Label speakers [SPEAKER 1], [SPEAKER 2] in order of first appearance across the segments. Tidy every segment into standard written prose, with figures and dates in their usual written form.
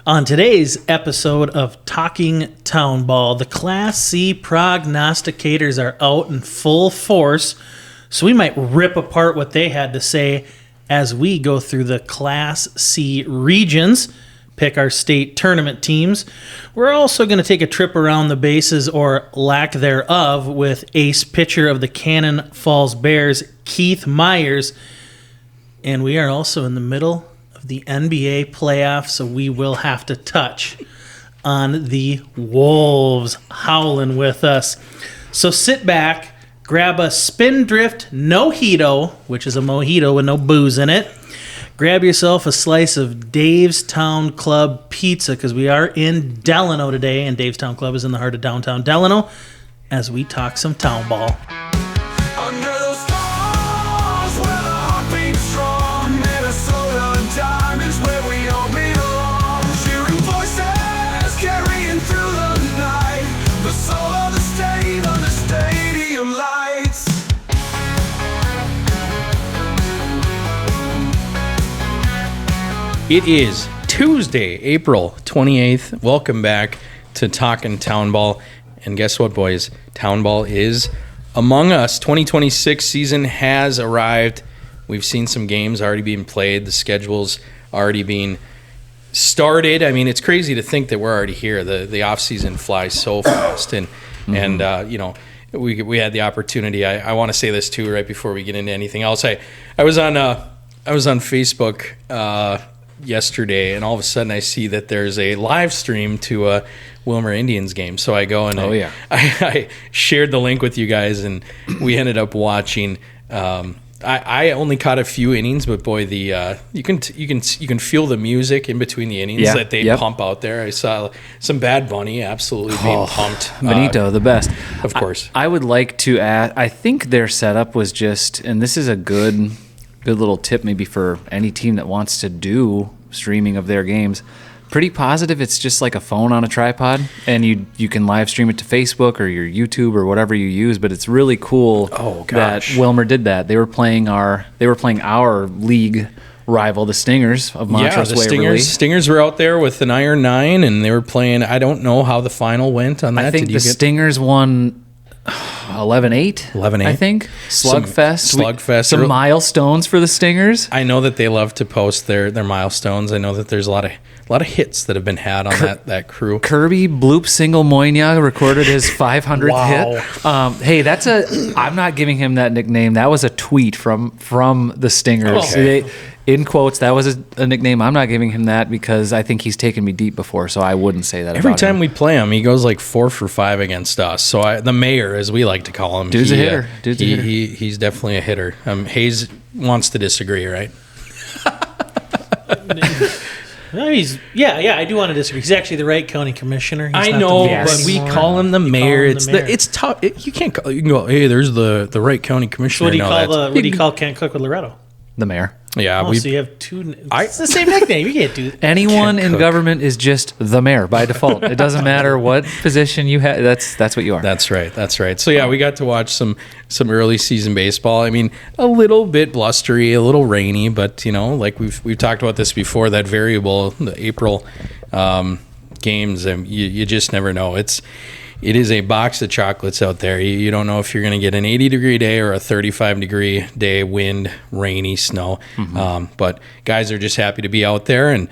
[SPEAKER 1] On today's episode of Talking Town Ball, the Class C prognosticators are out in full force, so we might rip apart what they had to say as we go through the Class C regions, pick our state tournament teams. We're also going to take a trip around the bases, or lack thereof, with ace pitcher of the Cannon Falls Bears, Keith Meyers. And we are also in the middle of the NBA playoffs, so we will have to touch on the Wolves howling with us. So sit back, grab a Spindrift Mojito, which is a mojito with no booze in it. Grab yourself a slice of Dave's Town Club pizza, because we are in Delano today, and Dave's Town Club is in the heart of downtown Delano, as we talk some town ball.
[SPEAKER 2] It is Tuesday, April 28th. Welcome back to Talkin' Town Ball. And guess what, boys? Town Ball is among us. 2026 season has arrived. We've seen some games already being played. The schedule's already being started. I mean, it's crazy to think that we're already here. The off-season flies so fast. And you know, we had the opportunity. I want to say this, too, right before we get into anything else. I was on Facebook yesterday, and all of a sudden I see that there's a live stream to a Wilmer Indians game. So I go and I shared the link with you guys, and we ended up watching. I only caught a few innings, but boy, you can feel the music in between the innings that they pump out there. I saw some Bad Bunny absolutely being pumped.
[SPEAKER 3] Benito, the best,
[SPEAKER 2] of course.
[SPEAKER 3] I would like to add. I think their setup was just, and this is a good little tip maybe for any team that wants to do streaming of their games. Pretty positive it's just like a phone on a tripod, and you can live stream it to Facebook or your YouTube or whatever you use. But it's really cool that Wilmer did that. They were playing our league rival, the Stingers of Montrose Waverly.
[SPEAKER 2] Stingers were out there with an Iron 9, and they were playing. I don't know how the final went on that.
[SPEAKER 3] I think Stingers won 11-8, I think. Slugfest. Some milestones for the Stingers.
[SPEAKER 2] I know that they love to post their milestones. I know that there's a lot of hits that have been had on that crew.
[SPEAKER 3] Kirby Bloop Single Moynia recorded his 500th hit. Hey, I'm not giving him that nickname. That was a tweet from the Stingers. Okay. In quotes, that was a nickname. I'm not giving him that because I think he's taken me deep before, so I wouldn't say that
[SPEAKER 2] Every time we play him, he goes like 4 for 5 against us. So the mayor, as we like to call him.
[SPEAKER 3] Dude's a hitter.
[SPEAKER 2] He's definitely a hitter. Hayes wants to disagree, right?
[SPEAKER 1] I do want to disagree. He's actually the Wright County Commissioner.
[SPEAKER 2] I know, but we call him the mayor. It's tough. You can go, hey, there's the Wright County Commissioner.
[SPEAKER 1] What do you call Kent Cook with Loretto?
[SPEAKER 3] The mayor.
[SPEAKER 2] Yeah,
[SPEAKER 1] so you have two. It's the same nickname. You can't do that.
[SPEAKER 3] Anyone in government is just the mayor by default. It doesn't matter what position you have. That's what you are.
[SPEAKER 2] That's right. So yeah, we got to watch some early season baseball. I mean, a little bit blustery, a little rainy, but you know, like we've talked about this before. That variable, the April games, you just never know. It is a box of chocolates out there. You don't know if you're going to get an 80-degree day or a 35-degree day, wind, rainy, snow. Mm-hmm. But guys are just happy to be out there. And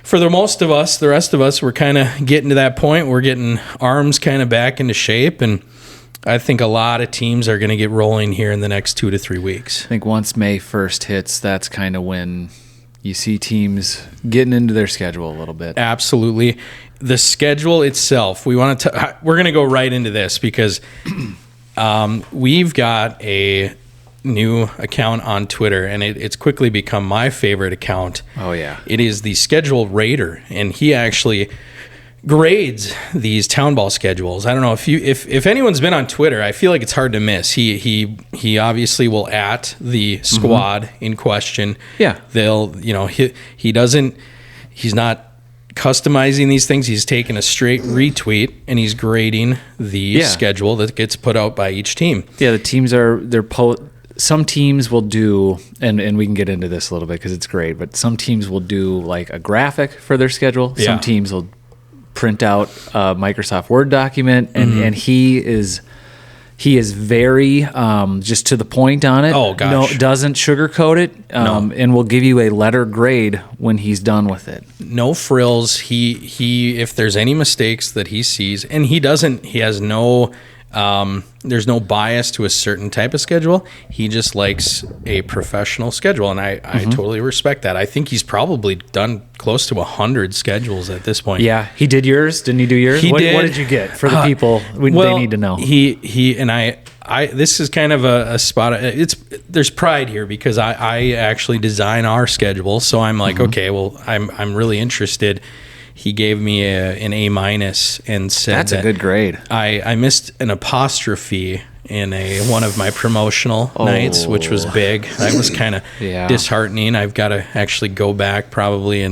[SPEAKER 2] for the rest of us, we're kind of getting to that point. We're getting arms kind of back into shape. And I think a lot of teams are going to get rolling here in the next 2 to 3 weeks.
[SPEAKER 3] I think once May 1st hits, that's kind of when you see teams getting into their schedule a little bit.
[SPEAKER 2] Absolutely. The schedule itself, we're going to go right into this because we've got a new account on Twitter, and it's quickly become my favorite account.
[SPEAKER 3] Oh, yeah.
[SPEAKER 2] It is the Schedule Raider, and he actually grades these town ball schedules. I don't know if anyone's been on Twitter, I feel like it's hard to miss. He obviously will at the squad in question.
[SPEAKER 3] Yeah.
[SPEAKER 2] He's not customizing these things. He's taking a straight retweet and he's grading the schedule that gets put out by each team.
[SPEAKER 3] Yeah, the teams some teams will do, and we can get into this a little bit because it's great, but some teams will do like a graphic for their schedule.
[SPEAKER 2] Yeah.
[SPEAKER 3] Some teams will print out a Microsoft Word document, and he is very just to the point on it.
[SPEAKER 2] Oh, gosh.
[SPEAKER 3] No, doesn't sugarcoat it, and will give you a letter grade when he's done with it.
[SPEAKER 2] No frills. He if there's any mistakes that he sees, and he has no there's no bias to a certain type of schedule. He just likes a professional schedule, and I totally respect that. I think he's probably done close to 100 schedules at this point.
[SPEAKER 3] Yeah, he did yours. Didn't he do yours?
[SPEAKER 2] He did.
[SPEAKER 3] What did you get for the people? They need to know.
[SPEAKER 2] He and I. This is kind of a spot. There's pride here because I actually design our schedule, so I'm like, okay, well, I'm really interested. He gave me an A- and said
[SPEAKER 3] that's a good grade.
[SPEAKER 2] I missed an apostrophe in one of my promotional nights, which was big. That was kind of disheartening. I've got to actually go back probably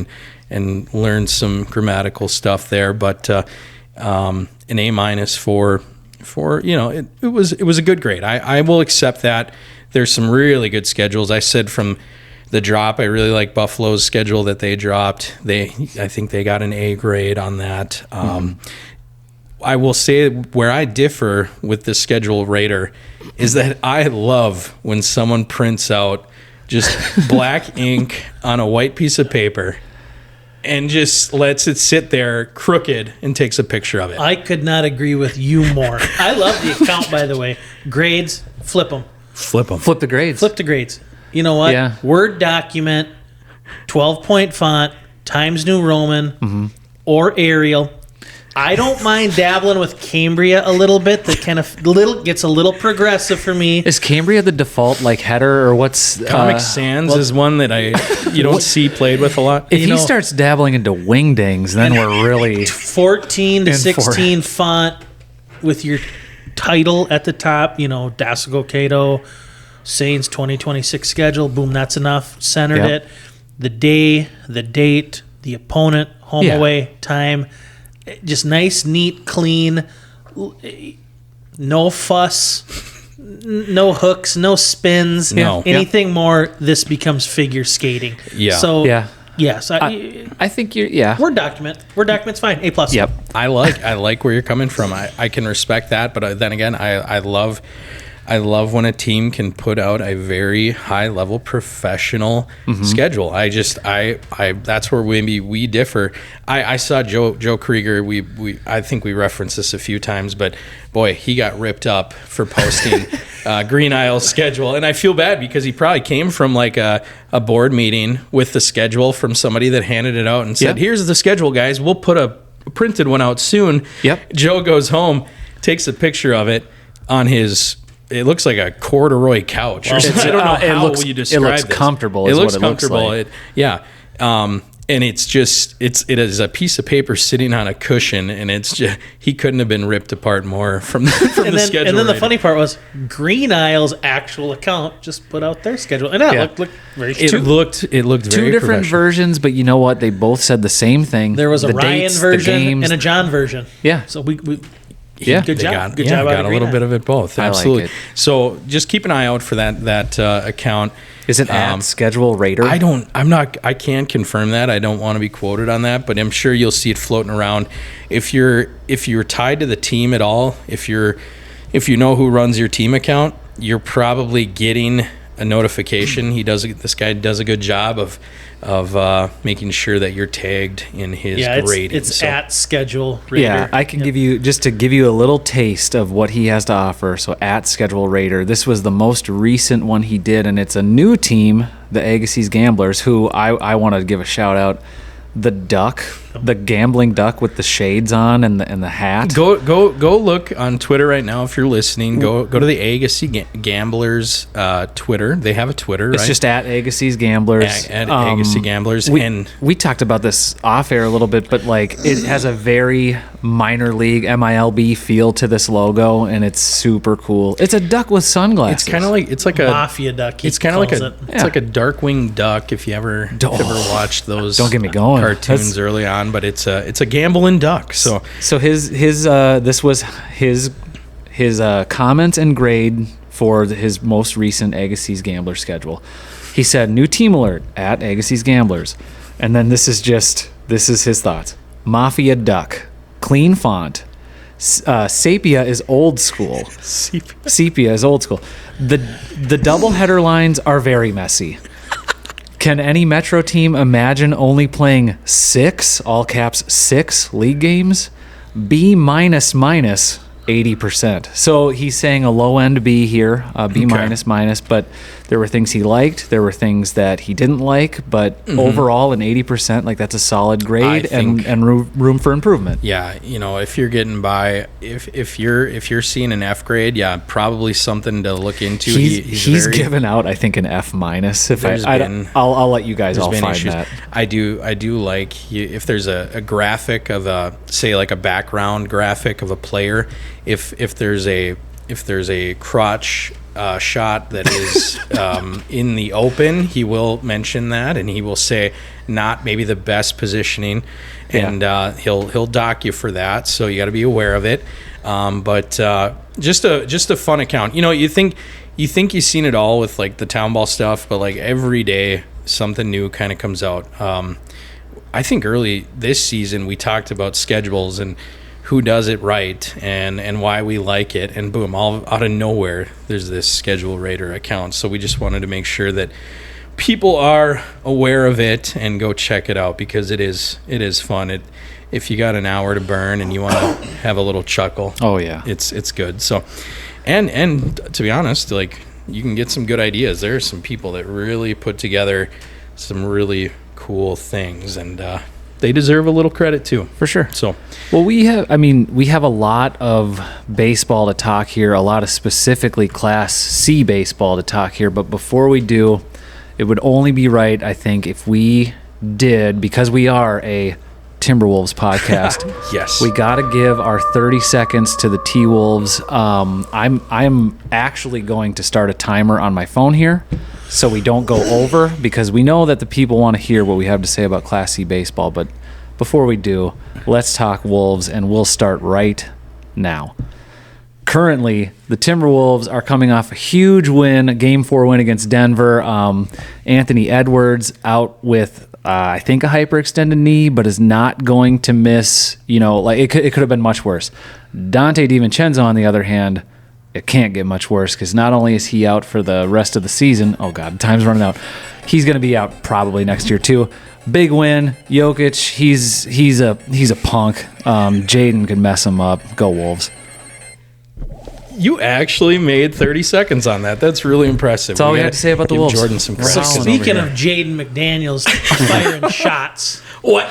[SPEAKER 2] and learn some grammatical stuff there. But an A- for it was a good grade. I will accept that. There's some really good schedules. I said from the drop, I really like Buffalo's schedule that they dropped. I think they got an A grade on that. I will say where I differ with the schedule rater is that I love when someone prints out just black ink on a white piece of paper and just lets it sit there crooked and takes a picture of it.
[SPEAKER 1] I could not agree with you more. I love the account, by the way. Grades, flip them.
[SPEAKER 2] Flip them.
[SPEAKER 3] Flip the grades.
[SPEAKER 1] Flip the grades. You know what?
[SPEAKER 3] Yeah.
[SPEAKER 1] Word document, 12-point font, Times New Roman, or Arial. I don't mind dabbling with Cambria a little bit. That kind of gets a little progressive for me.
[SPEAKER 3] Is Cambria the default like header, or what's
[SPEAKER 2] Comic Sans is one that you don't see played with a lot.
[SPEAKER 3] If he starts dabbling into wingdings, then we're really
[SPEAKER 1] 14 to 16 font with your title at the top. Dassigo Cato, Saints 2026 schedule. Boom, that's enough. Centered it. The day, the date, the opponent, home away, time. Just nice, neat, clean. No fuss, no hooks, no spins.
[SPEAKER 2] No.
[SPEAKER 1] Anything more, this becomes figure skating.
[SPEAKER 2] Yeah.
[SPEAKER 1] So yes,
[SPEAKER 3] I think you're Word
[SPEAKER 1] document's fine. A+.
[SPEAKER 3] Yep.
[SPEAKER 2] I like where you're coming from. I can respect that, but then again, I love when a team can put out a very high level professional schedule. That's where maybe we differ. I saw Joe Krieger. I think we referenced this a few times, but boy, he got ripped up for posting Green Isle's schedule, and I feel bad because he probably came from like a board meeting with the schedule from somebody that handed it out and said, "Here's the schedule, guys. We'll put a printed one out soon."
[SPEAKER 3] Yep.
[SPEAKER 2] Joe goes home, takes a picture of it on his. It looks like a corduroy couch. Or something. I don't know how you describe it.
[SPEAKER 3] It looks comfortable.
[SPEAKER 2] It looks comfortable. And it's just it is a piece of paper sitting on a cushion, and it's just he couldn't have been ripped apart more from the schedule.
[SPEAKER 1] And then the funny part was Green Isle's actual account just put out their schedule, and that looked very.
[SPEAKER 2] It looked very
[SPEAKER 3] two different versions, but you know what? They both said the same thing.
[SPEAKER 1] There was a Ryan
[SPEAKER 3] dates,
[SPEAKER 1] version and a John version.
[SPEAKER 3] Yeah.
[SPEAKER 1] So we
[SPEAKER 2] good job. Got a little bit of it both. Absolutely.
[SPEAKER 3] I like it.
[SPEAKER 2] So just keep an eye out for that account.
[SPEAKER 3] Is it at Schedule Rater?
[SPEAKER 2] I can't confirm that. I don't want to be quoted on that, but I'm sure you'll see it floating around. If you're tied to the team at all, if you know who runs your team account, you're probably getting a notification. This guy does a good job of making sure that you're tagged in his rating.
[SPEAKER 1] It's at Schedule Rater.
[SPEAKER 3] Yeah, I can give you, just to give you a little taste of what he has to offer. So at Schedule Rater, this was the most recent one he did, and it's a new team, the Agassiz Gamblers, who I want to give a shout out. The duck, the gambling duck with the shades on and the hat.
[SPEAKER 2] Go look on Twitter right now if you're listening. Go to the Agassiz Gamblers Twitter. They have a Twitter.
[SPEAKER 3] It's just at Agassiz Gamblers.
[SPEAKER 2] At Agassiz Gamblers.
[SPEAKER 3] We talked about this off air a little bit, but like it has a very minor league MILB feel to this logo, and it's super cool. It's a duck with sunglasses.
[SPEAKER 2] It's kind of like a
[SPEAKER 1] mafia duck.
[SPEAKER 2] It's kind of like it's like a Darkwing Duck if you ever watched those.
[SPEAKER 3] Don't get me going.
[SPEAKER 2] Cartoons early on, but it's a gambling duck. So
[SPEAKER 3] this was his comments and grade for his most recent Agassiz Gambler schedule. He said, new team alert at Agassiz Gamblers. And then this is his thoughts. Mafia Duck, clean font. Sepia is old school. Sepia is old school. The double header lines are very messy. Can any Metro team imagine only playing 6, all caps 6 league games? B minus 80%. So he's saying a low end B here, B minus, but there were things he liked. There were things that he didn't like, but overall an 80%, like that's a solid grade and room for improvement.
[SPEAKER 2] Yeah, if you're getting by, if you're seeing an F grade, yeah, probably something to look into.
[SPEAKER 3] He's given out, I think, an F minus. I'll let you guys all find issues. That.
[SPEAKER 2] I do like if there's a graphic of like a background graphic of a player. If there's a crotch shot that is in the open, he will mention that, and he will say not maybe the best positioning, and he'll dock you for that. So you got to be aware of it. But just a fun account. You think you've seen it all with like the town ball stuff, but like every day something new kind of comes out. I think early this season we talked about schedules and who does it right and why we like it, and boom, all out of nowhere there's this schedule rater account. So we just wanted to make sure that people are aware of it and go check it out, because it is fun. If you got an hour to burn and you want to have a little chuckle, it's good. So and to be honest, like, you can get some good ideas. There are some people that really put together some really cool things, and they deserve a little credit too, for sure. So,
[SPEAKER 3] well, we have a lot of baseball to talk here, a lot of specifically Class C baseball to talk here. But before we do, it would only be right, I think, if we did, because we are a Timberwolves podcast.
[SPEAKER 2] Yes,
[SPEAKER 3] we got to give our 30 seconds to the T-Wolves. I'm actually going to start a timer on my phone here, so we don't go over, because we know that the people want to hear what we have to say about Class C baseball. But before we do, let's talk Wolves, and we'll start right now. Currently, the Timberwolves are coming off a huge win, a Game 4 win against Denver. Anthony Edwards out with, I think, a hyperextended knee, but is not going to miss. It could have been much worse. Dante DiVincenzo, on the other hand, it can't get much worse, because not only is he out for the rest of the season, oh God, time's running out, he's going to be out probably next year too. Big win. Jokic, he's a punk. Jaden could mess him up. Go Wolves.
[SPEAKER 2] You actually made 30 seconds on that. That's really impressive.
[SPEAKER 3] That's all we had to say about the Wolves.
[SPEAKER 2] Jordan some credit.
[SPEAKER 1] So speaking of Jaden McDaniels firing shots,
[SPEAKER 2] what?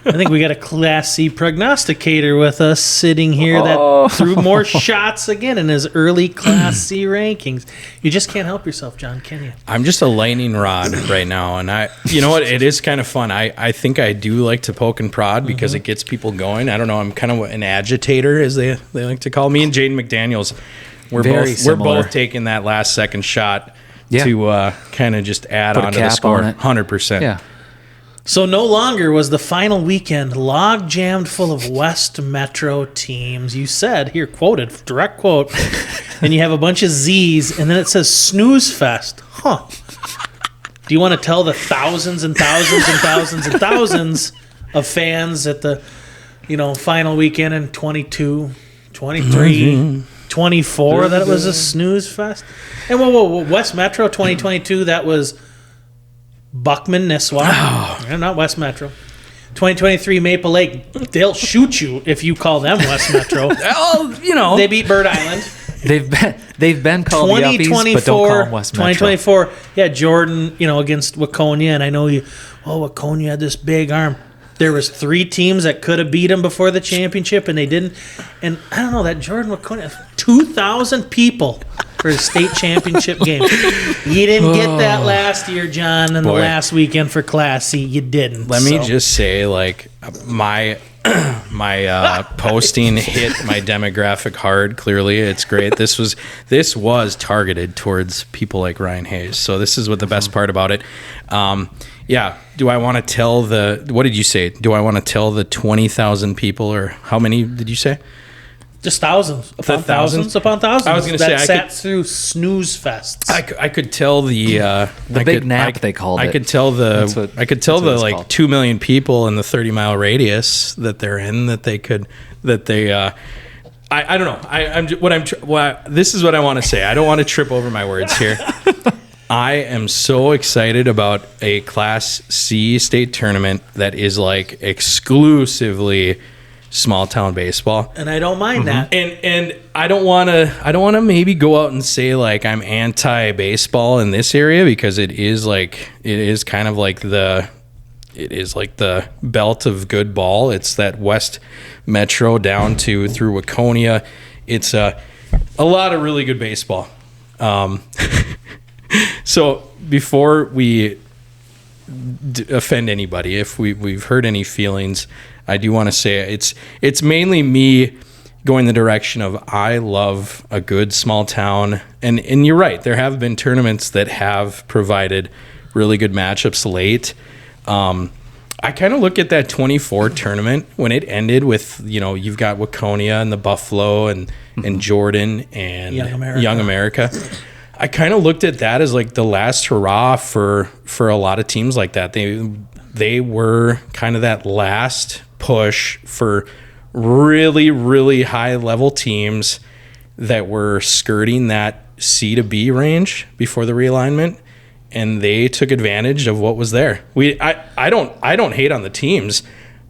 [SPEAKER 1] I think we got a Class C prognosticator with us sitting here that threw more shots again in his early Class C rankings. You just can't help yourself, John, can you?
[SPEAKER 2] I'm just a lightning rod right now, and you know what? It is kind of fun. I think I do like to poke and prod because it gets people going. I don't know. I'm kind of an agitator, as they like to call me. And Jaden McDaniels, we're both taking that last second shot to kind of just add on to the score. 100%.
[SPEAKER 3] Yeah.
[SPEAKER 1] So no longer was the final weekend log jammed full of West Metro teams. You said, here, quoted, direct quote, and you have a bunch of Z's, and then it says snooze fest. Huh. Do you want to tell the thousands and thousands and thousands and thousands of fans at the, final weekend in 22, 23, 24 that it was a snooze fest? And whoa, West Metro 2022, that was Buckman, Nisswa. Oh. Not West Metro. 2023 Maple Lake. They'll shoot you if you call them West Metro.
[SPEAKER 2] Well,
[SPEAKER 1] they beat Bird Island.
[SPEAKER 3] They've been called the Uppies, but don't call them West Metro.
[SPEAKER 1] 2024, Jordan, against Waconia, and I know Waconia had this big arm. There was 3 teams that could have beat him before the championship, and they didn't. And I don't know, that Jordan Waconia, 2,000 people for the state championship game. You didn't get that last year, John, and the last weekend for Class C. You didn't.
[SPEAKER 2] Let me just say, my posting hit my demographic hard. Clearly, it's great. This was targeted towards people like Ryan Hayes. So this is what the best part about it. Do I want to tell what did you say? Do I want to tell the 20,000 people, or how many did you say?
[SPEAKER 1] Just thousands upon
[SPEAKER 2] thousands?
[SPEAKER 1] thousands upon thousands.
[SPEAKER 2] I was gonna say,
[SPEAKER 1] that
[SPEAKER 2] I
[SPEAKER 1] sat
[SPEAKER 2] could-
[SPEAKER 1] through snooze fests.
[SPEAKER 2] I could tell the
[SPEAKER 3] big nap, they called
[SPEAKER 2] I
[SPEAKER 3] it.
[SPEAKER 2] could tell
[SPEAKER 3] That's what-
[SPEAKER 2] I could tell
[SPEAKER 3] that's what
[SPEAKER 2] the
[SPEAKER 3] it's
[SPEAKER 2] like
[SPEAKER 3] called.
[SPEAKER 2] 2 million people in the 30-mile radius that they're in I don't know. This is what I want to say. I don't want to trip over my words here. I am so excited about a Class C state tournament that is like exclusively small town baseball.
[SPEAKER 1] And I don't mind that.
[SPEAKER 2] And I don't want to maybe go out and say like I'm anti baseball in this area, because it is kind of like the belt of good ball. It's that West Metro down through Waconia. It's a lot of really good baseball. So before we offend anybody, if we've hurt any feelings, I do want to say it's mainly me going the direction of I love a good small town. And you're right, there have been tournaments that have provided really good matchups late. I kind of look at that 24 tournament when it ended with, you've got Waconia and the Buffalo and Jordan and Young America. I kind of looked at that as like the last hurrah for a lot of teams like that. They were kind of that last push for really, really high level teams that were skirting that C to B range before the realignment, and they took advantage of what was there. I don't hate on the teams.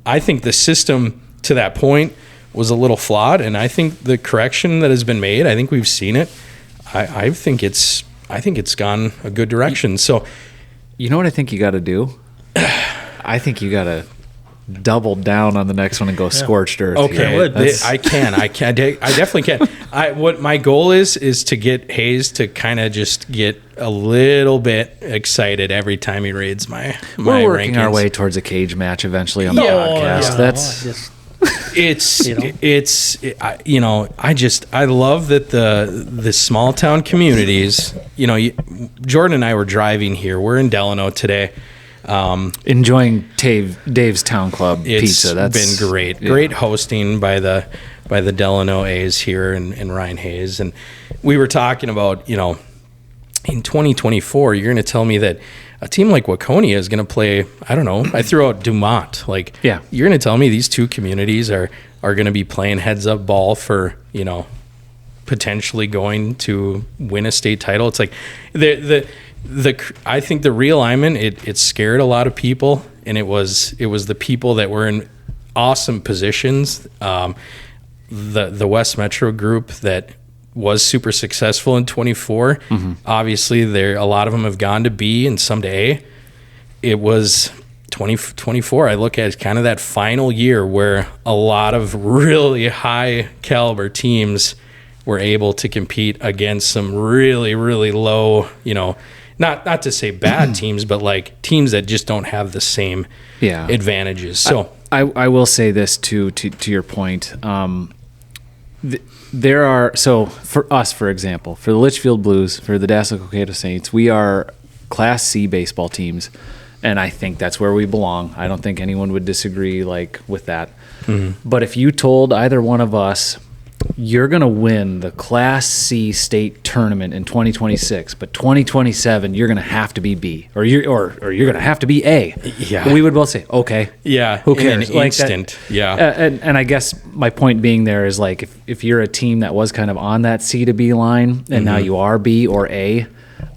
[SPEAKER 2] I think the system to that point was a little flawed, and I think the correction that has been made, I think we've seen it. I think it's gone a good direction. So,
[SPEAKER 3] You know what I think you got to do? I think you got to double down on the next one and go scorched earth.
[SPEAKER 2] okay,
[SPEAKER 3] here. That's-
[SPEAKER 2] I definitely can. What my goal is to get Hayes to kind of just get a little bit excited every time he reads my
[SPEAKER 3] We're working our
[SPEAKER 2] rankings.
[SPEAKER 3] way towards a cage match eventually on the
[SPEAKER 2] Yeah.
[SPEAKER 3] podcast.
[SPEAKER 1] Yeah,
[SPEAKER 3] That's
[SPEAKER 1] just-
[SPEAKER 2] I love that the small town communities, Jordan and I were driving here. We're in Delano today.
[SPEAKER 3] enjoying Dave's Town Club
[SPEAKER 2] It's
[SPEAKER 3] pizza. That's
[SPEAKER 2] been great.
[SPEAKER 3] yeah.
[SPEAKER 2] Great hosting by the Delano A's here and Ryan Hayes. And we were talking about, in 2024, you're going to tell me that a team like Waconia is going to play, I don't know, I threw out Dumont. Like,
[SPEAKER 3] Yeah.
[SPEAKER 2] you're going to tell me these two communities are going to be playing heads up ball for, potentially going to win a state title. It's like I think the realignment, it scared a lot of people, and it was the people that were in awesome positions. The West Metro group that was super successful in 24. Obviously, a lot of them have gone to B and some to A. It was 2024. I look at as kind of that final year where a lot of really high caliber teams were able to compete against some really, really low, not to say bad teams, but like teams that just don't have the same advantages. So
[SPEAKER 3] I will say this to your point. There are, so for us, for example, for the Litchfield Blues, for the Dassel Cokato Saints, we are Class C baseball teams, and I think that's where we belong. I don't think anyone would disagree with that. But if you told either one of us, you're going to win the Class C state tournament in 2026, but 2027 you're going to have to be B, or you're going to have to be A.
[SPEAKER 2] Yeah.
[SPEAKER 3] We would both say, okay.
[SPEAKER 2] Yeah,
[SPEAKER 3] Who
[SPEAKER 2] in
[SPEAKER 3] cares?
[SPEAKER 2] an instant. Yeah.
[SPEAKER 3] And I guess my point being there is like if you're a team that was kind of on that C to B line and now you are B or A,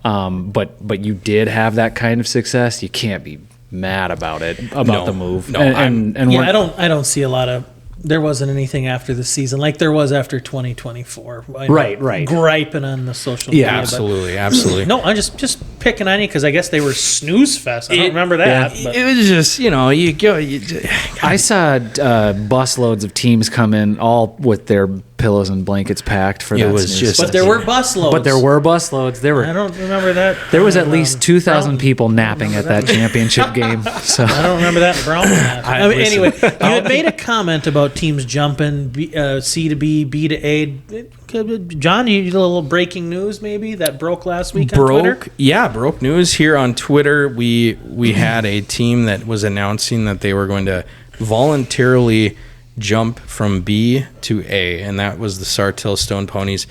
[SPEAKER 3] but you did have that kind of success, you can't be mad about the move.
[SPEAKER 2] No,
[SPEAKER 1] I don't see a lot of. There wasn't anything after the season like there was after 2024.
[SPEAKER 3] Right.
[SPEAKER 1] Griping on the social media.
[SPEAKER 2] Yeah, absolutely.
[SPEAKER 1] No, I'm just picking on you because I guess they were snooze fest. I don't remember that. But.
[SPEAKER 2] It was just, you go.
[SPEAKER 3] I saw busloads of teams come in all with their pillows and blankets packed for that.
[SPEAKER 2] It was just,
[SPEAKER 1] But there were busloads.
[SPEAKER 3] But there were busloads.
[SPEAKER 1] I don't remember that.
[SPEAKER 3] There was at least 2,000 people napping at that championship game. So
[SPEAKER 1] I don't remember that in Brown. Anyway, you had made a comment about teams jumping C to B, B to A. John, you did a little breaking news maybe that broke last week on Twitter?
[SPEAKER 2] Broke news here on Twitter. We had a team that was announcing that they were going to voluntarily jump from B to A, and that was the Sartell Stone Ponies.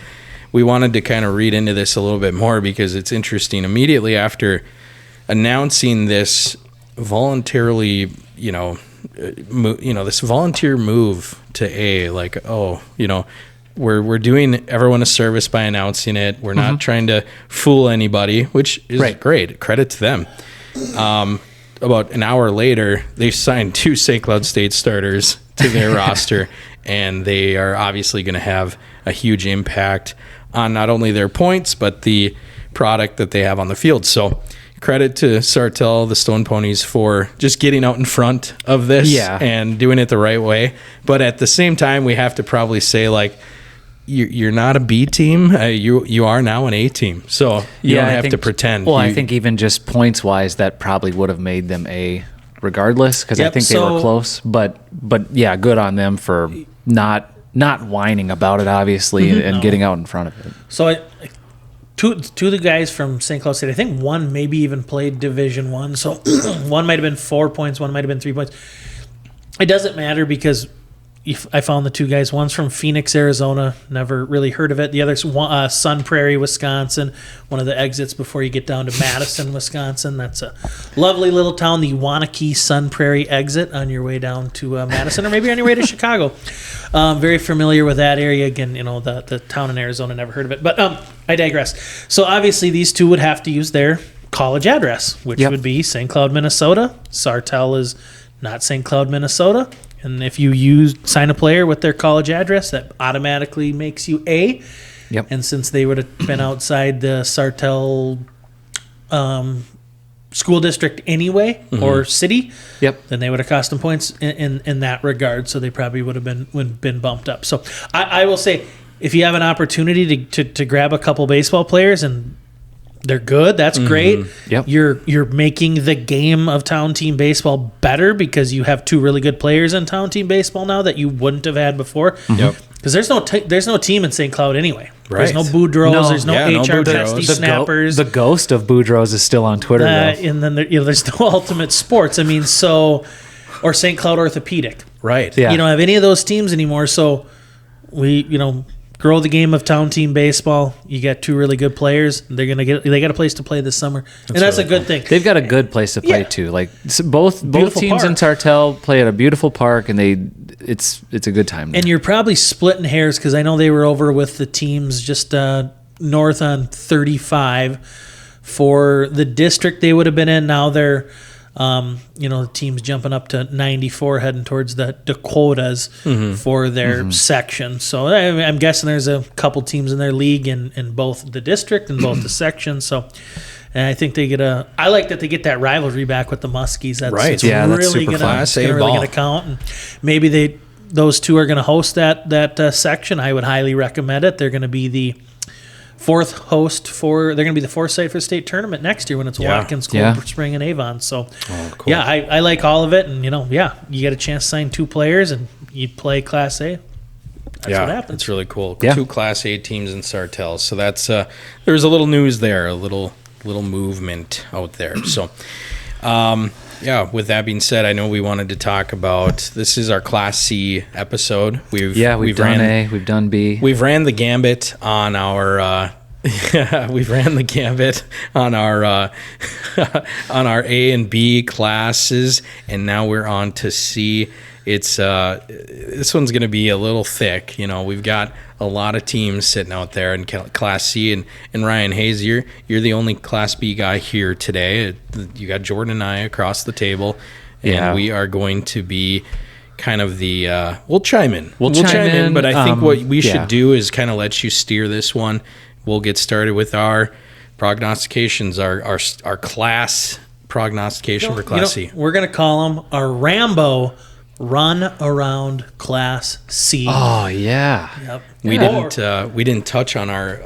[SPEAKER 2] We wanted to kind of read into this a little bit more because it's interesting. Immediately after announcing this voluntarily, this volunteer move to A, like, we're doing everyone a service by announcing it. We're not trying to fool anybody, which is great. Credit to them. About an hour later, they signed 2 St. Cloud State starters to their roster, and they are obviously going to have a huge impact on not only their points, but the product that they have on the field. So credit to Sartell, the Stone Ponies, for just getting out in front of this and doing it the right way. But at the same time, we have to probably say, like, you're not a B team. You are now an A team. So you don't have to pretend.
[SPEAKER 3] Well, I think even just points-wise, that probably would have made them A regardless, because I think they were close. But yeah, good on them for not whining about it, obviously, and getting out in front of it.
[SPEAKER 1] So two of the guys from St. Cloud State, I think one maybe even played Division I. So one might have been 4 points, one might have been 3 points. It doesn't matter because I found the 2 guys. One's from Phoenix, Arizona. Never really heard of it. The other's Sun Prairie, Wisconsin. One of the exits before you get down to Madison, Wisconsin. That's a lovely little town, the Wanakee Sun Prairie exit on your way down to Madison, or maybe on your way to Chicago. Very familiar with that area. Again, the town in Arizona, never heard of it. But I digress. So obviously these 2 would have to use their college address, which would be St. Cloud, Minnesota. Sartell is not St. Cloud, Minnesota. And if you sign a player with their college address, that automatically makes you A.
[SPEAKER 3] Yep.
[SPEAKER 1] And since they would have been outside the Sartell school district anyway, or city, then they would have cost them points in that regard. So they probably would have been bumped up. So I will say, if you have an opportunity to grab a couple baseball players and they're good, that's great.
[SPEAKER 3] Yep.
[SPEAKER 1] You're making the game of town team baseball better because you have 2 really good players in town team baseball now that you wouldn't have had before.
[SPEAKER 2] Yep.
[SPEAKER 1] Because there's no team in St. Cloud anyway.
[SPEAKER 2] Right.
[SPEAKER 1] There's no Boudreaux. There's no HR Testy Snappers.
[SPEAKER 3] The ghost of Boudreaux is still on Twitter.
[SPEAKER 1] And then there's no Ultimate Sports. I mean, or St. Cloud Orthopedic.
[SPEAKER 2] Right.
[SPEAKER 3] Yeah.
[SPEAKER 1] You don't have any of those teams anymore. So we grow the game of town team baseball. You got 2 really good players. They got a place to play this summer, and that's really a good thing.
[SPEAKER 3] They've got a good place to play too. Like both teams
[SPEAKER 1] park.
[SPEAKER 3] in Sartell play at a beautiful park, and it's a good time there.
[SPEAKER 1] And you're probably splitting hairs because I know they were over with the teams just north on 35 for the district they would have been in. Now they're the team's jumping up to 94, heading towards the Dakotas for their section. So I'm guessing there's a couple teams in their league in both the district and both the sections. So, and I think I like that they get that rivalry back with the Muskies. That's
[SPEAKER 2] right.
[SPEAKER 1] It's
[SPEAKER 2] Yeah, that's
[SPEAKER 1] really
[SPEAKER 2] super class A
[SPEAKER 1] really
[SPEAKER 2] ball.
[SPEAKER 1] going to count. And maybe those 2 are going to host that section. I would highly recommend it. They're going to be the 4th host they're going to be the 4th site for the state tournament next year when it's Watkins, Cold Spring, and Avon. So,
[SPEAKER 2] cool.
[SPEAKER 1] I like all of it. And, you get a chance to sign 2 players and you play Class A. That's what happens.
[SPEAKER 2] It's really cool.
[SPEAKER 3] Yeah.
[SPEAKER 2] 2 Class A teams in Sartell. So that's there's a little news there, a little movement out there. So, with that being said, I know we wanted to talk about, this is our Class C episode. We've
[SPEAKER 3] done A, we've done B.
[SPEAKER 2] We've ran the gambit on our on our A and B classes, and now we're on to C. It's this one's going to be a little thick. We've got a lot of teams sitting out there in Class C, and Ryan Hayes, you're the only Class B guy here today. You got Jordan and I across the table, and we are going to be kind of the we'll chime in. We'll chime in, but I think what we should do is kind of let you steer this one. We'll get started with our prognostications, our class prognostication for Class C.
[SPEAKER 1] We're going to call them our Rambo Run Around Class C.
[SPEAKER 3] Oh yeah.
[SPEAKER 1] Yep.
[SPEAKER 2] We didn't touch on our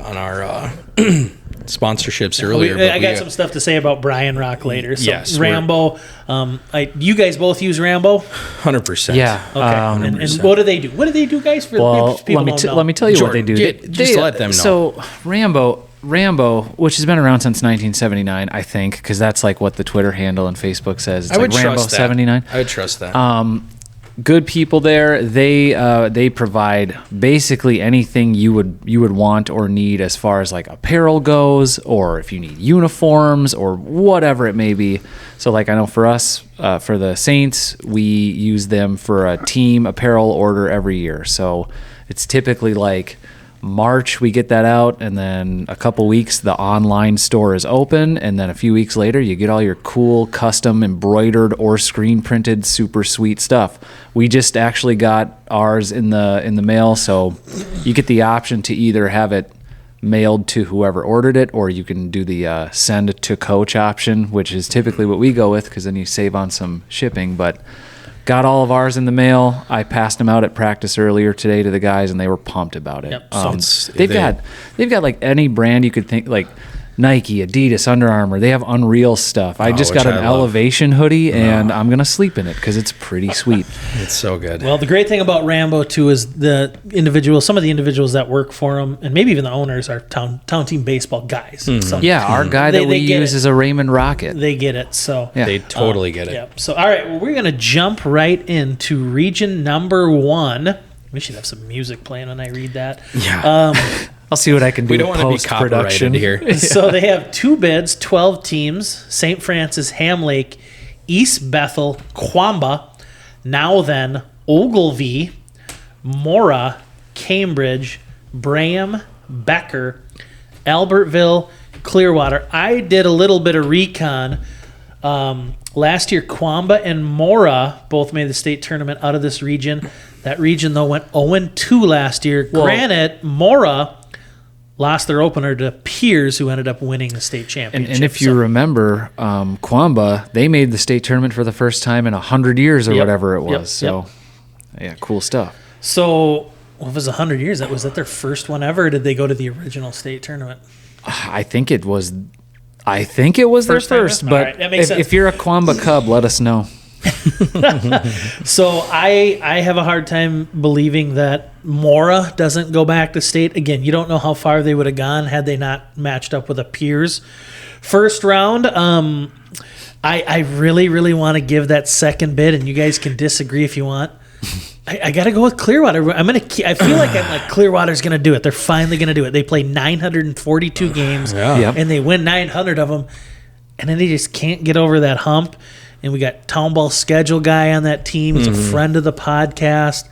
[SPEAKER 2] sponsorships earlier.
[SPEAKER 1] I got some stuff to say about Brian Rock later. So
[SPEAKER 2] yes,
[SPEAKER 1] Rambo. You guys both use Rambo?
[SPEAKER 2] 100%.
[SPEAKER 3] Yeah.
[SPEAKER 1] Okay. And what do they do? What do they do, guys? For people
[SPEAKER 3] let me tell you what they do.
[SPEAKER 2] Just let them know.
[SPEAKER 3] So Rambo, which has been around since 1979, I think, because that's like what the Twitter handle and Facebook says. It's
[SPEAKER 2] I would
[SPEAKER 3] like Rambo
[SPEAKER 2] trust that.
[SPEAKER 3] 79.
[SPEAKER 2] I would trust that.
[SPEAKER 3] good people there. They provide basically anything you would want or need as far as like apparel goes, or if you need uniforms or whatever it may be. So like I know for us, for the Saints, we use them for a team apparel order every year. So it's typically like March we get that out, and then a couple weeks the online store is open, and then a few weeks later you get all your cool custom embroidered or screen printed super sweet stuff. We just actually got ours in the mail, so you get the option to either have it mailed to whoever ordered it, or you can do the send to coach option, which is typically what we go with because then you save on some shipping. But got all of ours in the mail. I passed them out at practice earlier today to the guys, and they were pumped about it.
[SPEAKER 1] Yep.
[SPEAKER 3] They've got like any brand you could think, like Nike, Adidas, Under Armour. They have unreal stuff. I just got an Elevation hoodie, and I'm gonna sleep in it because it's pretty sweet.
[SPEAKER 2] It's so good.
[SPEAKER 1] Well, the great thing about Rambo too is some of the individuals that work for them, and maybe even the owners, are town team baseball guys. So
[SPEAKER 3] Yeah, our guy that we use is a Raymond Rocket.
[SPEAKER 1] they get it. So
[SPEAKER 3] Yeah.
[SPEAKER 2] They totally get it.
[SPEAKER 1] yeah. So all right, well, we're gonna jump right into region number 1. We should have some music playing when I read that.
[SPEAKER 2] Yeah.
[SPEAKER 3] I'll see what I can do.
[SPEAKER 2] We don't want to be
[SPEAKER 3] post-production
[SPEAKER 2] copyrighted here.
[SPEAKER 1] So they have 2 bids, 12 teams: St. Francis, Ham Lake, East Bethel, Quamba, Now Then, Ogilvie, Mora, Cambridge, Braham, Becker, Albertville, Clearwater. I did a little bit of recon. Last year, Quamba and Mora both made the state tournament out of this region. That region, though, went 0-2 last year. Granted, Mora lost their opener to Piers, who ended up winning the state championship.
[SPEAKER 3] And if you remember, Quamba, they made the state tournament for the first time in 100 years or whatever it was. So, yeah, cool stuff.
[SPEAKER 1] So, well, if it was 100 years, was that their first one ever, or did they go to the original state tournament?
[SPEAKER 3] I think it was their first.
[SPEAKER 1] All
[SPEAKER 3] But
[SPEAKER 1] right, that makes sense.
[SPEAKER 3] if you're a Quamba Cub, let us know.
[SPEAKER 1] So I have a hard time believing that Mora doesn't go back to state. Again, you don't know how far they would have gone had they not matched up with a Piers first round. I really, really want to give that second bid, and you guys can disagree if you want. I got to go with Clearwater. I feel like Clearwater's going to do it. They're finally going to do it. They play 942 games, and they win 900 of them, and then they just can't get over that hump. And we got Town Ball schedule guy on that team. He's a friend of the podcast.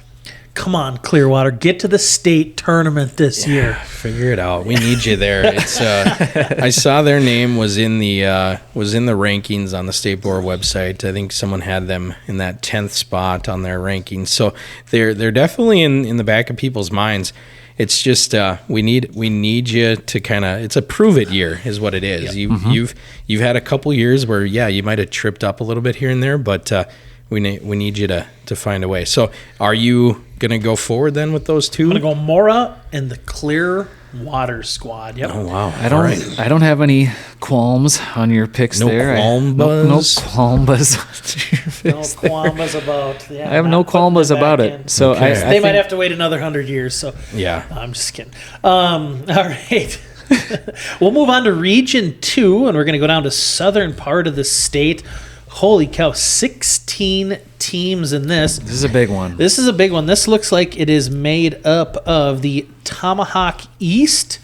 [SPEAKER 1] Come on, Clearwater, get to the state tournament this year.
[SPEAKER 2] Figure it out. We need you there. It's. I saw their name was in the rankings on the state board website. I think someone had them in that 10th spot on their rankings. So they're definitely in the back of people's minds. It's just we need you to kind of, it's a prove it year is what it is. You've had a couple years where you might have tripped up a little bit here and there, but we need you to find a way. So are you gonna go forward then with those two?
[SPEAKER 1] I'm gonna go Mora and the Clearwater squad. Yep.
[SPEAKER 2] Oh wow!
[SPEAKER 3] I don't have any qualms on your picks there.
[SPEAKER 2] Qualms?
[SPEAKER 3] No qualms.
[SPEAKER 1] No qualms about. Yeah,
[SPEAKER 3] I have no qualms about it.
[SPEAKER 1] In.
[SPEAKER 3] So
[SPEAKER 2] Okay.
[SPEAKER 1] They might have to wait another 100 years. So
[SPEAKER 2] Yeah.
[SPEAKER 1] I'm just kidding. All right. We'll move on to Region 2, and we're going to go down to southern part of the state. Holy cow, 16 teams in this.
[SPEAKER 3] This is a big one.
[SPEAKER 1] This is a big one. This looks like it is made up of the Tomahawk East.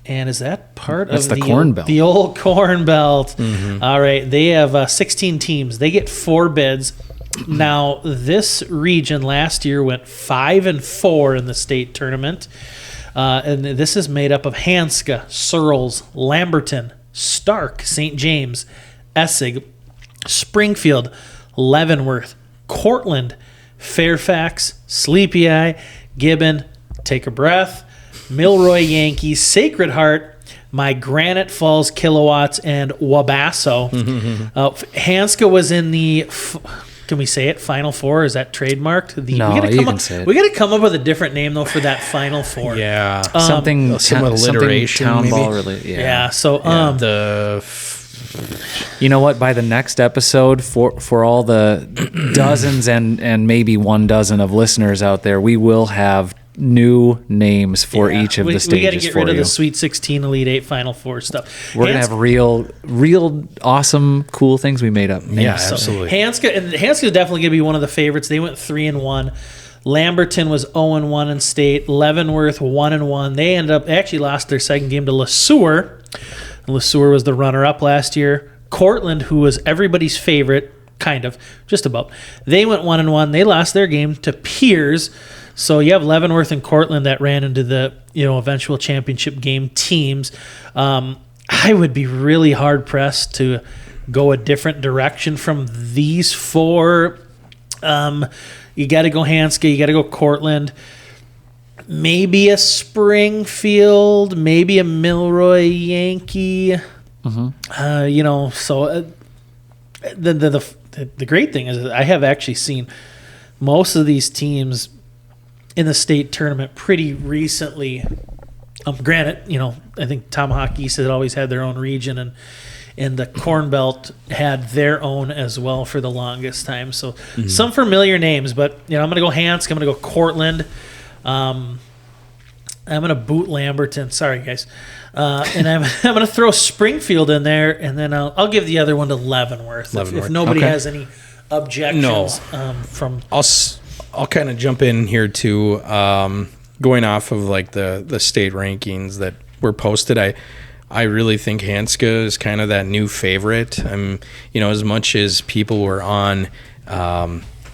[SPEAKER 1] And is that part
[SPEAKER 3] That's
[SPEAKER 1] of
[SPEAKER 3] the Corn Belt.
[SPEAKER 1] The old Corn Belt. All right. They have 16 teams. They get 4 bids. Now, this region last year went 5-4 in the state tournament. And this is made up of Hanska, Searles, Lamberton, Stark, St. James, Essig, Springfield, Leavenworth, Cortland, Fairfax, Sleepy Eye, Gibbon, Take a Breath, Milroy Yankees, Sacred Heart, my Granite Falls Kilowatts, and Wabasso. Hanska was in the, can we say it, Final Four? Is that trademarked?
[SPEAKER 3] No, you can say it.
[SPEAKER 1] We got to come up with a different name, though, for that Final Four.
[SPEAKER 2] Yeah.
[SPEAKER 3] Something
[SPEAKER 2] some alliteration,
[SPEAKER 3] town
[SPEAKER 2] maybe?
[SPEAKER 3] ball related.
[SPEAKER 1] Yeah, so
[SPEAKER 3] you know what? By the next episode, for all the dozens and maybe 1 dozen of listeners out there, we will have new names for each of the stages.
[SPEAKER 1] We got to get rid of
[SPEAKER 3] you.
[SPEAKER 1] the Sweet 16, Elite 8, Final Four stuff.
[SPEAKER 3] We're going to have real awesome, cool things we made up.
[SPEAKER 2] Yeah,
[SPEAKER 1] So
[SPEAKER 2] absolutely.
[SPEAKER 1] Hanska is definitely going to be one of the favorites. They went 3-1. Lamberton was 0-1 in state. Leavenworth 1-1. They actually lost their second game to LeSueur. And LeSueur was the runner-up last year. Cortland, who was everybody's favorite, kind of, just about. They went 1-1. They lost their game to Piers. So you have Leavenworth and Cortland that ran into the eventual championship game teams. I would be really hard pressed to go a different direction from these four. You got to go Hanska. You got to go Cortland. Maybe a Springfield. Maybe a Milroy Yankee. Mm-hmm. So the great thing is that I have actually seen most of these teams in the state tournament pretty recently. Granted, I think Tomahawk East had always had their own region, and the Corn Belt had their own as well for the longest time. So some familiar names, but I'm going to go Hansk. I'm going to go Cortland. I'm going to boot Lamberton. Sorry, guys. And I'm going to throw Springfield in there, and then I'll give the other one to Leavenworth. If nobody has any objections from.
[SPEAKER 2] I'll kind of jump in here too, going off of like the state rankings that were posted. I really think Hanska is kind of that new favorite. As much as people were on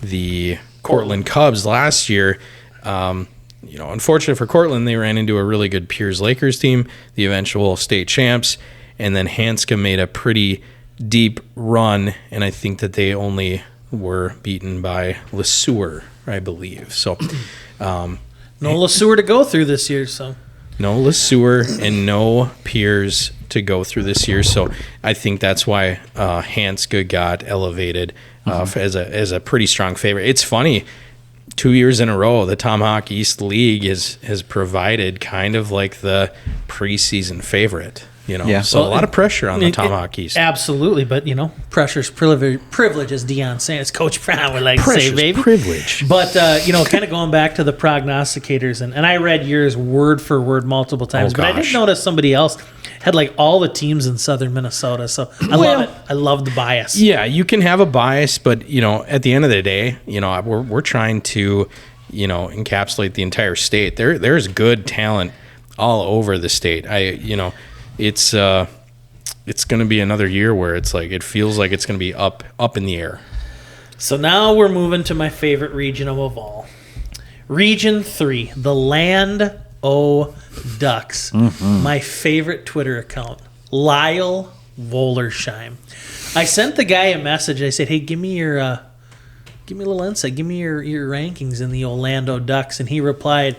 [SPEAKER 2] the Cortland Cubs last year, unfortunate for Cortland, they ran into a really good Piers Lakers team, the eventual state champs, and then Hanska made a pretty deep run, and I think that they only were beaten by LeSueur, I believe. So,
[SPEAKER 1] no LeSueur to go through this year, so.
[SPEAKER 2] No LeSueur and no Piers to go through this year. So I think that's why Hanska got elevated as a pretty strong favorite. It's funny, 2 years in a row, the Tomahawk East League has provided kind of like the preseason favorite. So a lot of pressure on the Tomahawk East.
[SPEAKER 1] Absolutely, but pressure's privilege, as Dion saying, as Coach Brown would like to say, baby.
[SPEAKER 2] Privilege.
[SPEAKER 1] But kind of going back to the prognosticators, and I read yours word for word multiple times, but I did notice somebody else had like all the teams in southern Minnesota. So I love it. I love the bias.
[SPEAKER 2] Yeah, you can have a bias, but at the end of the day, we're trying to encapsulate the entire state. There's good talent all over the state. It's going to be another year where it's like it feels like it's going to be up in the air.
[SPEAKER 1] So now we're moving to my favorite region of all. Region 3, the Land O Ducks. Mm-hmm. My favorite Twitter account, Lyle Wollersheim. I sent the guy a message. I said, "Hey, give me a little insight. Give me your rankings in the Orlando Ducks." And he replied,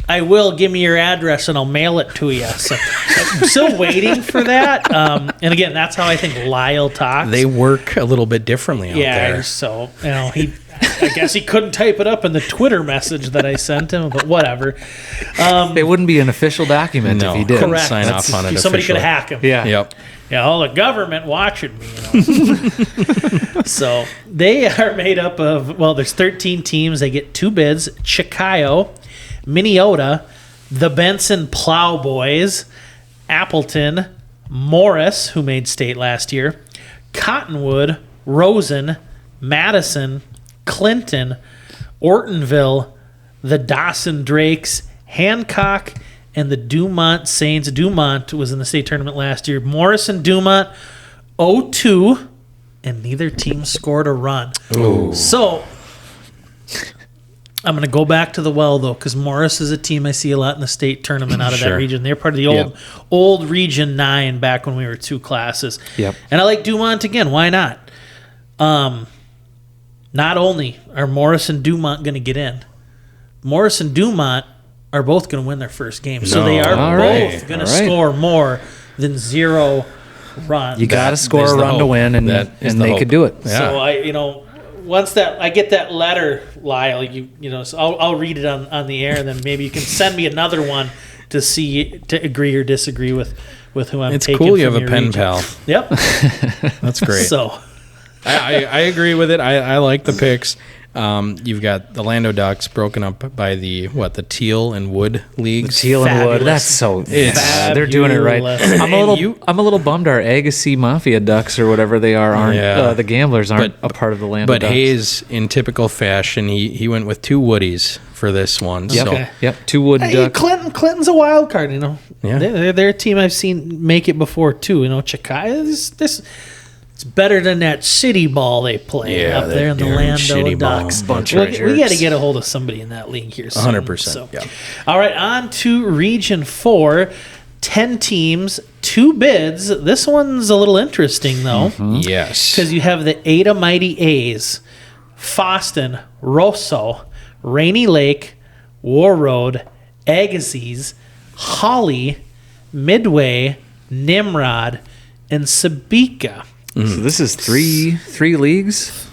[SPEAKER 1] "I will. Give me your address and I'll mail it to you." So I'm still waiting for that. And again, that's how I think Lyle talks.
[SPEAKER 2] They work a little bit differently out there.
[SPEAKER 1] Yeah, so I guess he couldn't type it up in the Twitter message that I sent him, but whatever.
[SPEAKER 3] It wouldn't be an official document if he did.
[SPEAKER 1] Correct.
[SPEAKER 2] Sign off on it.
[SPEAKER 1] Somebody could hack him.
[SPEAKER 3] Yeah.
[SPEAKER 2] Yep.
[SPEAKER 1] Yeah, all the government watching me. So they are made up of, there's 13 teams. They get 2 bids. Chicago, Minneota, the Benson Plowboys, Appleton, Morris, who made state last year, Cottonwood, Rosen, Madison, Clinton, Ortonville, the Dawson Drakes, Hancock, and the Dumont Saints. Dumont was in the state tournament last year. Morris and Dumont, 0-2, and neither team scored a run.
[SPEAKER 2] Ooh.
[SPEAKER 1] So I'm going to go back to the well, though, because Morris is a team I see a lot in the state tournament out of that region. They're part of the old Region 9 back when we were 2 classes.
[SPEAKER 3] Yep.
[SPEAKER 1] And I like Dumont again. Why not? Not only are Morris and Dumont going to get in, Morris and Dumont are both going to win their first game. So they are both going to score more than 0 runs.
[SPEAKER 3] You got to score a run to win, and they could do it.
[SPEAKER 1] Yeah. So once I get that letter, Lyle, so I'll read it on the air, and then maybe you can send me another one to agree or disagree with who I'm taking.
[SPEAKER 2] It's cool you have a
[SPEAKER 1] your
[SPEAKER 2] pen
[SPEAKER 1] region.
[SPEAKER 2] pal.
[SPEAKER 1] Yep.
[SPEAKER 2] That's great.
[SPEAKER 1] So
[SPEAKER 2] I agree with it. I like the picks. You've got the Lando Ducks broken up by the Teal and Wood leagues.
[SPEAKER 3] Teal and
[SPEAKER 1] Fabulous.
[SPEAKER 3] Wood. That's so.
[SPEAKER 2] It's
[SPEAKER 3] They're doing it right.
[SPEAKER 1] fabulous.
[SPEAKER 3] I'm a little bummed. Our Agassi Mafia Ducks or whatever they aren't.
[SPEAKER 2] Yeah.
[SPEAKER 3] The Gamblers aren't a part of the Lando
[SPEAKER 2] But
[SPEAKER 3] Ducks.
[SPEAKER 2] Hayes, in typical fashion, he went with 2 Woodies for this one.
[SPEAKER 3] Yep.
[SPEAKER 2] So
[SPEAKER 1] Okay.
[SPEAKER 3] Yep. 2 Wood
[SPEAKER 1] Hey,
[SPEAKER 3] Ducks.
[SPEAKER 1] Clinton's a wild card, you know.
[SPEAKER 2] Yeah.
[SPEAKER 1] They're a team I've seen make it before too. You know, Chicago. This it's better than that city ball they play
[SPEAKER 2] Yeah,
[SPEAKER 1] up there in the
[SPEAKER 2] that darn
[SPEAKER 1] Lando
[SPEAKER 2] shitty ball.
[SPEAKER 1] Ducks.
[SPEAKER 2] Bunch
[SPEAKER 1] we
[SPEAKER 3] of
[SPEAKER 1] we
[SPEAKER 3] jerks.
[SPEAKER 1] got to get a hold of somebody in that league here soon.
[SPEAKER 2] 100%, yeah.
[SPEAKER 1] All right, on to Region 4. 10 teams, 2 bids. This one's a little interesting though.
[SPEAKER 2] yes.
[SPEAKER 1] Because you have the Ada Mighty A's, Foston, Rosso, Rainy Lake, War Road, Agassiz, Holly, Midway, Nimrod, and Sabika.
[SPEAKER 3] So this is three leagues.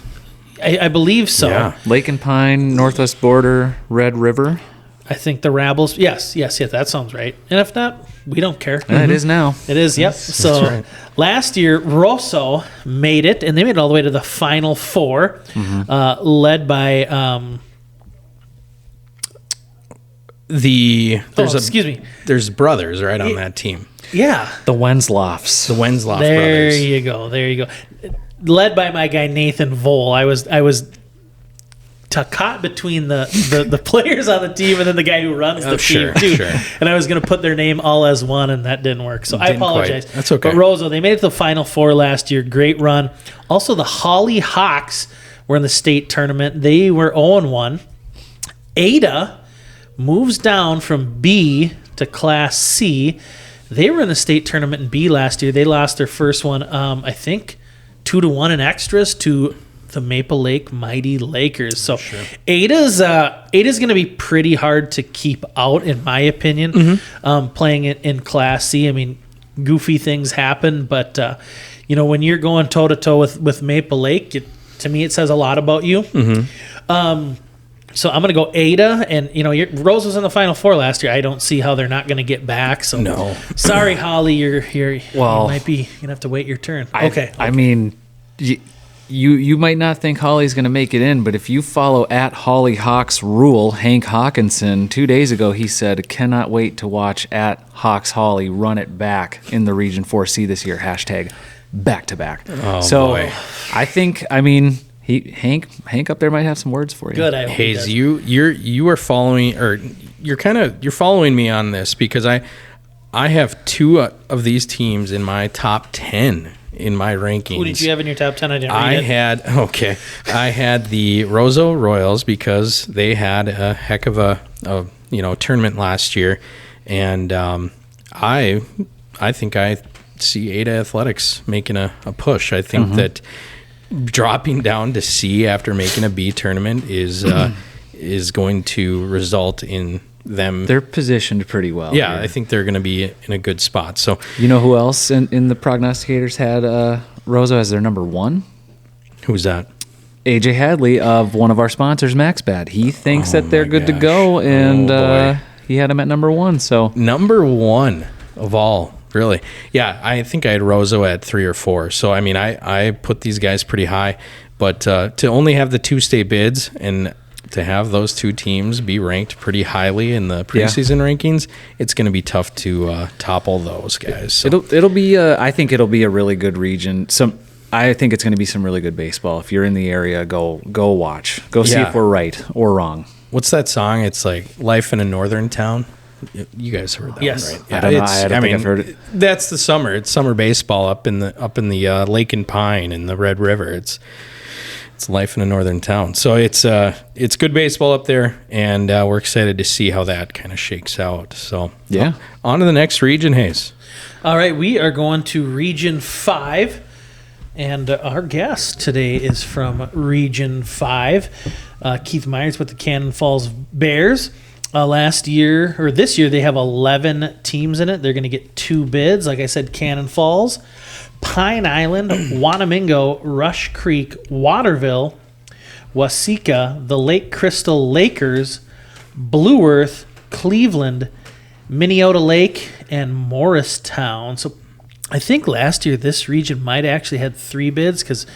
[SPEAKER 1] I believe so.
[SPEAKER 2] Yeah.
[SPEAKER 3] Lake and Pine, Northwest Border, Red River.
[SPEAKER 1] I think the Rabbles. Yes, that sounds right. And if not, we don't care.
[SPEAKER 3] It is now.
[SPEAKER 1] It is, yep. So
[SPEAKER 2] right.
[SPEAKER 1] last year, Rosso made it, and they made it all the way to the Final Four, led by. Excuse me.
[SPEAKER 2] There's brothers right on that team.
[SPEAKER 1] Yeah.
[SPEAKER 3] The Wenslofs.
[SPEAKER 2] The Wensloff
[SPEAKER 1] There
[SPEAKER 2] brothers.
[SPEAKER 1] you go. There you go. Led by my guy Nathan Vole. I was caught between the players on the team and then the guy who runs the
[SPEAKER 2] sure,
[SPEAKER 1] team too.
[SPEAKER 2] sure.
[SPEAKER 1] And I was going to put their name all as one, and that didn't work. So I
[SPEAKER 2] Didn't
[SPEAKER 1] apologize.
[SPEAKER 2] quite. That's okay.
[SPEAKER 1] But Rosso, they made it to the Final Four last year. Great run. Also, the Holly Hawks were in the state tournament. They were 0-1. Ada moves down from B to Class C. They were in the state tournament in B last year. They lost their first one, I think, 2-1 in extras to the Maple Lake Mighty Lakers. So Ada's going to be pretty hard to keep out, in my opinion, playing it in Class C. I mean, goofy things happen, but when you're going toe-to-toe with Maple Lake, to me it says a lot about you. So I'm going to go Ada, and Rose was in the Final Four last year. I don't see how they're not going to get back. So
[SPEAKER 2] No.
[SPEAKER 1] sorry, Holly, you
[SPEAKER 3] Well,
[SPEAKER 1] might be gonna have to wait your turn.
[SPEAKER 3] Okay. I mean, you might not think Holly's going to make it in, but if you follow at Holly Hawks Rule, Hank Hawkinson, 2 days ago he said, cannot wait to watch at Hawks Holly run it back in the Region 4C this year. #, back to back.
[SPEAKER 2] Oh,
[SPEAKER 3] so
[SPEAKER 2] boy.
[SPEAKER 3] I think, Hank up there might have some words for you.
[SPEAKER 1] Good. I hope he
[SPEAKER 2] Hayes,
[SPEAKER 1] does.
[SPEAKER 2] you are following, or you're following me on this, because I have 2 of these teams in my top 10 in my rankings.
[SPEAKER 1] Who did you have in your top 10? I didn't read it.
[SPEAKER 2] I had the Rosso Royals because they had a heck of a tournament last year, and I think I see Ada Athletics making a push. I think that dropping down to C after making a B tournament is going to result in them.
[SPEAKER 3] They're positioned pretty well.
[SPEAKER 2] Yeah,
[SPEAKER 3] here.
[SPEAKER 2] I think they're going to be in a good spot. So
[SPEAKER 3] You know who else in the prognosticators had Rosso as their number 1?
[SPEAKER 2] who's that?
[SPEAKER 3] AJ Hadley of one of our sponsors, MaxBad. He thinks that they're
[SPEAKER 2] my
[SPEAKER 3] good to
[SPEAKER 2] gosh.
[SPEAKER 3] go, and
[SPEAKER 2] Oh, boy.
[SPEAKER 3] he had him at number 1. So
[SPEAKER 2] Number 1 of all, really. Yeah, I think I had Rosso at 3 or 4. So, I mean, I put these guys pretty high. But to only have the 2 state bids and to have those 2 teams be ranked pretty highly in the preseason rankings, it's going to be tough to topple those guys. So.
[SPEAKER 3] it'll be. I think it'll be a really good region. I think it's going to be some really good baseball. If you're in the area, go watch. Go see
[SPEAKER 2] Yeah.
[SPEAKER 3] if we're right or wrong.
[SPEAKER 2] What's that song? It's like Life in a Northern Town. You guys heard that
[SPEAKER 1] Yes.
[SPEAKER 2] one, right?
[SPEAKER 3] I don't know. I don't think I've heard it.
[SPEAKER 2] That's the summer. It's summer baseball up in the Lake and Pine and the Red River. It's Life in a Northern Town. So it's good baseball up there, and we're excited to see how that kind of shakes out. So
[SPEAKER 3] Yeah.
[SPEAKER 2] on to the next region, Hayes.
[SPEAKER 1] All right, we are going to Region 5, and our guest today is from Region 5, Keith Meyers with the Cannon Falls Bears. This year, they have 11 teams in it. They're going to get 2 bids. Like I said, Cannon Falls, Pine Island, Wanamingo, Rush Creek, Waterville, Waseca, the Lake Crystal Lakers, Blue Earth, Cleveland, Minneota Lake, and Morristown. So I think last year this region might actually had 3 bids because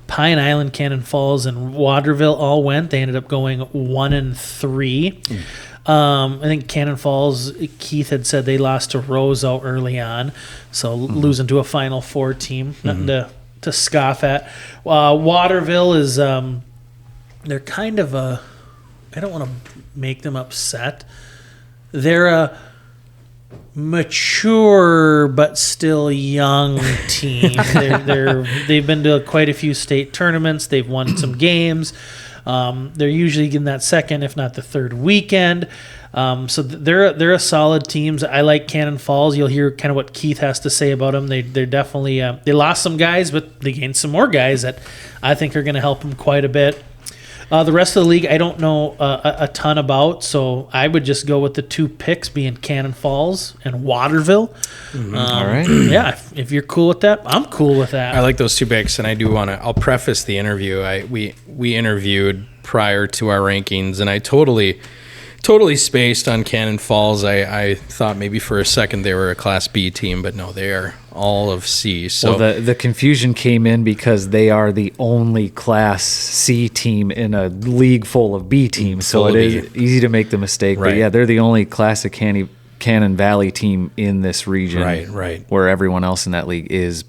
[SPEAKER 1] Pine Island, Cannon Falls, and Waterville all went. They ended up going 1-3. I think Cannon Falls, Keith had said they lost to Roseau early on, so losing to a Final Four team, nothing to scoff at. Waterville is they're kind of a, I don't want to make them upset. They're a mature but still young team. They've been to quite a few state tournaments. They've won some games. They're usually in that second, if not the third weekend. So they're a solid team. I like Cannon Falls. You'll hear kind of what Keith has to say about them. They're definitely they lost some guys, but they gained some more guys that I think are going to help them quite a bit. The rest of the league, I don't know a ton about, so I would just go with the two picks being Cannon Falls and Waterville.
[SPEAKER 3] All right.
[SPEAKER 1] Yeah, if you're cool with that, I'm cool with that.
[SPEAKER 2] I like those two picks, and I do want to. I'll preface the interview. We interviewed prior to our rankings, and I totally spaced on Cannon Falls. I thought maybe for a second they were a Class B team, but no, they are all of C. So
[SPEAKER 3] the confusion came in because they are the only Class C team in a league full of B teams, so it is easy to make the mistake.
[SPEAKER 2] Right.
[SPEAKER 3] But yeah, they're the only classic Cannon Valley team in this region.
[SPEAKER 2] Right.
[SPEAKER 3] Where everyone else in that league is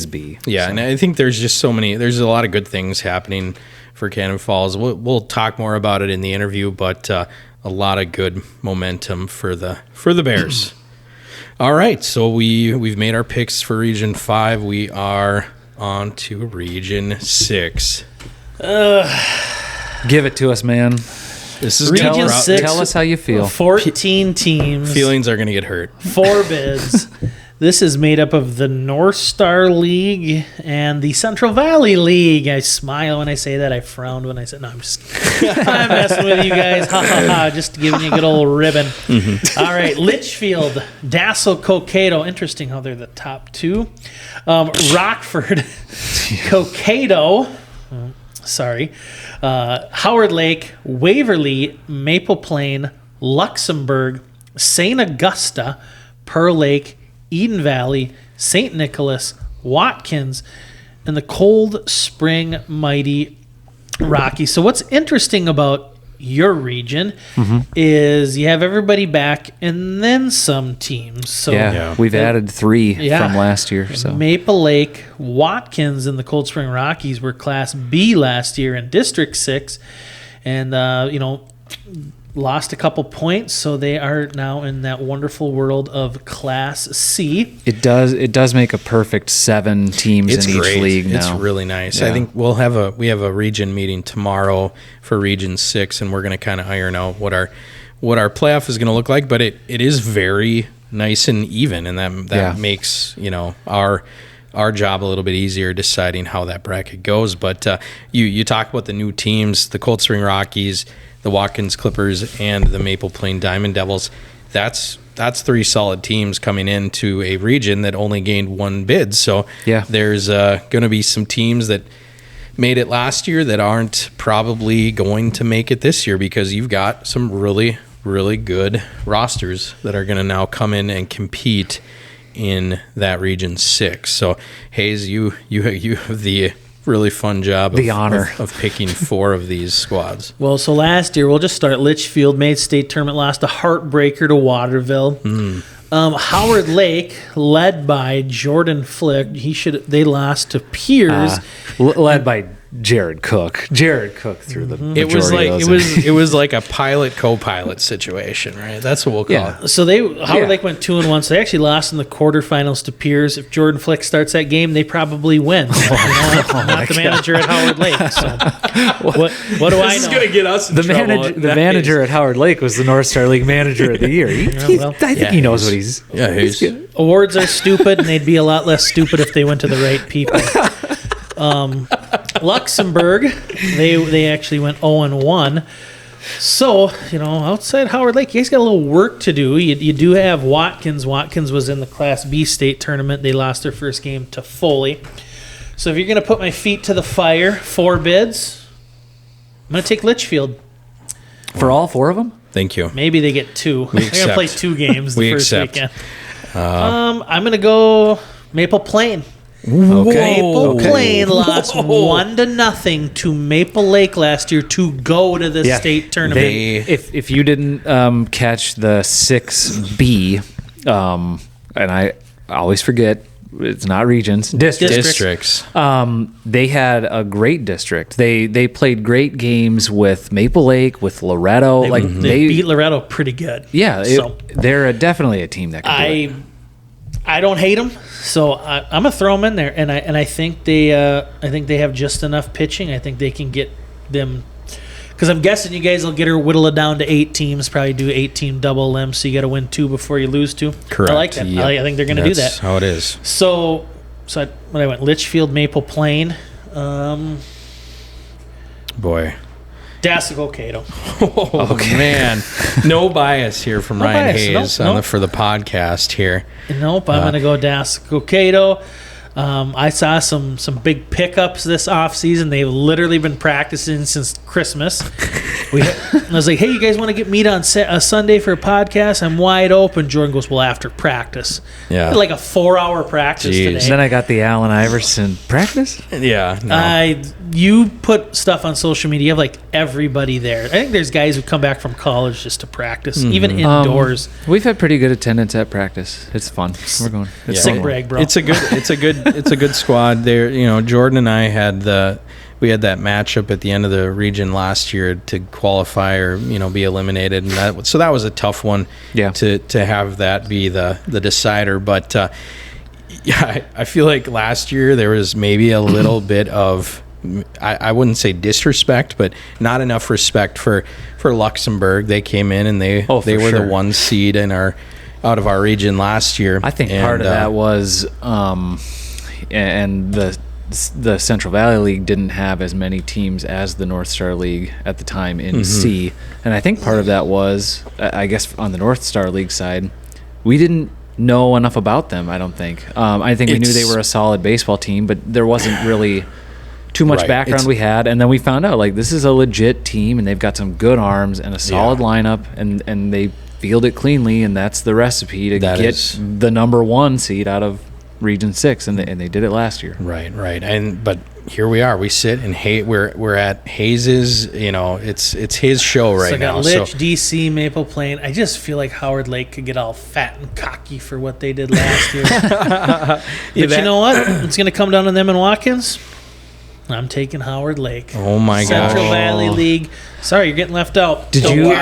[SPEAKER 3] B.
[SPEAKER 2] Yeah, and I think there's just there's a lot of good things happening for Cannon Falls. We'll talk more about it in the interview, but a lot of good momentum for the Bears. All right, so we've made our picks for Region 5. We are on to Region 6.
[SPEAKER 3] Give it to us, man.
[SPEAKER 2] This is
[SPEAKER 1] Region
[SPEAKER 2] tough.
[SPEAKER 1] 6.
[SPEAKER 3] Tell us how you feel.
[SPEAKER 1] 14 teams.
[SPEAKER 2] Feelings are going to get hurt.
[SPEAKER 1] 4 bids. This is made up of the North Star League and the Central Valley League. I smile when I say that. I frowned when I said, no, I'm just I'm messing with you guys. Ha, ha, ha. Just giving you a good old ribbon. All right. Litchfield, Dassel, Cokato. Interesting how they're the top 2. Rockford, Cokato. Howard Lake, Waverly, Maple Plain, Luxembourg, St. Augusta, Pearl Lake, Eden Valley, St. Nicholas, Watkins, and the Cold Spring Mighty Rockies. So what's interesting about your region is you have everybody back and then some teams. So
[SPEAKER 3] we've added 3 from last year. So
[SPEAKER 1] Maple Lake, Watkins, and the Cold Spring Rockies were Class B last year in District 6, and lost a couple points, so they are now in that wonderful world of Class C.
[SPEAKER 3] It does make a perfect 7 teams in each league now.
[SPEAKER 2] It's really nice.
[SPEAKER 3] Yeah.
[SPEAKER 2] I think we have a region meeting tomorrow for Region 6, and we're going to kind of iron out what our playoff is going to look like. But it is very nice and even, and that makes our job a little bit easier deciding how that bracket goes. But you talk about the new teams, the Cold Spring Rockies, the Watkins Clippers, and the Maple Plain Diamond Devils. That's 3 solid teams coming into a region that only gained 1 bid. So there's going to be some teams that made it last year that aren't probably going to make it this year, because you've got some really, really good rosters that are going to now come in and compete in that Region 6. So Hayes, you have the really fun job of picking 4 of these squads.
[SPEAKER 1] Well, so last year, we'll just start. Litchfield made state tournament, lost a heartbreaker to Waterville. Howard Lake, led by Jordan Flick, they lost to Piers.
[SPEAKER 3] Led by Jared Cook. Jared Cook through the
[SPEAKER 2] it was like a pilot co-pilot situation, right? That's what we'll call it.
[SPEAKER 1] So Howard Lake went 2-1, so they actually lost in the quarterfinals to Piers. If Jordan Flick starts that game, they probably win. Not the manager at Howard Lake. So what do I know?
[SPEAKER 2] This is going to get us in trouble.
[SPEAKER 3] The manager at Howard Lake was the North Star League manager of the year. I think he knows what he's...
[SPEAKER 2] Yeah, he's
[SPEAKER 1] awards are stupid, and they'd be a lot less stupid if they went to the right people. Luxembourg, they actually went 0-1. So, outside Howard Lake, you guys got a little work to do. You do have Watkins. Watkins was in the Class B state tournament. They lost their first game to Foley. So if you're going to put my feet to the fire, 4 bids, I'm going to take Litchfield.
[SPEAKER 3] For all 4 of them?
[SPEAKER 2] Thank you.
[SPEAKER 1] Maybe they get 2. They're going to play 2 games the first weekend.
[SPEAKER 2] Uh-huh.
[SPEAKER 1] I'm going to go Maple Plain. Maple Plain lost 1-0 to Maple Lake last year to go to the state tournament.
[SPEAKER 3] If you didn't catch the 6B, and I always forget, it's not regions,
[SPEAKER 2] Districts.
[SPEAKER 3] They had a great district. They played great games with Maple Lake, with Loretto.
[SPEAKER 1] They beat Loretto pretty good.
[SPEAKER 3] Yeah, they're definitely a team that can do it.
[SPEAKER 1] I don't hate them, so I'm gonna throw them in there, and I think they have just enough pitching. I think they can get them, because I'm guessing you guys will get her whittle it down to 8 teams. Probably do 8-team double limb, so you got to win 2 before you lose 2.
[SPEAKER 2] Correct.
[SPEAKER 1] I like that.
[SPEAKER 2] Yep.
[SPEAKER 1] I think they're gonna do that.
[SPEAKER 2] That's how it is.
[SPEAKER 1] So when I went Litchfield, Maple Plain,
[SPEAKER 2] Boy.
[SPEAKER 1] Dassel Cato.
[SPEAKER 2] Oh, man. No bias here from Ryan
[SPEAKER 1] bias.
[SPEAKER 2] Hayes for the podcast here.
[SPEAKER 1] Nope, I'm going to go Dassel Cato. I saw some big pickups this offseason. They've literally been practicing since Christmas. I was like, hey, you guys want to get meet on a Sunday for a podcast? I'm wide open. Jordan goes, well, after practice.
[SPEAKER 2] Yeah.
[SPEAKER 1] Like a 4-hour practice
[SPEAKER 2] Jeez.
[SPEAKER 1] today.
[SPEAKER 3] Then I got the Allen Iverson practice.
[SPEAKER 2] Yeah. No.
[SPEAKER 1] You put stuff on social media, you have like everybody there. I think there's guys who come back from college just to practice, even indoors.
[SPEAKER 3] We've had pretty good attendance at practice. It's fun. We're going.
[SPEAKER 1] It's sick brag, bro.
[SPEAKER 2] It's a good squad. There, Jordan and I had that matchup at the end of the region last year to qualify or be eliminated, and that was a tough one.
[SPEAKER 3] Yeah.
[SPEAKER 2] To have that be the decider, but I feel like last year there was maybe a little bit of, I wouldn't say disrespect, but not enough respect for Luxembourg. They came in and they were the 1 seed out of our region last year.
[SPEAKER 3] I think part of that was, and the Central Valley League didn't have as many teams as the North Star League at the time in C, and I think part of that was, I guess, on the North Star League side, we didn't know enough about them. I don't think. I think we knew they were a solid baseball team, but there wasn't really too much background we had, and then we found out like this is a legit team and they've got some good arms and a solid lineup, and they field it cleanly, and that's the recipe to get the number 1 seed out of Region 6, and they did it last year.
[SPEAKER 2] Right. But here we are. We sit and we're at Hayes's. It's his show right now.
[SPEAKER 1] Litch, DC, Maple Plain. I just feel like Howard Lake could get all fat and cocky for what they did last year. But you know what? It's going to come down to them and Watkins. I'm taking Howard Lake.
[SPEAKER 2] Oh my gosh.
[SPEAKER 1] Central Valley League. Sorry, you're getting left out.
[SPEAKER 3] Did you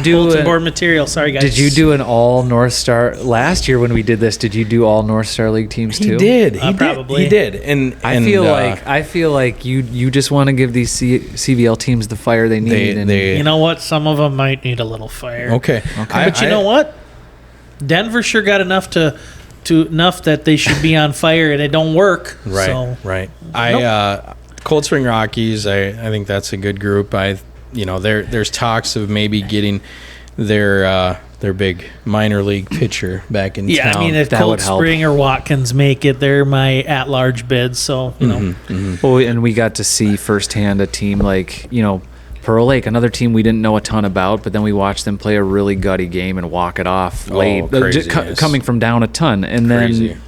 [SPEAKER 3] do
[SPEAKER 1] bulletin board material? Sorry, guys.
[SPEAKER 3] Did you do an all North Star last year when we did this? Did you do all North Star League teams too?
[SPEAKER 2] He did.
[SPEAKER 1] Probably.
[SPEAKER 2] He did. And
[SPEAKER 3] I feel like you just want to give these CVL teams the fire they need.
[SPEAKER 1] You know what? Some of them might need a little fire.
[SPEAKER 2] Okay.
[SPEAKER 1] But you know what? Denver sure got enough enough that they should be on fire, and it don't work.
[SPEAKER 2] Right.
[SPEAKER 1] So.
[SPEAKER 2] Right. Cold Spring Rockies. I think that's a good group. There's talks of maybe getting their big minor league pitcher back in town.
[SPEAKER 1] Yeah, I mean, if Cold Spring or Watkins make it, they're my at-large bid. So
[SPEAKER 3] Well, and we got to see firsthand a team like Pearl Lake, another team we didn't know a ton about, but then we watched them play a really gutty game and walk it off late, coming from down a ton. And then,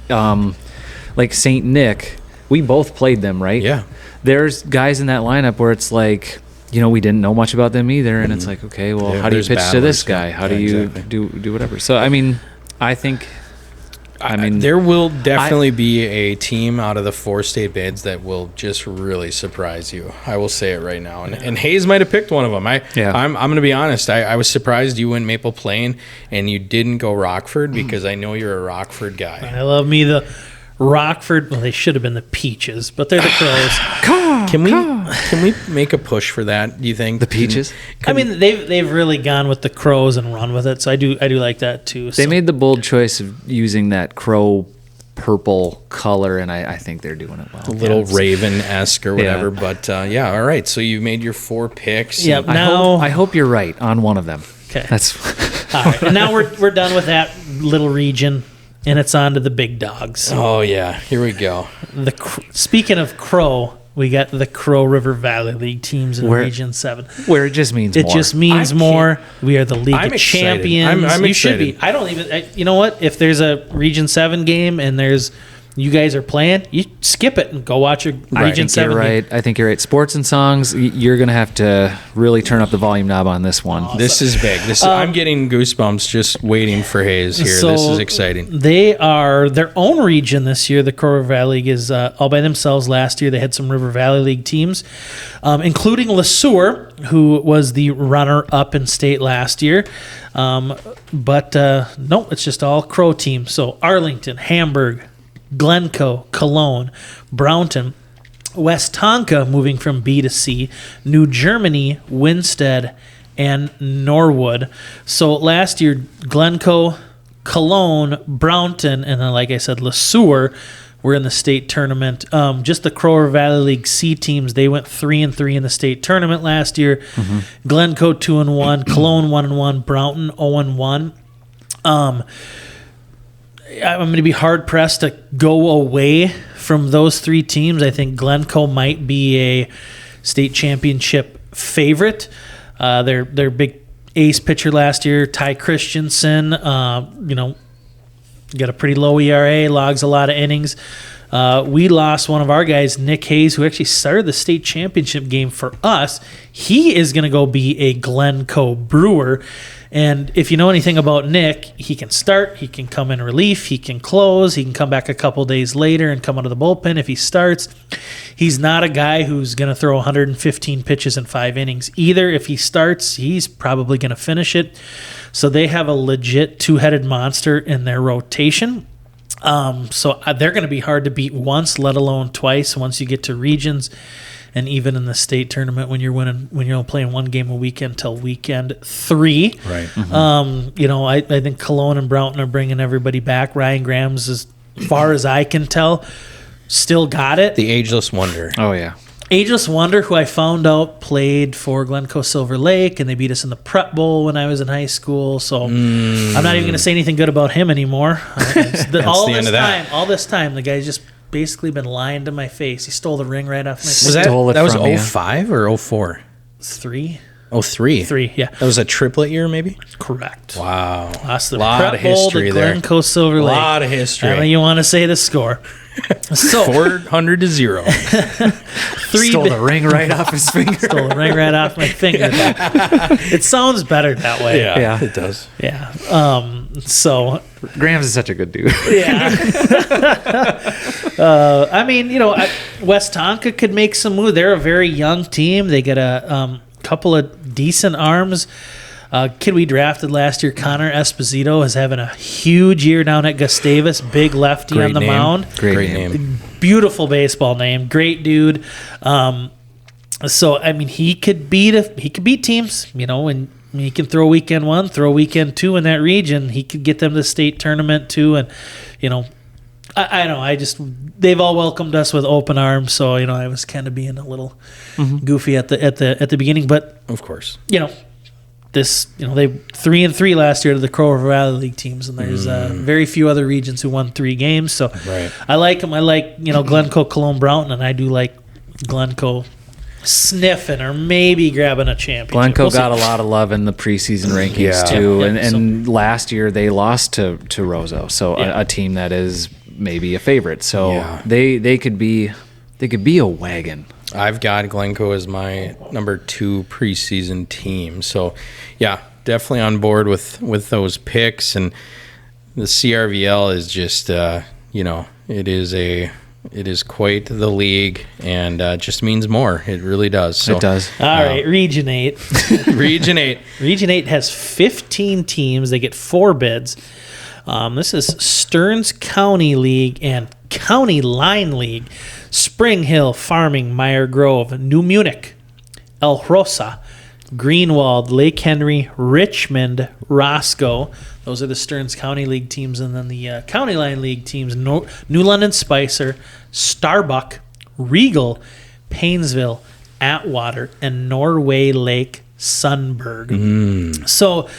[SPEAKER 3] like St. Nick, we both played them, right?
[SPEAKER 2] Yeah.
[SPEAKER 3] There's guys in that lineup where it's like, we didn't know much about them either, and it's like, okay, well, how do you pitch to this guy? How do you do whatever? So, I mean, I think...
[SPEAKER 2] there will definitely be a team out of the 4 state bids that will just really surprise you. I will say it right now. And Hayes might have picked one of them. I'm going to be honest. I was surprised you went Maple Plain and you didn't go Rockford, because I know you're a Rockford guy.
[SPEAKER 1] I love me the Rockford. Well, they should have been the Peaches, but they're the Crows.
[SPEAKER 2] Can we make a push for that? Do you think
[SPEAKER 3] the Peaches?
[SPEAKER 1] I mean, they've really gone with the Crows and run with it. So I do like that too.
[SPEAKER 3] They made the bold choice of using that crow purple color, and I think they're doing it well.
[SPEAKER 2] A little Raven-esque or whatever. Yeah. But all right. So you made your 4 picks.
[SPEAKER 1] Yeah.
[SPEAKER 3] I hope you're right on one of them.
[SPEAKER 1] Okay.
[SPEAKER 3] That's
[SPEAKER 1] all right. And now we're done with that little region. And it's on to the big dogs.
[SPEAKER 2] Oh, yeah. Here we go.
[SPEAKER 1] Speaking of Crow, we got the Crow River Valley League teams in Region 7.
[SPEAKER 3] Where it just means more.
[SPEAKER 1] It just means more. We are the League of Champions.
[SPEAKER 2] I'm
[SPEAKER 1] you
[SPEAKER 2] excited.
[SPEAKER 1] should be. I don't even... you know what? If there's a Region 7 game and there's you guys are playing, you skip it and go watch your Region 7 game.
[SPEAKER 3] I think you're right. Sports and songs, you're going to have to really turn up the volume knob on this one.
[SPEAKER 2] This is big. I'm getting goosebumps just waiting for Hayes here.
[SPEAKER 1] So
[SPEAKER 2] this is exciting.
[SPEAKER 1] They are their own region this year. The Crow River Valley League is all by themselves. Last year they had some River Valley League teams, including LeSueur, who was the runner-up in state last year. But no, it's just all Crow teams. So Arlington, Hamburg, Glencoe, Cologne, Brownton, West Tonka moving from B to C, New Germany, Winstead, and Norwood. So last year, Glencoe, Cologne, Brownton, and then, like I said, LeSueur were in the state tournament. Just the Crow River Valley League C teams, they went 3-3 in the state tournament last year. Mm-hmm. Glencoe 2-1, Cologne 1-1, Brownton 0-1. I'm going to be hard pressed to go away from those three teams. I think Glencoe might be a state championship favorite. Their big ace pitcher last year, Ty Christensen, got a pretty low ERA, logs a lot of innings. We lost one of our guys, Nick Hayes, who actually started the state championship game for us. He is going to go be a Glencoe Brewer. And if you know anything about Nick, he can start, he can come in relief, he can close, he can come back a couple days later and come out of the bullpen if he starts. He's not a guy who's going to throw 115 pitches in 5 innings. Either if he starts, he's probably going to finish it. So they have a legit two-headed monster in their rotation. So they're going to be hard to beat once, let alone twice, once you get to regions. And even in the state tournament, when you're only playing one game a weekend till weekend 3,
[SPEAKER 2] right? Mm-hmm.
[SPEAKER 1] I think Cologne and Brownton are bringing everybody back. Ryan Graham's, as far as I can tell, still got it.
[SPEAKER 2] The ageless wonder.
[SPEAKER 3] Oh yeah,
[SPEAKER 1] ageless wonder, who I found out played for Glencoe Silver Lake, and they beat us in the Prep Bowl when I was in high school. So I'm not even going to say anything good about him anymore. All this time, the guy's just basically been lying to my face. He stole the ring right off my face.
[SPEAKER 2] That was 05 or 04?
[SPEAKER 1] 3.
[SPEAKER 2] 03.
[SPEAKER 1] 3, yeah.
[SPEAKER 2] That was a triplet year, maybe?
[SPEAKER 1] Correct.
[SPEAKER 2] Wow.
[SPEAKER 1] Lost the Prep Bowl to Glencoe Silver Lake.
[SPEAKER 2] A lot of history.
[SPEAKER 1] I don't you want to say the score. So
[SPEAKER 2] 400-0.
[SPEAKER 1] 3
[SPEAKER 3] stole the ring right off his finger.
[SPEAKER 1] Stole the ring right off my finger. It sounds better that way.
[SPEAKER 2] Yeah, it does.
[SPEAKER 1] Yeah. So
[SPEAKER 3] Grams is such a good dude.
[SPEAKER 1] Yeah. West Tonka could make some move. They're a very young team. They get a couple of decent arms. Kid we drafted last year, Connor Esposito, is having a huge year down at Gustavus. Big lefty
[SPEAKER 2] Great
[SPEAKER 1] on the
[SPEAKER 2] name.
[SPEAKER 1] mound.
[SPEAKER 2] Great name.
[SPEAKER 1] Beautiful baseball name. Great dude. He could beat teams, and he can throw weekend 1, throw weekend 2 in that region. He could get them to the state tournament too, and I don't know. They've all welcomed us with open arms, so I was kind of being a little goofy at the beginning, but
[SPEAKER 2] of course,
[SPEAKER 1] they 3-3 last year to the Crow River Valley League teams, and there's very few other regions who won 3 games. So
[SPEAKER 2] right.
[SPEAKER 1] I like them. I like Glencoe, Cologne, Brownton, and I do like Glencoe sniffing or maybe grabbing a championship.
[SPEAKER 3] Glencoe got a lot of love in the preseason rankings too, and last year they lost to Roseau, so a team that is maybe a favorite. So they could be a wagon.
[SPEAKER 2] I've got Glencoe as my number 2 preseason team. So, yeah, definitely on board with those picks. And the CRVL is just, it is quite the league, and just means more. It really does. So,
[SPEAKER 3] it does.
[SPEAKER 1] All right, Region 8.
[SPEAKER 2] Region 8.
[SPEAKER 1] Region 8 has 15 teams. They get 4 bids. This is Stearns County League and County Line League. Spring Hill, Farming, Meyer Grove, New Munich, El Rosa, Greenwald, Lake Henry, Richmond, Roscoe. Those are the Stearns County League teams. And then the County Line League teams, New London Spicer, Starbuck, Regal, Painesville, Atwater, and Norway Lake Sunberg. So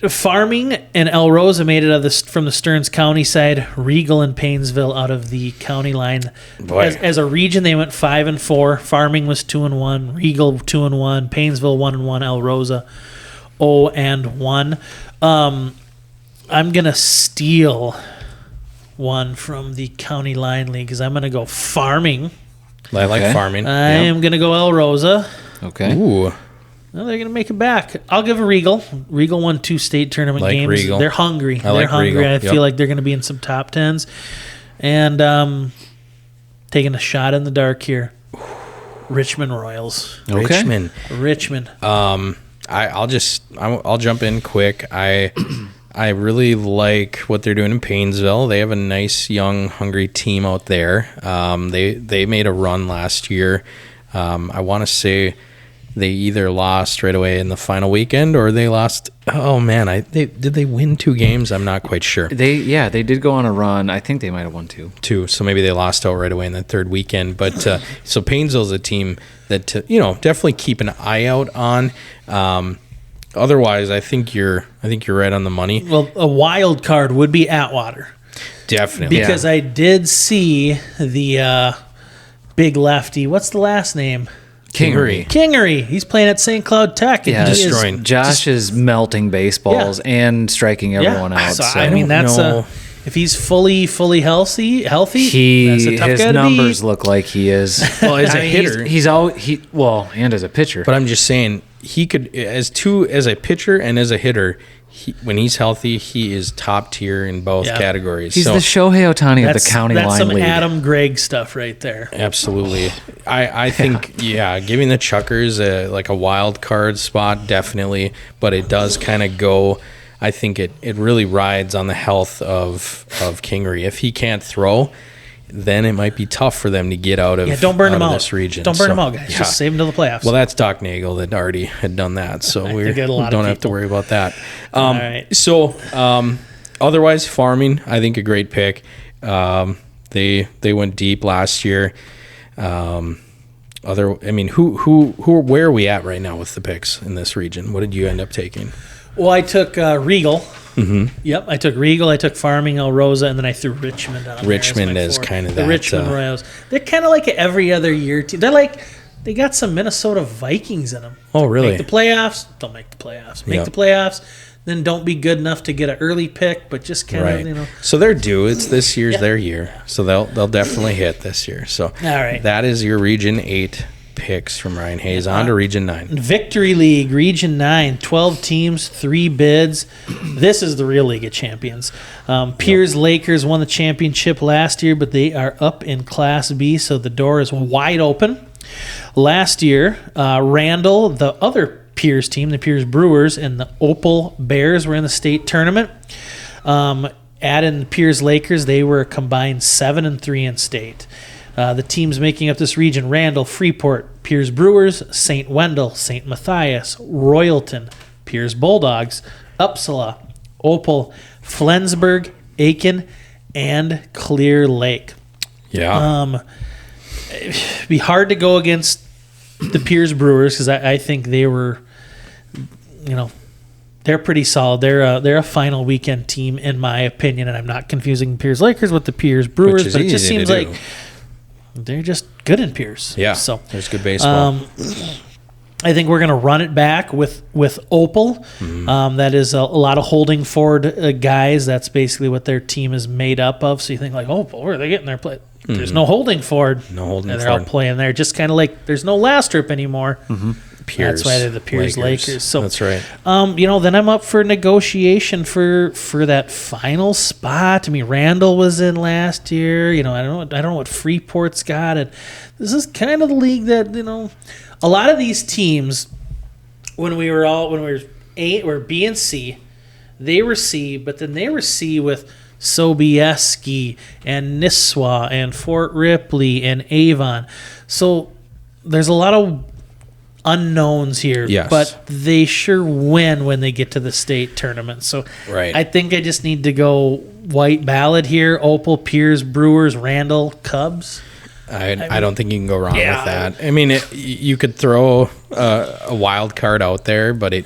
[SPEAKER 1] Farming and El Rosa made it from the Stearns County side. Regal and Painesville out of the county line. As a region, they went 5-4. Farming was 2-1. Regal 2-1. Painesville 1-1. El Rosa 0-1. I'm gonna steal one from the County Line League because I'm going to go farming.
[SPEAKER 2] I like farming.
[SPEAKER 1] I am going to go El Rosa.
[SPEAKER 3] Okay.
[SPEAKER 2] Ooh.
[SPEAKER 1] Well, they're going to make it back. I'll give a Regal. Regal won 2 state tournament games.
[SPEAKER 2] Regal.
[SPEAKER 1] They're hungry.
[SPEAKER 2] I like
[SPEAKER 1] hungry.
[SPEAKER 2] Regal.
[SPEAKER 1] I feel like they're going to be in some top 10s. And taking a shot in the dark here. Richmond Royals.
[SPEAKER 3] Okay.
[SPEAKER 1] Richmond.
[SPEAKER 2] I'll jump in quick. I really like what they're doing in Paynesville. They have a nice, young, hungry team out there. They made a run last year. I want to say they either lost right away in the final weekend or they lost. Oh man, did they win 2 games? I'm not quite sure.
[SPEAKER 3] They did go on a run. I think they might have won 2.
[SPEAKER 2] So maybe they lost out right away in that third weekend. But so Paynesville's a team that definitely keep an eye out on. Otherwise, I think you're right on the money.
[SPEAKER 1] Well, a wild card would be Atwater.
[SPEAKER 2] Definitely.
[SPEAKER 1] Because I did see the big lefty. What's the last name? Kingery. He's playing at St. Cloud Tech. And
[SPEAKER 2] destroying.
[SPEAKER 3] Josh is melting baseballs and striking everyone out.
[SPEAKER 1] So,
[SPEAKER 3] So
[SPEAKER 1] I mean, that's if he's fully healthy, that's a tough
[SPEAKER 3] his
[SPEAKER 1] guy to
[SPEAKER 3] numbers
[SPEAKER 1] beat.
[SPEAKER 3] look like he is.
[SPEAKER 2] Well, as a hitter,
[SPEAKER 3] and as a pitcher.
[SPEAKER 2] But I'm just saying he could as a pitcher and as a hitter. When he's healthy, he is top tier in both categories.
[SPEAKER 3] He's the Shohei Ohtani of the County Line League.
[SPEAKER 1] That's some Adam Gregg stuff right there.
[SPEAKER 2] Absolutely. I think, giving the Chuckers a wild card spot, definitely. But it does kind of go, I think it really rides on the health of Kingery. If he can't throw, then it might be tough for them to get out of
[SPEAKER 1] don't burn him out.
[SPEAKER 2] This region.
[SPEAKER 1] Don't burn him out, guys. Just save him to the playoffs.
[SPEAKER 2] Well, that's Doc Nagel that already had done that, so we don't have to worry about that.
[SPEAKER 1] All right.
[SPEAKER 2] So, otherwise, farming, I think a great pick. They went deep last year. Where are we at right now with the picks in this region? What did you end up taking?
[SPEAKER 1] Well, I took Regal. Mm-hmm. Yep, I took Regal, I took Farming, El Rosa, and then I threw Richmond on
[SPEAKER 2] Richmond is kind of
[SPEAKER 1] the Richmond Royals. They're kind of like an every other year team. They're like, they got some Minnesota Vikings in them.
[SPEAKER 2] Oh, really?
[SPEAKER 1] Make the playoffs, don't make the playoffs. Make the playoffs, then don't be good enough to get an early pick, but just kind of,
[SPEAKER 2] So they're due. It's this year's their year. So they'll definitely hit this year. So
[SPEAKER 1] all right.
[SPEAKER 2] That is your Region 8 picks from Ryan Hayes. On to Region 9.
[SPEAKER 1] Victory League, Region 9, 12 teams, 3 bids. This is the real League of Champions. Piers Lakers won the championship last year, but they are up in Class B, so the door is wide open. Last year, Randall, the other Piers team, the Piers Brewers, and the Opal Bears were in the state tournament. Add in the Piers Lakers, they were a combined 7-3 in state. The teams making up this region: Randall, Freeport, Piers Brewers, St. Wendell, St. Matthias, Royalton, Piers Bulldogs, Uppsala, Opal, Flensburg, Aiken, and Clear Lake.
[SPEAKER 2] Yeah.
[SPEAKER 1] It'd be hard to go against the Piers Brewers because I think they were, they're pretty solid. They're a final weekend team in my opinion, and I'm not confusing Piers Lakers with the Piers Brewers, but it just seems like they're just good in Piers.
[SPEAKER 2] Yeah,
[SPEAKER 1] so
[SPEAKER 2] there's good baseball.
[SPEAKER 1] I think we're going to run it back with Opal. Mm-hmm. That is a lot of holding forward guys. That's basically what their team is made up of. So you think Opal, where are they getting their play? Mm-hmm. There's no holding forward. They're all playing there. Just kind of like there's no last trip anymore.
[SPEAKER 2] Mm-hmm. Piers,
[SPEAKER 1] that's why they're the Piers Lakers. So
[SPEAKER 2] that's right.
[SPEAKER 1] Then I'm up for negotiation for that final spot. I mean, Randall was in last year. I don't know what Freeport's got. And this is kind of the league that a lot of these teams when we were A or B and C, they were C, but then they were C with Sobieski and Nisswa and Fort Ripley and Avon. So there's a lot of unknowns here, but they sure win when they get to the state tournament. So I think I just need to go white ballot here: Opal, Piers, Brewers, Randall, Cubs.
[SPEAKER 2] I don't think you can go wrong with that. I mean, you could throw a wild card out there, but it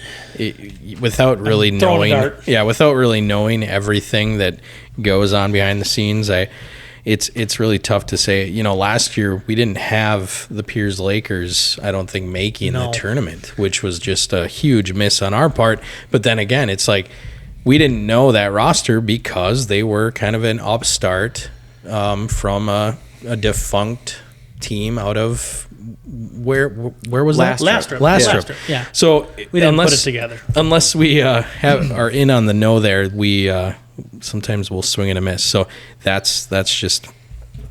[SPEAKER 2] without really knowing everything that goes on behind the scenes, it's really tough to say. Last year we didn't have the Piers Lakers, I don't think, making the tournament, which was just a huge miss on our part. But then again, it's like we didn't know that roster because they were kind of an upstart from a defunct team out of where was that?
[SPEAKER 1] Lastrop. Yeah.
[SPEAKER 2] So
[SPEAKER 1] We didn't put it together.
[SPEAKER 2] Unless we are in on the know there, we sometimes we'll swing and a miss. So that's just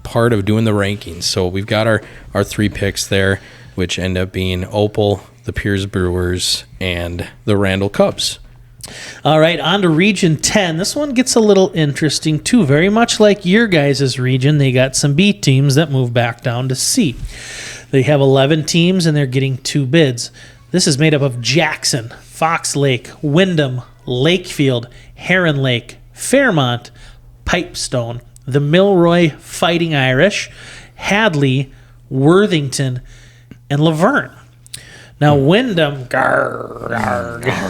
[SPEAKER 2] part of doing the rankings. So we've got our 3 picks there, which end up being Opal, the Piers Brewers, and the Randall Cubs.
[SPEAKER 1] All right, on to Region 10. This one gets a little interesting, too. Very much like your guys' region, they got some B teams that move back down to C. They have 11 teams, and they're getting 2 bids. This is made up of Jackson, Fox Lake, Windham, Lakefield, Heron Lake, Fairmont, Pipestone, the Milroy Fighting Irish, Hadley, Worthington, and Laverne. Now, Windham,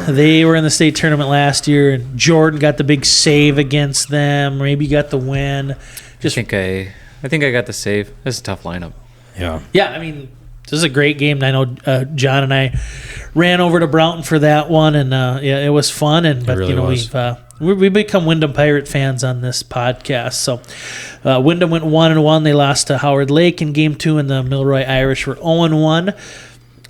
[SPEAKER 1] they were in the state tournament last year, and Jordan got the big save against them. Maybe got the win.
[SPEAKER 3] I think I got the save. This is a tough lineup.
[SPEAKER 1] Yeah, I mean, this is a great game. I know John and I ran over to Broughton for that one, and it was fun. But
[SPEAKER 2] really was.
[SPEAKER 1] we've become Windham Pirate fans on this podcast. So Windham went 1-1. They lost to Howard Lake in Game 2, and the Milroy Irish were 0-1.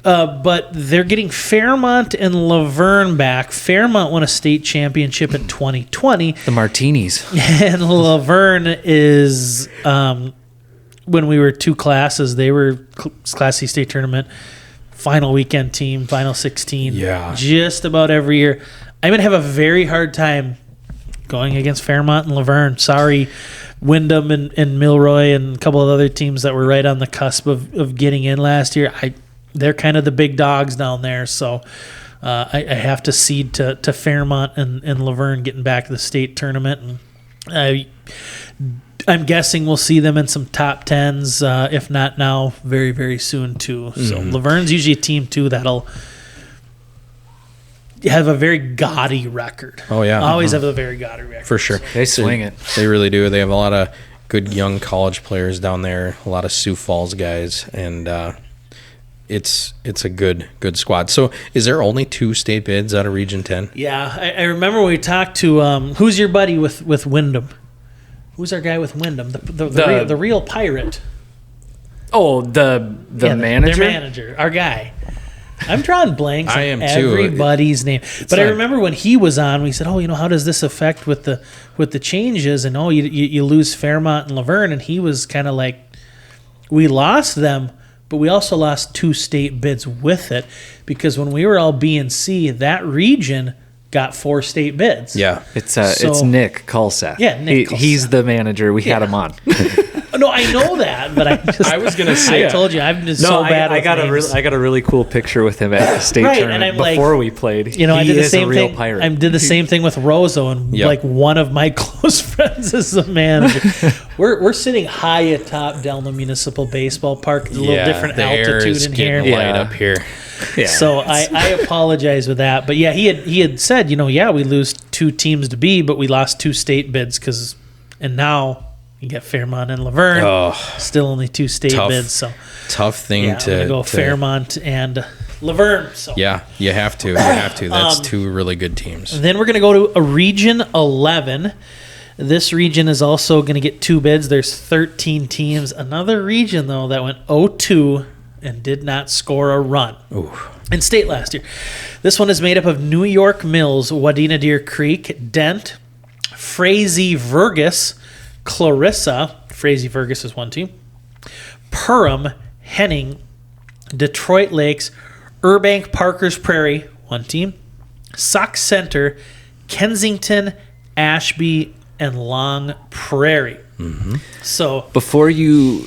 [SPEAKER 1] But they're getting Fairmont and Laverne back. Fairmont won a state championship in 2020.
[SPEAKER 3] The Martinis.
[SPEAKER 1] And Laverne is, when we were 2 classes, they were Class C state tournament, final weekend team, final 16.
[SPEAKER 2] Yeah.
[SPEAKER 1] Just about every year. I'm going to have a very hard time going against Fairmont and Laverne. Sorry, Windham and Milroy and a couple of other teams that were right on the cusp of getting in last year. They're kind of the big dogs down there, so I have to cede to Fairmont and Laverne getting back to the state tournament. And I'm guessing we'll see them in some top 10s, if not now, very, very soon, too. So Laverne's usually a team, too, that'll have a very gaudy record.
[SPEAKER 2] Oh, yeah.
[SPEAKER 1] Always have a very gaudy record.
[SPEAKER 2] For sure.
[SPEAKER 3] They swing it.
[SPEAKER 2] They really do. They have a lot of good young college players down there, a lot of Sioux Falls guys, and it's a good squad. So is there only 2 state bids out of Region 10?
[SPEAKER 1] Yeah, I remember when we talked to who's your buddy with Windham? Who's our guy with Windham? The real pirate.
[SPEAKER 3] Oh, the manager?
[SPEAKER 1] Their manager, our guy. I'm drawing blanks on
[SPEAKER 2] I am too.
[SPEAKER 1] everybody's name. But I remember when he was on, we said, how does this affect with the changes? And you lose Fairmont and Laverne, and he was kind of like, we lost them, but we also lost 2 state bids with it, because when we were all B and C, that region got 4 state bids.
[SPEAKER 2] Yeah.
[SPEAKER 3] It's Nick Kulseth.
[SPEAKER 1] Yeah, Nick Kulseth.
[SPEAKER 3] He's the manager. We had him on.
[SPEAKER 1] No, I know that, but I was gonna say, I told you I'm just so bad.
[SPEAKER 3] I got a really cool picture with him at the state tournament
[SPEAKER 1] and I'm
[SPEAKER 3] before we played.
[SPEAKER 1] I did the same thing.
[SPEAKER 3] Pirate.
[SPEAKER 1] I did the same thing with Rozo, and like one of my close friends is the manager. We're sitting high atop Delno Municipal Baseball Park. It's a little different altitude in here.
[SPEAKER 2] Light up here.
[SPEAKER 3] Yeah.
[SPEAKER 1] So I apologize with that, but yeah, he had said, we lose 2 teams to B, but we lost 2 state bids and now you get Fairmont and Laverne.
[SPEAKER 2] Oh,
[SPEAKER 1] still only 2 state bids. So
[SPEAKER 2] tough thing
[SPEAKER 1] I'm gonna go Fairmont and Laverne. So
[SPEAKER 2] yeah, you have to. That's 2 really good teams.
[SPEAKER 1] Then we're gonna go to a Region 11. This region is also gonna get 2 bids. There's 13 teams. Another region though that went 0-2 and did not score a run.
[SPEAKER 2] Ooh.
[SPEAKER 1] In state last year. This one is made up of New York Mills, Wadena Deer Creek, Dent, Frazee Vergus, Clarissa, Frazee Vergus is one team, Perham, Henning, Detroit Lakes, Urbank Parkers Prairie, one team, Sauk Center, Kensington, Ashby, and Long Prairie.
[SPEAKER 2] Mm-hmm.
[SPEAKER 1] So
[SPEAKER 3] before you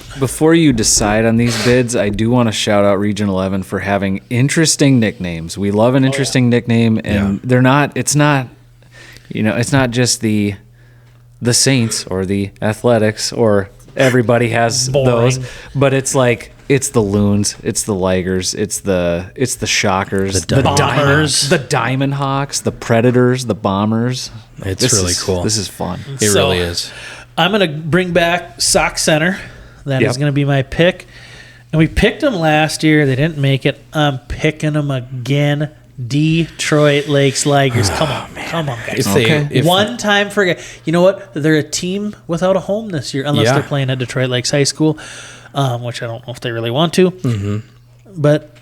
[SPEAKER 3] decide on these bids, I do want to shout out Region 11 for having interesting nicknames. We love an interesting nickname, and they're not. It's not just the Saints or the Athletics or everybody has those, but it's the Loons, it's the Ligers, it's the Shockers,
[SPEAKER 1] the Bombers,
[SPEAKER 3] the Diamond Hawks, the Predators, the Bombers.
[SPEAKER 2] It's really cool.
[SPEAKER 3] This is fun.
[SPEAKER 2] It really is.
[SPEAKER 1] I'm going to bring back Sauk Center. That is going to be my pick. And we picked them last year. They didn't make it. I'm picking them again Detroit Lakes Ligers. Come on, guys. One time for you know what? They're a team without a home this year, unless they're playing at Detroit Lakes High School, which I don't know if they really want to. Mm-hmm. But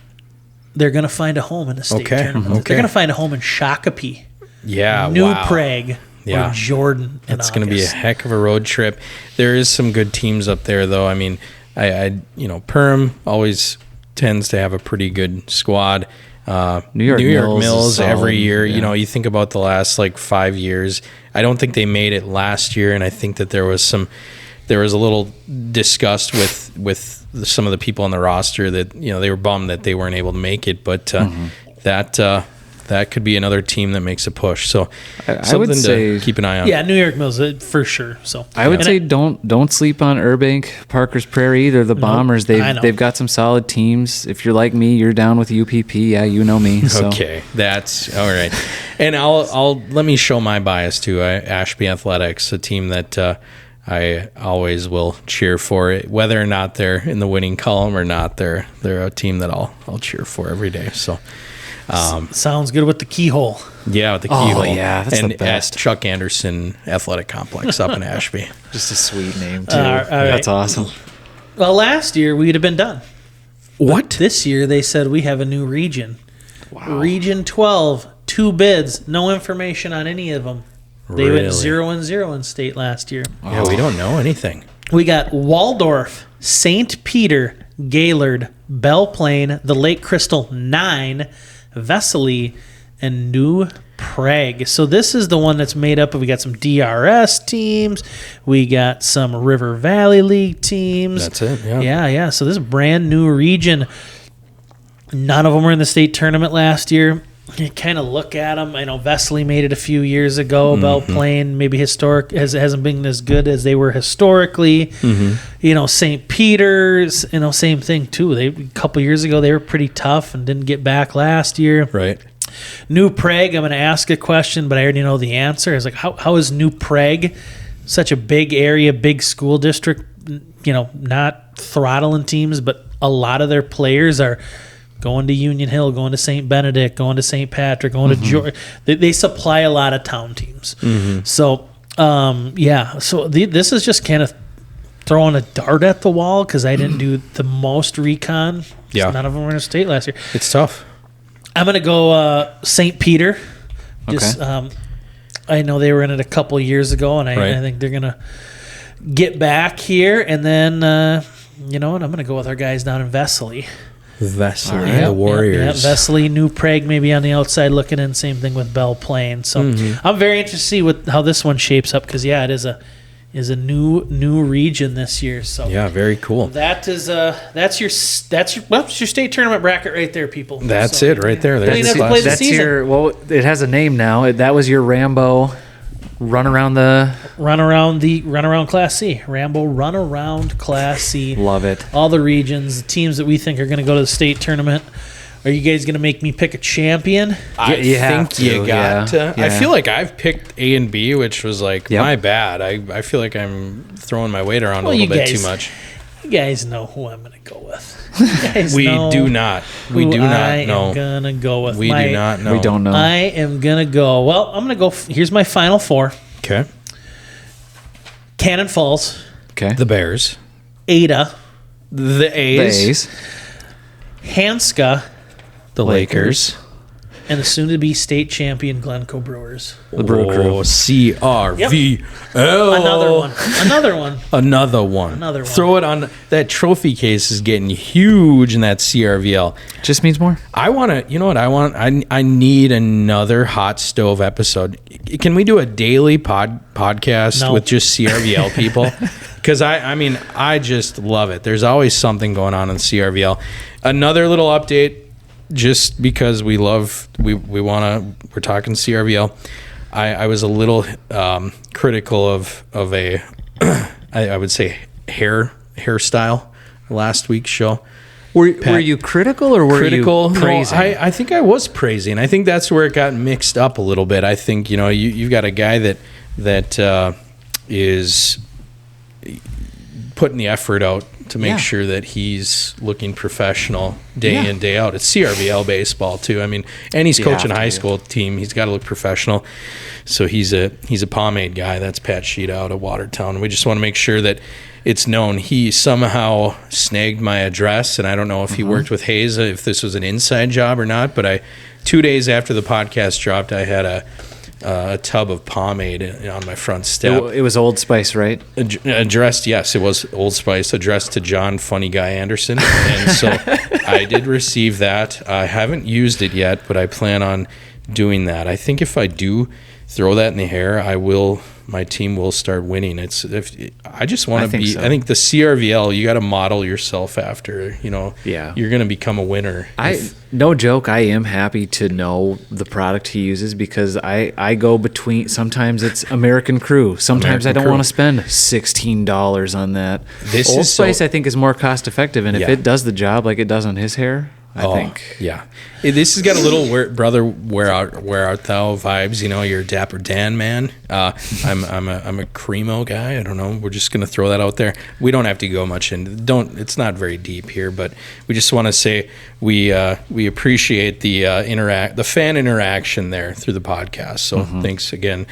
[SPEAKER 1] they're going to find a home in the state tournament. They're going to find a home in Shakopee.
[SPEAKER 2] Yeah,
[SPEAKER 1] New Prague.
[SPEAKER 2] Yeah.
[SPEAKER 1] Or Jordan.
[SPEAKER 2] That's going to be a heck of a road trip. There is some good teams up there, though. I mean, I Perm always tends to have a pretty good squad.
[SPEAKER 3] New York
[SPEAKER 2] Mills every year.
[SPEAKER 3] Yeah.
[SPEAKER 2] You know, you think about the last 5 years. I don't think they made it last year, and I think that there was a little disgust with some of the people on the roster that they were bummed that they weren't able to make it. But that could be another team that makes a push. So
[SPEAKER 3] I would say
[SPEAKER 2] keep an eye on.
[SPEAKER 1] Yeah, New York Mills for sure. So
[SPEAKER 3] I would say don't sleep on Burbank, Parker's Prairie, either the Bombers. They've got some solid teams. If you're like me, you're down with UPP. Yeah, you know me. So.
[SPEAKER 2] Okay, that's all right. And I'll let me show my bias too. Ashby Athletics, a team that I always will cheer for it, whether or not they're in the winning column or not. They're a team that I'll cheer for every day. So.
[SPEAKER 1] Sounds good with the keyhole.
[SPEAKER 2] Yeah, with the keyhole.
[SPEAKER 3] Oh, yeah, that's the best.
[SPEAKER 2] At Chuck Anderson Athletic Complex up in Ashby.
[SPEAKER 3] Just a sweet name, too.
[SPEAKER 1] All right.
[SPEAKER 3] That's awesome.
[SPEAKER 1] Well, last year we'd have been done.
[SPEAKER 2] What?
[SPEAKER 1] But this year they said we have a new region. Wow. Region 12, 2 bids, no information on any of them. They went 0-0 in state last year.
[SPEAKER 2] Yeah, we don't know anything.
[SPEAKER 1] We got Waldorf, St. Peter, Gaylord, Belle Plaine, the Lake Crystal 9, Vesely, and New Prague. So this is the one that's made up of, we got some DRS teams, we got some River Valley League teams.
[SPEAKER 2] That's it, yeah.
[SPEAKER 1] Yeah. So this is a brand new region. None of them were in the state tournament last year. You kind of look at them. I know Vesely made it a few years ago. Belle Plaine maybe hasn't been as good as they were historically. Mm-hmm. St. Peter's, same thing too. A couple years ago they were pretty tough and didn't get back last year.
[SPEAKER 2] Right.
[SPEAKER 1] New Prague, I'm going to ask a question, but I already know the answer. It's like, how is New Prague such a big area, big school district? Not throttling teams, but a lot of their players are going to Union Hill, going to St. Benedict, going to St. Patrick, going to George. They supply a lot of town teams. Mm-hmm. So, So this is just kind of throwing a dart at the wall because I didn't do the most recon.
[SPEAKER 2] Yeah.
[SPEAKER 1] None of them were in state last year.
[SPEAKER 2] It's tough.
[SPEAKER 1] I'm going to go St. Peter. Just,
[SPEAKER 3] okay.
[SPEAKER 1] I know they were in it a couple years ago, and I think they're going to get back here. And then, I'm going to go with our guys down in Vesely.
[SPEAKER 2] The Warriors.
[SPEAKER 1] Yeah, Vesely, New Prague maybe on the outside looking in. Same thing with Belle Plaine. So I'm very interested to see how this one shapes up because it is a new region this year. So
[SPEAKER 2] yeah, very cool.
[SPEAKER 1] That's your state tournament bracket right there, people.
[SPEAKER 2] That's it right there.
[SPEAKER 1] That's your
[SPEAKER 3] it has a name now. That was your Rambo run around
[SPEAKER 1] Class C. Rambo run around Class C.
[SPEAKER 3] Love it.
[SPEAKER 1] All the regions, the teams that we think are going to go to the state tournament. Are you guys going to make me pick a champion?
[SPEAKER 2] I think you got to.
[SPEAKER 3] Yeah.
[SPEAKER 2] I feel like I've picked A and B, which was my bad. I feel like I'm throwing my weight around a little bit too much.
[SPEAKER 1] You guys know who I'm going to go with.
[SPEAKER 2] We do not know.
[SPEAKER 1] I am going to go with.
[SPEAKER 2] We do not know.
[SPEAKER 3] We don't know.
[SPEAKER 1] I am going to go. Well, I'm going to go. Here's my final 4.
[SPEAKER 2] Okay.
[SPEAKER 1] Cannon Falls.
[SPEAKER 3] Okay.
[SPEAKER 2] The Bears.
[SPEAKER 1] Ada.
[SPEAKER 2] The A's.
[SPEAKER 1] Hanska.
[SPEAKER 2] The Lakers.
[SPEAKER 1] And the soon-to-be state champion Glencoe Brewers.
[SPEAKER 3] The Brew Crew.
[SPEAKER 2] CRVL.
[SPEAKER 1] Another one.
[SPEAKER 2] Throw it on. That trophy case is getting huge in that CRVL.
[SPEAKER 3] Just means more.
[SPEAKER 2] I want to, you know what I want? I need another hot stove episode. Can we do a daily podcast with just CRVL people? Because I just love it. There's always something going on in CRVL. Another little update. Just because we're talking CRVL, I was a little critical of a I would say hairstyle last week's show.
[SPEAKER 3] Were you critical or were you praising?
[SPEAKER 2] No, I think I was praising. I think that's where it got mixed up a little bit. I think you've got a guy that is putting the effort out to make sure that he's looking professional day in, day out. It's CRVL baseball too. I mean, and he's coaching a high school team. He's got to look professional. So he's a pomade guy. That's Pat Sheeta out of Watertown. We just want to make sure that it's known. He somehow snagged my address, and I don't know if he worked with Hayes, if this was an inside job or not, but 2 days after the podcast dropped, I had a tub of pomade on my front step.
[SPEAKER 3] It was Old Spice, right?
[SPEAKER 2] Addressed, yes, it was Old Spice, addressed to John Funny Guy Anderson. And so I did receive that. I haven't used it yet, but I plan on doing that. I think if I do throw that in the hair, my team will start winning. I just want to be. So. I think the CRVL, you got to model yourself after. You're going to become a winner.
[SPEAKER 3] No joke. I am happy to know the product he uses because I go between. Sometimes it's American Crew. Sometimes I don't want to spend $16 on that. Old Spice, I think, is more cost effective, and if it does the job like it does on his hair. I think.
[SPEAKER 2] Yeah. This has got a little where art thou vibes. You're a Dapper Dan man. I'm a Cremo guy. I don't know. We're just gonna throw that out there. We don't have to go much into. It's not very deep here, but we just want to say we appreciate the fan interaction there through the podcast. So thanks again,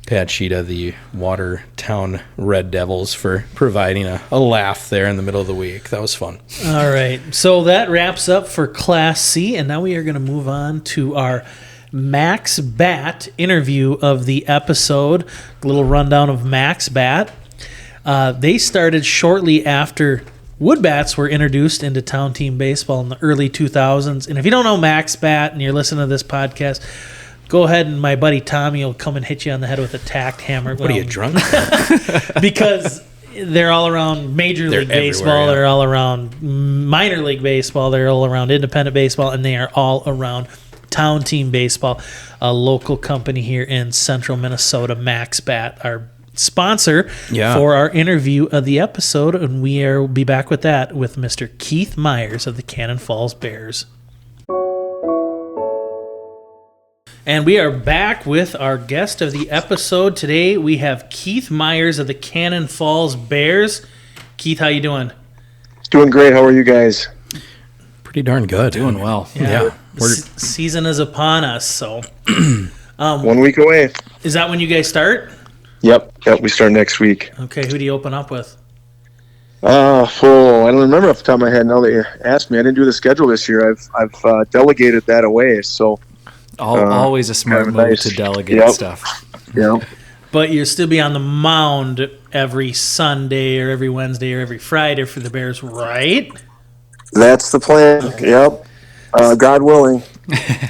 [SPEAKER 2] Pat Sheeta, the Watertown Red Devils, for providing a laugh there in the middle of the week. That was fun.
[SPEAKER 1] All right. So that wraps up for Class C, and now we are going to move on to our Max Bat interview of the episode. A little rundown of Max Bat. They started shortly after wood bats were introduced into town team baseball in the early 2000s. And if you don't know Max Bat and you're listening to this podcast, go ahead and my buddy Tommy will come and hit you on the head with a tacked hammer.
[SPEAKER 2] What are you, drunk?
[SPEAKER 1] Because they're all around Major League Baseball. They're all around minor league baseball. They're all around independent baseball. And they are all around town team baseball, a local company here in central Minnesota, Max Bat, our sponsor for our interview of the episode. And we'll be back with that with Mr. Keith Meyers of the Cannon Falls Bears. And we are back with our guest of the episode. Today we have Keith Meyers of the Cannon Falls Bears. Keith, how you doing?
[SPEAKER 4] Doing great. How are you guys?
[SPEAKER 2] Pretty darn good.
[SPEAKER 3] Doing well.
[SPEAKER 1] Yeah. Season is upon us, so
[SPEAKER 4] 1 week away.
[SPEAKER 1] Is that when you guys start?
[SPEAKER 4] Yep. We start next week.
[SPEAKER 1] Okay, who do you open up with?
[SPEAKER 4] I don't remember off the top of my head now that you asked me. I didn't do the schedule this year. I've delegated that away, so
[SPEAKER 3] always a smart move to delegate stuff.
[SPEAKER 4] Yeah.
[SPEAKER 1] But you'll still be on the mound every Sunday or every Wednesday or every Friday for the Bears, right?
[SPEAKER 4] That's the plan. Okay. Yep. God willing.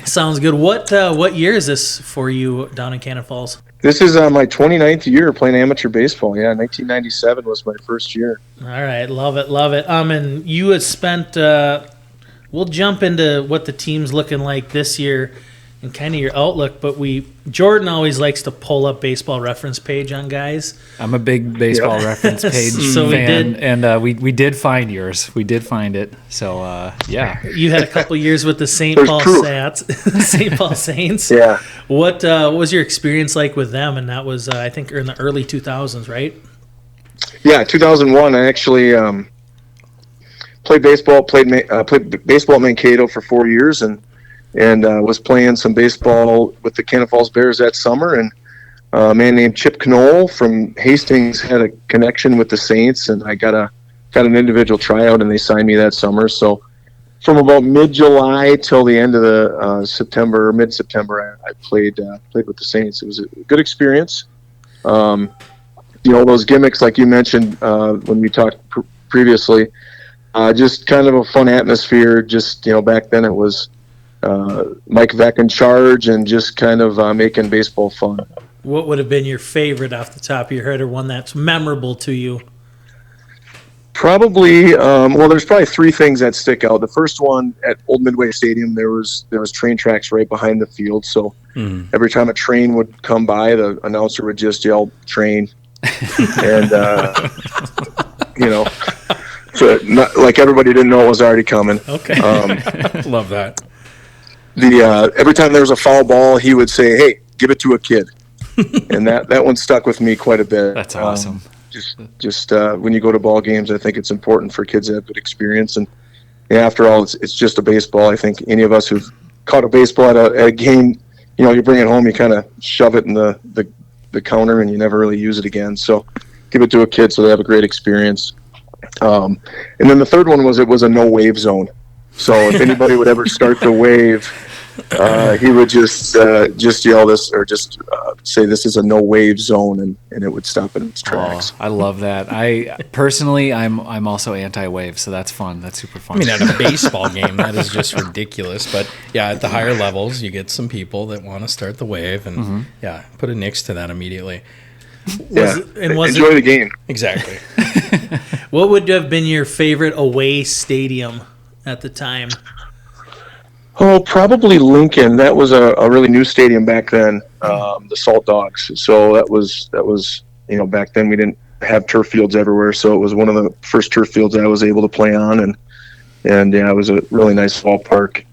[SPEAKER 1] Sounds good. What year is this for you down in Cannon Falls?
[SPEAKER 4] This is my 29th year playing amateur baseball. Yeah, 1997 was my first year.
[SPEAKER 1] All right, love it. And you had spent. We'll jump into what the team's looking like this year and kind of your outlook. But Jordan always likes to pull up Baseball Reference page on guys.
[SPEAKER 3] I'm a big Baseball Reference page fan, and we did find yours. We did find it. So
[SPEAKER 1] you had a couple years with the St. Paul Saints.
[SPEAKER 4] Yeah.
[SPEAKER 1] What was your experience like with them? And that was I think in the early 2000s, right?
[SPEAKER 4] Yeah, 2001. I actually played baseball. Played baseball at Mankato for 4 years, and was playing some baseball with the Cannon Falls Bears that summer. And a man named Chip Knoll from Hastings had a connection with the Saints, and I got an individual tryout, and they signed me that summer. So from about mid-July till the end of the mid-September, I played with the Saints. It was a good experience. Those gimmicks like you mentioned when we talked previously, just kind of a fun atmosphere. Just back then it was Mike Veck in charge, and just kind of making baseball fun.
[SPEAKER 1] What would have been your favorite off the top of your head, or one that's memorable to you?
[SPEAKER 4] Probably, there's probably three things that stick out. The first one, at Old Midway Stadium, there was train tracks right behind the field, so every time a train would come by, the announcer would just yell "train," and so like everybody didn't know it was already coming.
[SPEAKER 1] Okay,
[SPEAKER 2] love that.
[SPEAKER 4] Every time there was a foul ball, he would say, "Hey, give it to a kid," and that one stuck with me quite a bit.
[SPEAKER 3] That's awesome.
[SPEAKER 4] Just when you go to ball games, I think it's important for kids to have good experience. And after all, it's just a baseball. I think any of us who've caught a baseball at a game, you bring it home, you kind of shove it in the counter, and you never really use it again. So give it to a kid so they have a great experience. And then the third one was it was a no wave zone. So if anybody would ever start the wave, he would just yell this, or just say this is a no wave zone, and it would stop in its tracks.
[SPEAKER 3] I love that. I personally, I'm also anti-wave, so that's fun. That's super fun.
[SPEAKER 2] I mean, at a baseball game, that is just ridiculous. But yeah, at the higher levels, you get some people that want to start the wave, and put a nix to that immediately.
[SPEAKER 4] Enjoy the game.
[SPEAKER 2] Exactly.
[SPEAKER 1] What would have been your favorite away stadium at the time?
[SPEAKER 4] Oh, probably Lincoln. That was a really new stadium back then, the Salt Dogs. So that was back then we didn't have turf fields everywhere, so it was one of the first turf fields I was able to play on, and it was a really nice ballpark.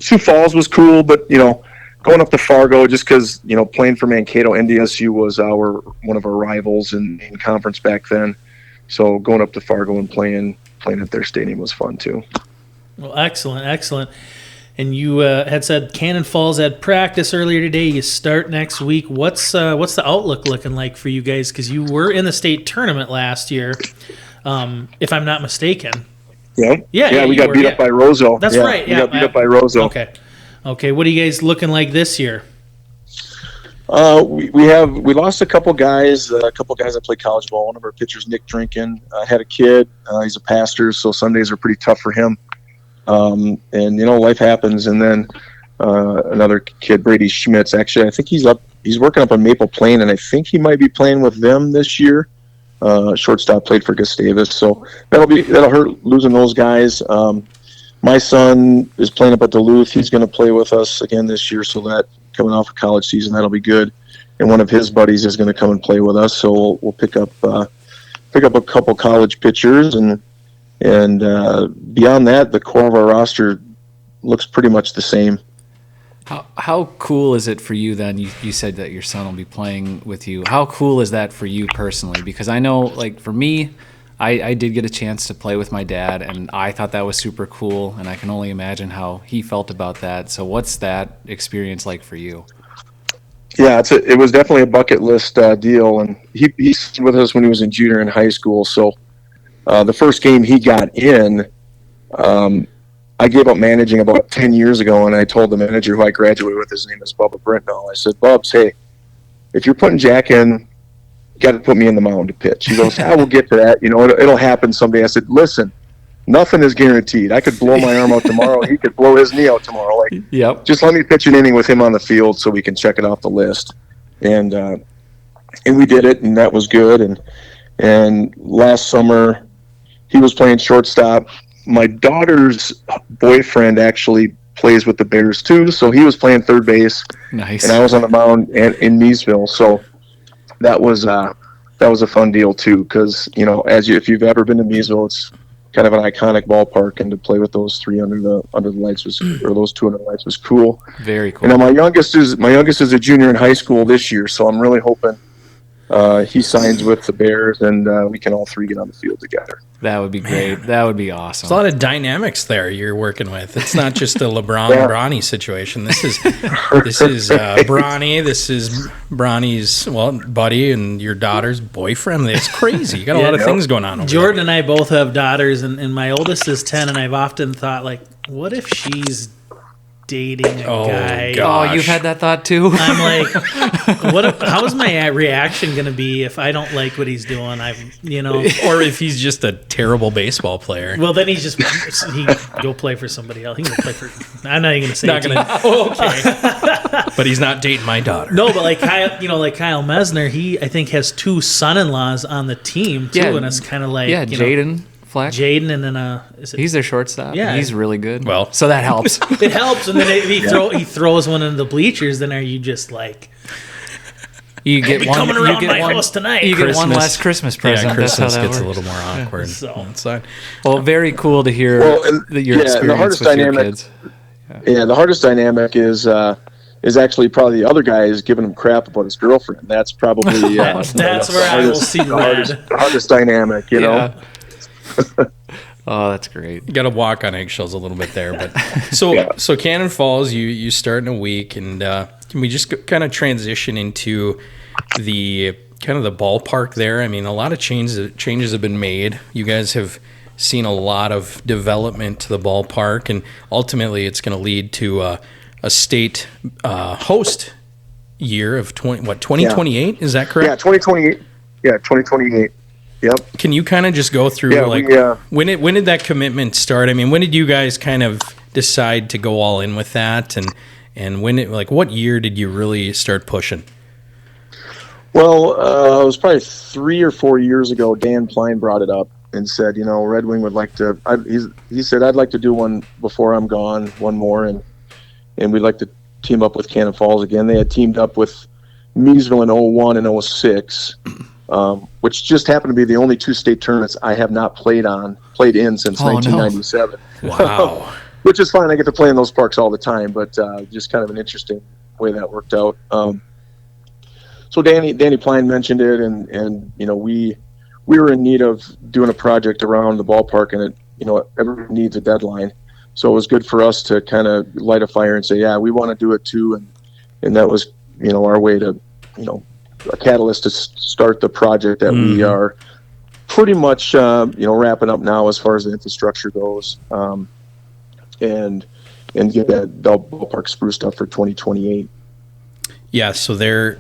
[SPEAKER 4] Sioux Falls was cool, but going up to Fargo, just because playing for Mankato, NDSU was one of our rivals in conference back then. So going up to Fargo and playing at their stadium was fun too.
[SPEAKER 1] Well, excellent. And you had said Cannon Falls had practice earlier today. You start next week. What's the outlook looking like for you guys? Because you were in the state tournament last year, if I'm not mistaken.
[SPEAKER 4] Yeah. We got beat up by Roseau.
[SPEAKER 1] That's right. Yeah,
[SPEAKER 4] we got beat up by Roseau.
[SPEAKER 1] Okay. What are you guys looking like this year?
[SPEAKER 4] We lost a couple guys that play college ball. One of our pitchers, Nick Drinkin, had a kid. He's a pastor, so Sundays are pretty tough for him. And life happens. And then another kid, Brady Schmitz, actually I think he's working up on Maple Plain, and I think he might be playing with them this year. Shortstop, played for Gustavus, so that'll hurt losing those guys. My son is playing up at Duluth. He's going to play with us again this year, so that coming off a college season, that'll be good. And one of his buddies is going to come and play with us, so we'll pick up a couple college pitchers, and beyond that, the core of our roster looks pretty much the same.
[SPEAKER 3] How cool is it for you then? You said that your son will be playing with you. How cool is that for you personally? Because I know, like, for me, I did get a chance to play with my dad, and I thought that was super cool, and I can only imagine how he felt about that. So what's that experience like for you?
[SPEAKER 4] Yeah, it was definitely a bucket list deal, and he's with us when he was in junior in high school. So the first game he got in, I gave up managing about 10 years ago, and I told the manager who I graduated with, his name is Bubba Brentnall, I said, Bubs, hey, if you're putting Jack in, you got to put me in the mound to pitch. He goes, we'll get to that. It'll happen someday. I said, listen, nothing is guaranteed. I could blow my arm out tomorrow. He could blow his knee out tomorrow. Just let me pitch an inning with him on the field so we can check it off the list. And we did it, and that was good. And last summer, he was playing shortstop. My daughter's boyfriend actually plays with the Bears too, so he was playing third base.
[SPEAKER 3] Nice.
[SPEAKER 4] And I was on the mound in Meesville, so that was a fun deal too. Because if you've ever been to Meesville, it's kind of an iconic ballpark, and to play with those three under the lights those two under the lights was cool.
[SPEAKER 3] Very cool.
[SPEAKER 4] And my youngest is a junior in high school this year, so I'm really hoping he signs with the Bears, and we can all three get on the field together.
[SPEAKER 3] That would be great. That would be awesome.
[SPEAKER 2] There's a lot of dynamics there you're working with. It's not just a LeBron-Bronny situation. This is Bronny. This is Bronny's buddy and your daughter's boyfriend. It's crazy. You got a lot of things going on over
[SPEAKER 1] Jordan
[SPEAKER 2] there.
[SPEAKER 1] and I both have daughters, and my oldest is 10, and I've often thought, like, what if she's dating a guy?
[SPEAKER 2] Gosh.
[SPEAKER 3] Oh, you've had that thought too?
[SPEAKER 1] I'm like, how is my reaction going to be if I don't like what he's doing?
[SPEAKER 2] Or if he's just a terrible baseball player.
[SPEAKER 1] Well, then he go play for somebody else. He can go play for. I'm not even going to say.
[SPEAKER 2] Okay. But he's not dating my daughter.
[SPEAKER 1] No, but like Kyle Mesner, he I think has two son-in-laws on the team too, and it's kind of like
[SPEAKER 3] Jaden Fleck.
[SPEAKER 1] Jaden, and then
[SPEAKER 3] he's their shortstop.
[SPEAKER 1] Yeah,
[SPEAKER 3] he's really good.
[SPEAKER 2] Well,
[SPEAKER 3] so that helps.
[SPEAKER 1] It helps, and then he throws one into the bleachers. Then are you just like?
[SPEAKER 3] You get one
[SPEAKER 1] coming around my house tonight.
[SPEAKER 3] You get one last Christmas present.
[SPEAKER 2] Yeah, Christmas
[SPEAKER 3] That's how that
[SPEAKER 2] gets
[SPEAKER 3] works.
[SPEAKER 2] a little more awkward.
[SPEAKER 1] So.
[SPEAKER 2] So.
[SPEAKER 3] Well, very cool to hear that your experience with your kids.
[SPEAKER 4] Yeah, the hardest dynamic is is actually probably the other guy is giving him crap about his girlfriend. That's probably
[SPEAKER 1] that's where I will see
[SPEAKER 4] the hardest dynamic, you know.
[SPEAKER 3] Oh, that's great.
[SPEAKER 2] You got to walk on eggshells a little bit there, but so Cannon Falls, you start in a week, and can we just kind of transition into the kind of the ballpark there? I mean, a lot of changes have been made. You guys have seen a lot of development to the ballpark, and ultimately, it's going to lead to a state host year of 2028. Is that correct?
[SPEAKER 4] Yeah, 2028. Yeah, 2028. Yep.
[SPEAKER 2] Can you kind of just go through when did that commitment start? I mean, when did you guys kind of decide to go all in with that, and what year did you really start pushing?
[SPEAKER 4] Well, it was probably 3 or 4 years ago. Dan Pline brought it up and said, Red Wing would like to. He said, I'd like to do one before I'm gone, one more, and we'd like to team up with Cannon Falls again. They had teamed up with Meesville in 01 and 06. Which just happened to be the only 2 state tournaments I have not played in since 1997.
[SPEAKER 2] No. Wow.
[SPEAKER 4] Which is fine. I get to play in those parks all the time, but just kind of an interesting way that worked out. So Danny Pline mentioned it, and we were in need of doing a project around the ballpark, and everyone needs a deadline. So it was good for us to kind of light a fire and say, yeah, we want to do it too, and that was our way to a catalyst to start the project that we are pretty much wrapping up now as far as the infrastructure goes, and get that ballpark spruced up for 2028.
[SPEAKER 2] Yeah, so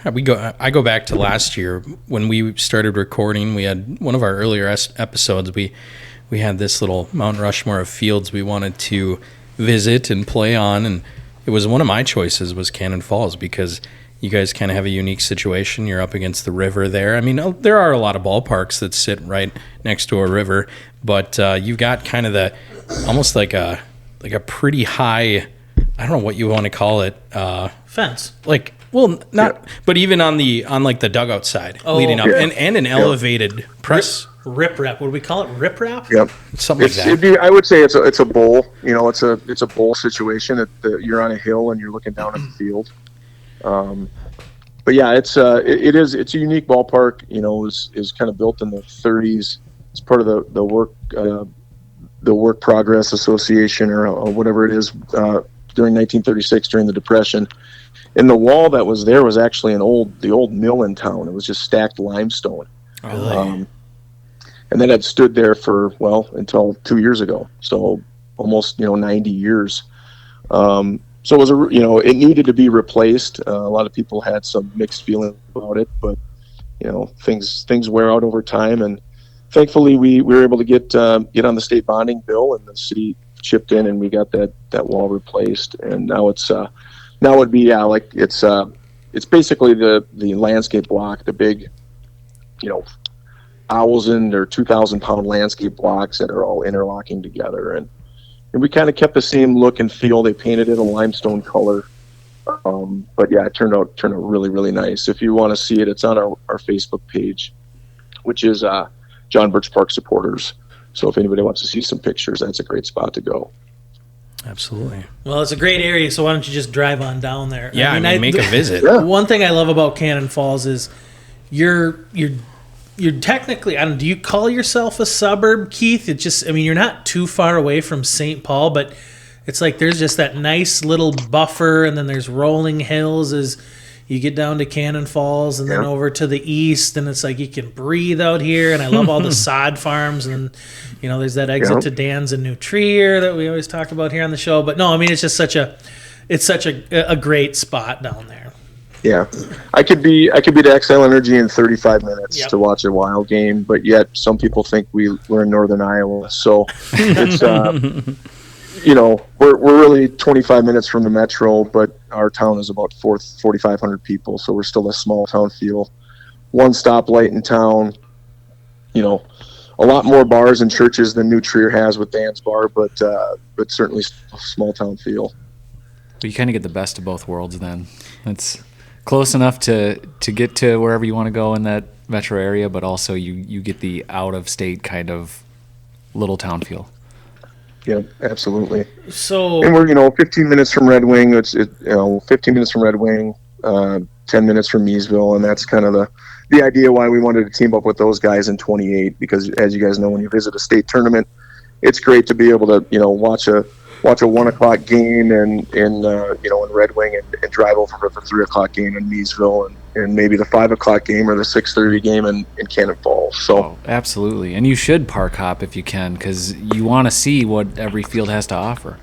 [SPEAKER 2] I go back to last year when we started recording. We had one of our earlier episodes. We had this little Mount Rushmore of fields we wanted to visit and play on, and it was one of my choices was Cannon Falls because you guys kind of have a unique situation. You're up against the river there. I mean, there are a lot of ballparks that sit right next to a river, but you've got kind of almost like a pretty high, I don't know what you want to call it.
[SPEAKER 1] Fence.
[SPEAKER 2] But even on the dugout side leading up, and an elevated press.
[SPEAKER 1] Rip-rap. What do we call it? Rip-rap?
[SPEAKER 4] Yep.
[SPEAKER 2] Something like that.
[SPEAKER 4] I would say it's a bowl. It's a bowl situation. You're on a hill and you're looking down at the field. But yeah, it's a unique ballpark. It was kind of built in the 30s. It's part of the Work Progress Association or whatever it is during 1936 during the Depression. And the wall that was there was actually the old mill in town. It was just stacked limestone.
[SPEAKER 2] Really?
[SPEAKER 4] And that had stood there for until 2 years ago. So almost 90 years. So it was it needed to be replaced. A lot of people had some mixed feelings about it, but things wear out over time, and thankfully we were able to get on the state bonding bill, and the city chipped in, and we got that wall replaced, and now it's basically the landscape block, the big 1,000 or 2,000 pound landscape blocks that are all interlocking together, and we kind of kept the same look and feel. They painted it a limestone color. But yeah, it turned out really, really nice. If you want to see it, it's on our Facebook page, which is John Birch Park Supporters. So if anybody wants to see some pictures, that's a great spot to go.
[SPEAKER 2] Absolutely.
[SPEAKER 1] Well, it's a great area, so why don't you just drive on down there?
[SPEAKER 2] Yeah, I mean make a visit.
[SPEAKER 4] Yeah.
[SPEAKER 1] One thing I love about Cannon Falls is you're technically, do you call yourself a suburb, Keith? You're not too far away from St. Paul, but it's like there's just that nice little buffer, and then there's rolling hills as you get down to Cannon Falls, and then over to the east, and it's like you can breathe out here, and I love all the sod farms, and there's that exit to Dan's and New Trier that we always talk about here on the show. But no, it's just such a great spot down there.
[SPEAKER 4] Yeah, I could be to XL Energy in 35 minutes to watch a Wild game, but yet some people think we're in northern Iowa. So it's we're really 25 minutes from the metro, but our town is about 4,500 people, so we're still a small town feel. One stoplight in town. A lot more bars and churches than New Trier has with Dan's Bar, but certainly small town feel.
[SPEAKER 3] But you kind of get the best of both worlds then. It's close enough to get to wherever you want to go in that metro area, but also you get the out-of-state kind of little town feel.
[SPEAKER 4] Yeah, absolutely.
[SPEAKER 1] So
[SPEAKER 4] And we're 15 minutes from Red Wing. 15 minutes from Red Wing, 10 minutes from Meesville, and that's kind of the idea why we wanted to team up with those guys in 28. Because as you guys know, when you visit a state tournament, it's great to be able to watch a 1:00 game in Red Wing and drive over for the 3:00 game in Meesville and maybe the 5:00 game or the 6:30 game in Cannon Falls. So
[SPEAKER 3] absolutely, and you should park hop if you can, because you want to see what every field has to offer.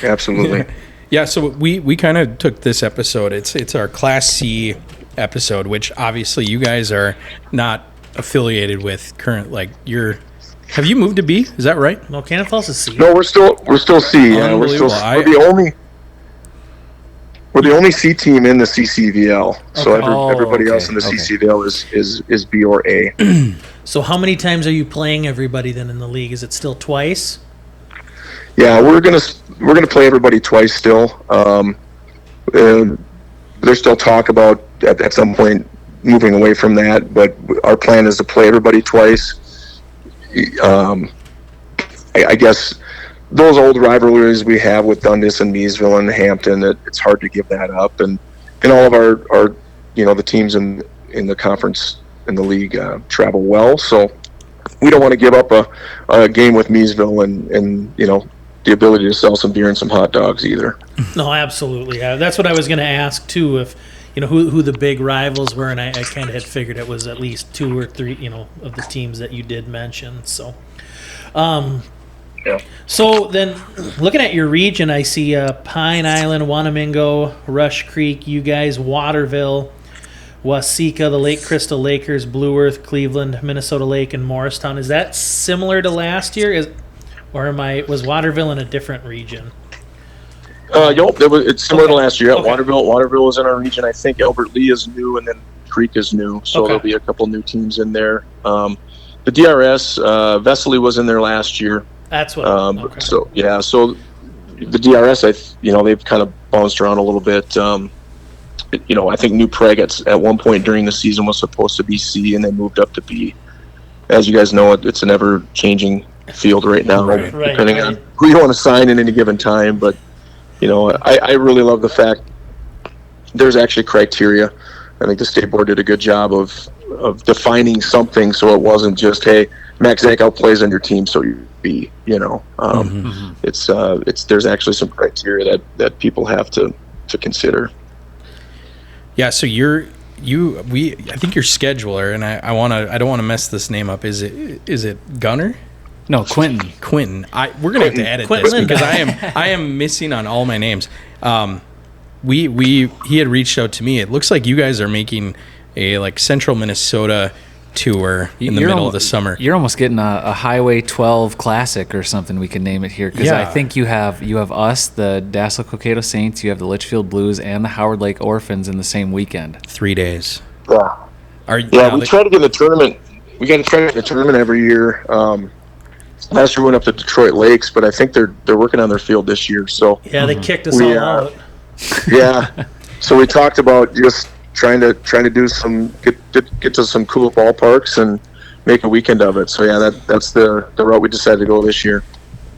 [SPEAKER 4] Absolutely.
[SPEAKER 2] Yeah, so we kind of took this episode. It's our Class C episode, which obviously you guys are not affiliated with current. Like have you moved to B? Is that right?
[SPEAKER 1] no, Cannon Falls is C.
[SPEAKER 4] No, we're still C. Yeah, we're the only C team in the CCVL. So everybody else in the CCVL is B or A.
[SPEAKER 1] So how many times are you playing everybody then in the league? Is it still twice?
[SPEAKER 4] Yeah, we're gonna play everybody twice still. There's still talk about at some point moving away from that, but our plan is to play everybody twice. I guess those old rivalries we have with Dundas and Meesville and Hampton, it's hard to give that up, and all of our the teams in the conference in the league travel well, so we don't want to give up a game with Meesville and the ability to sell some beer and some hot dogs either.
[SPEAKER 1] No, absolutely. That's what I was going to ask too. If who the big rivals were, and I kind of had figured it was at least 2 or 3 of the teams that you did mention. So,
[SPEAKER 4] Yeah.
[SPEAKER 1] So then, looking at your region, I see Pine Island, Wanamingo, Rush Creek, you guys, Waterville, Waseca, the Lake Crystal Lakers, Blue Earth, Cleveland, Minnesota Lake, and Morristown. Is that similar to last year? Was Waterville in a different region?
[SPEAKER 4] It's similar to last year.
[SPEAKER 1] Okay.
[SPEAKER 4] Waterville is in our region. I think Albert Lee is new, and then Creek is new, so there'll be a couple new teams in there. The DRS, Vesely was in there last year.
[SPEAKER 1] That's what.
[SPEAKER 4] So the DRS, they've kind of bounced around a little bit. I think New Prague at one point during the season was supposed to be C, and they moved up to B. As you guys know, it's an ever-changing field right now, depending on who you want to sign in any given time. But I really love the fact there's actually criteria. I think the state board did a good job of defining something, so it wasn't just, hey, Max Zankow plays on your team, so you B. It's there's actually some criteria that people have to consider.
[SPEAKER 2] Yeah, so I think your scheduler, and I don't want to mess this name up. Is it Gunner?
[SPEAKER 3] No, Quentin.
[SPEAKER 2] We're gonna have to edit this because I am missing on all my names. He had reached out to me. It looks like you guys are making a central Minnesota tour in the middle of the summer.
[SPEAKER 3] You're almost getting a Highway 12 Classic or something. We can name it here because I think you have us, the Dassel Cokato Saints, you have the Litchfield Blues, and the Howard Lake Orphans in the same weekend.
[SPEAKER 2] 3 days.
[SPEAKER 4] Yeah. We try to get in the tournament. We got to try to get in the tournament every year. Last year we went up to Detroit Lakes, but I think they're working on their field this year. So
[SPEAKER 1] they kicked us all out.
[SPEAKER 4] Yeah. So we talked about just trying to do some get to some cool ballparks and make a weekend of it. So that's the route we decided to go this year.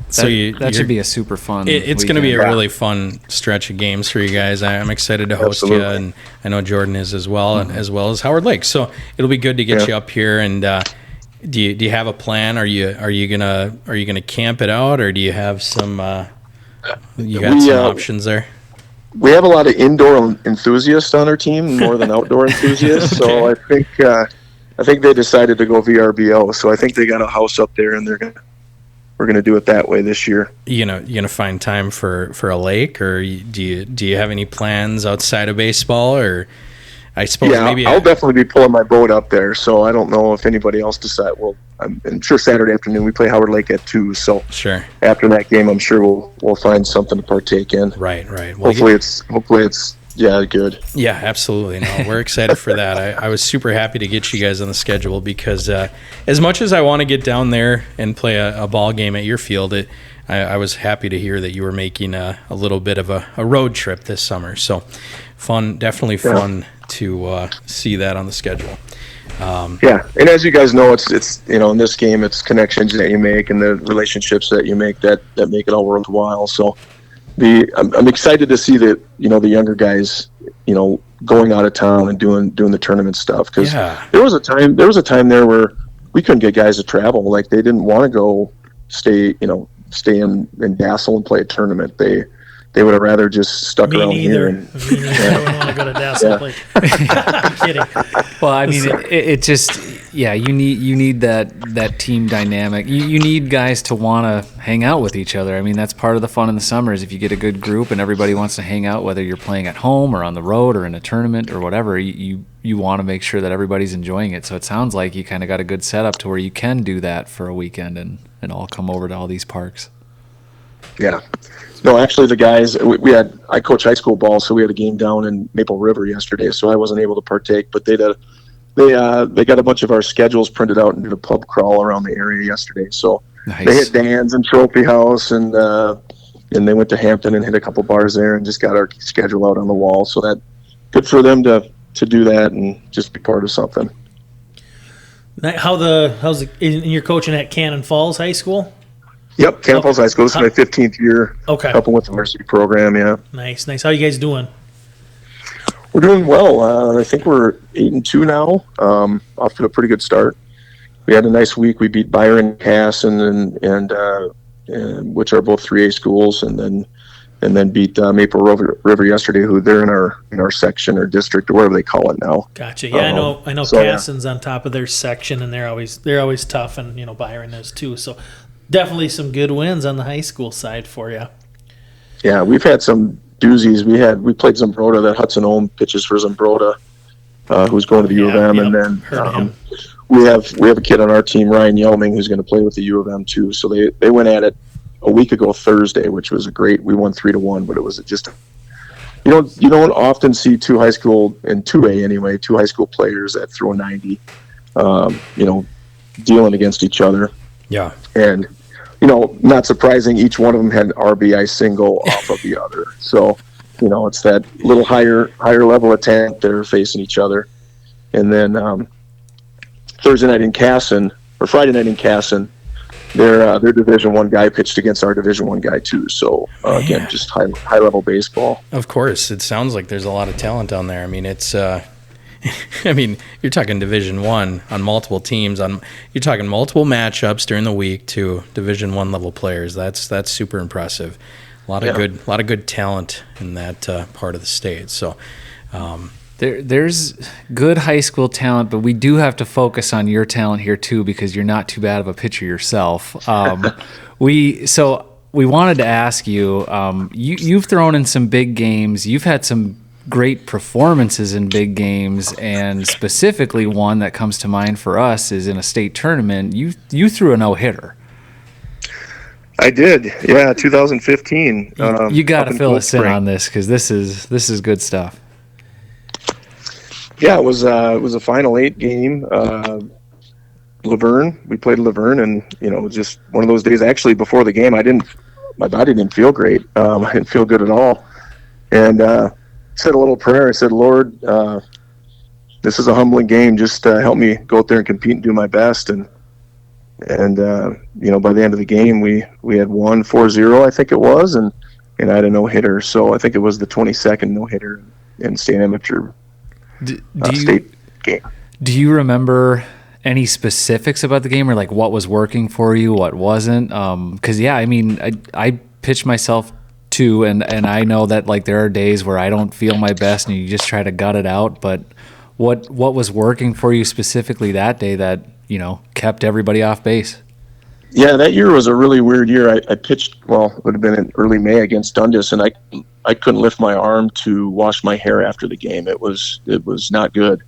[SPEAKER 3] That should be a super fun.
[SPEAKER 2] It's going to be a really fun stretch of games for you guys. I'm excited to host you, and I know Jordan is as well, and as well as Howard Lake. So it'll be good to get you up here. And do you have a plan? Are you gonna camp it out, or do you have some? You got some options there.
[SPEAKER 4] We have a lot of indoor enthusiasts on our team more than outdoor enthusiasts. So I think they decided to go VRBO. So I think they got a house up there, and we're gonna do it that way this year. You
[SPEAKER 2] gonna find time for a lake, or do you have any plans outside of baseball? Or I suppose maybe
[SPEAKER 4] I'll definitely be pulling my boat up there. So I don't know if anybody else decides. Well, I'm sure Saturday afternoon we play Howard Lake at 2. So
[SPEAKER 2] sure.
[SPEAKER 4] After that game, I'm sure we'll find something to partake in.
[SPEAKER 2] Right. Well,
[SPEAKER 4] hopefully it's good.
[SPEAKER 2] Yeah, absolutely. No, we're excited for that. I was super happy to get you guys on the schedule because as much as I want to get down there and play a ball game at your field, I was happy to hear that you were making a little bit of a road trip this summer. So fun, definitely fun to see that on the schedule.
[SPEAKER 4] Yeah, and as you guys know, it's in this game, it's connections that you make and the relationships that you make that make it all worthwhile. So I'm excited to see that the younger guys going out of town and doing the tournament stuff, because there was a time there where we couldn't get guys to travel. Like, they didn't want to go stay in Dassel and play a tournament. They would have rather just stuck around here.
[SPEAKER 1] Me neither. I don't want to go to Dassel. I'm kidding.
[SPEAKER 3] Well, I mean, it just, you need that team dynamic. You need guys to want to hang out with each other. I mean, that's part of the fun in the summer, is if you get a good group and everybody wants to hang out, whether you're playing at home or on the road or in a tournament or whatever, you want to make sure that everybody's enjoying it. So it sounds like you kind of got a good setup to where you can do that for a weekend and all come over to all these parks. Yeah.
[SPEAKER 4] No, actually, the guys I coach high school ball, so we had a game down in Maple River yesterday, so I wasn't able to partake. But they got a bunch of our schedules printed out and did a pub crawl around the area yesterday. So
[SPEAKER 3] nice.
[SPEAKER 4] They hit Dan's and Trophy House, and they went to Hampton and hit a couple bars there, and just got our schedule out on the wall. So that good for them to do that and just be part of something.
[SPEAKER 1] How's it, and you're coaching at Cannon Falls High School?
[SPEAKER 4] Yep, Cannon Falls High School. This is my 15th year.
[SPEAKER 1] Okay.
[SPEAKER 4] Helping with the varsity program, yeah.
[SPEAKER 1] Nice. How you guys doing?
[SPEAKER 4] We're doing well. I think we're 8-2 now. Off to a pretty good start. We had a nice week. We beat Byron, Cass, and which are both 3A schools, and then beat Maple River yesterday, who they're in our section or district or whatever they call it now.
[SPEAKER 1] Gotcha. Yeah, I know. So, Cassin's on top of their section, and they're always tough, and Byron is too. So definitely some good wins on the high school side for you.
[SPEAKER 4] Yeah, we've had some doozies. We played Zumbrota. That Hudson Ohm pitches for Zumbrota, who's going to the U of M, and then we have a kid on our team, Ryan Yelming, who's going to play with the U of M too. So they went at it a week ago Thursday, which was we won 3-1, but it was just you don't often see two high school in 2A anyway, two high school players that throw 90, dealing against each other.
[SPEAKER 2] Yeah,
[SPEAKER 4] and not surprising, each one of them had an RBI single off of the other. So it's that little higher level of talent that are facing each other. And then Friday night in Casson, their Division I guy pitched against our Division I guy too. So again, just high level baseball.
[SPEAKER 2] Of course, it sounds like there's a lot of talent down there. I mean, it's you're talking Division I on multiple teams. You're talking multiple matchups during the week to Division I level players. That's super impressive. A lot of good talent in that part of the state. So.
[SPEAKER 3] There's good high school talent, but we do have to focus on your talent here too, because you're not too bad of a pitcher yourself. We wanted to ask you, you've thrown in some big games. You've had some great performances in big games, and specifically one that comes to mind for us is in a state tournament. You threw a no-hitter.
[SPEAKER 4] I did, yeah, 2015.
[SPEAKER 3] You got to fill us in on this, because this is good stuff.
[SPEAKER 4] Yeah, it was a Final 8 game. Laverne, we played Laverne, and it was just one of those days. Actually, before the game, my body didn't feel great. I didn't feel good at all, and said a little prayer. I said, Lord, this is a humbling game. Just help me go out there and compete and do my best. And by the end of the game, we had won 4-0, I think it was, and I had a no hitter. So I think it was the 22nd no hitter in state amateur. State game.
[SPEAKER 3] Do you remember any specifics about the game, or like what was working for you, what wasn't? Because I pitched myself too, and I know that like there are days where I don't feel my best, and you just try to gut it out. But what was working for you specifically that day that kept everybody off base?
[SPEAKER 4] Yeah, that year was a really weird year. I pitched, it would have been in early May against Dundas, and I couldn't lift my arm to wash my hair after the game. It was not good,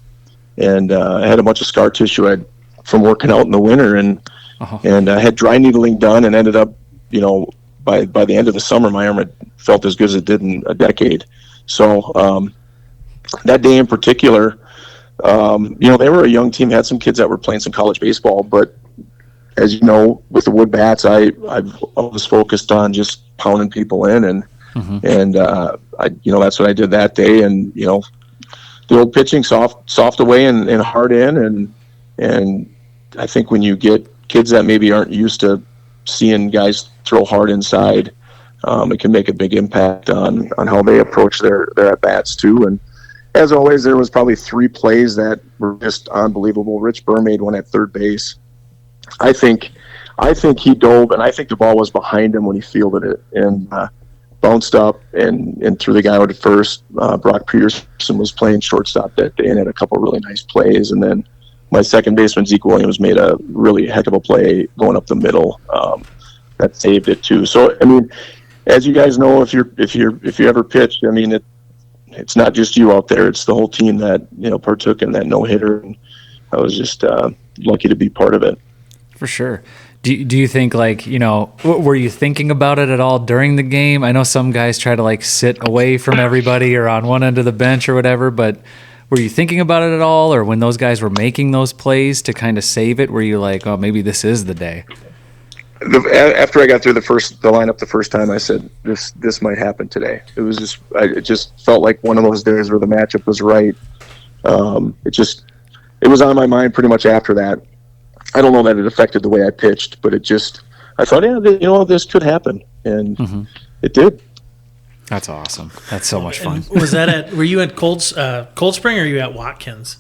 [SPEAKER 4] and I had a bunch of scar tissue from working out in the winter, and I had dry needling done, and ended up, by the end of the summer, my arm had felt as good as it did in a decade. So that day in particular, they were a young team, had some kids that were playing some college baseball, but as you know, with the wood bats, I was focused on just pounding people in, and that's what I did that day. And the old pitching soft away and hard in, and And I think when you get kids that maybe aren't used to seeing guys throw hard inside, it can make a big impact on how they approach their at-bats too. And as always, there was probably 3 plays that were just unbelievable. Rich Burr made one at third base. I think he dove, and I think the ball was behind him when he fielded it, and bounced up and threw the guy out at first. Brock Pearson was playing shortstop that day and had a couple really nice plays. And then my second baseman, Zeke Williams, made a really heck of a play going up the middle that saved it too. So, I mean, as you guys know, if you ever pitched, I mean, it's not just you out there; it's the whole team that partook in that no-hitter. And I was just lucky to be part of it.
[SPEAKER 3] For sure. Do you think, like, were you thinking about it at all during the game? I know some guys try to, like, sit away from everybody or on one end of the bench or whatever, but were you thinking about it at all? Or when those guys were making those plays to kind of save it, were you like, oh, maybe this is the day?
[SPEAKER 4] After I got through the lineup the first time, I said, this might happen today. It just felt like one of those days where the matchup was right. It was on my mind pretty much after that. I don't know that it affected the way I pitched, but I thought, this could happen, and it did.
[SPEAKER 3] That's awesome. That's so much fun.
[SPEAKER 1] Were you at Cold Spring or were you at Watkins?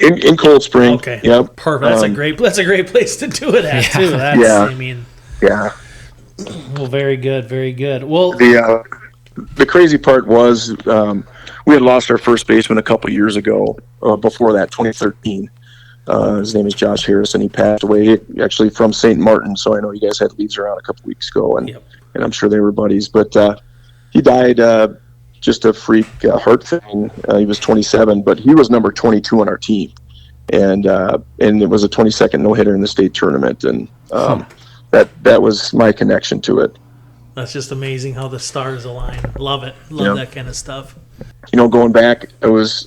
[SPEAKER 4] In Cold Spring.
[SPEAKER 1] Okay.
[SPEAKER 4] Yep.
[SPEAKER 1] Perfect. That's a great place to do it at too. I mean.
[SPEAKER 4] Yeah.
[SPEAKER 1] Well, very good. Very good. Well,
[SPEAKER 4] the crazy part was we had lost our first baseman a couple years ago. Before that, 2013. His name is Josh Harrison. He passed away actually from St. Martin. So I know you guys had leads around a couple weeks ago, and I'm sure they were buddies. But he died just a freak heart thing. He was 27, but he was number 22 on our team, and it was a 22nd no hitter in the state tournament, and that was my connection to it.
[SPEAKER 1] That's just amazing how the stars align. Love it. Love that kind of stuff.
[SPEAKER 4] Going back, I was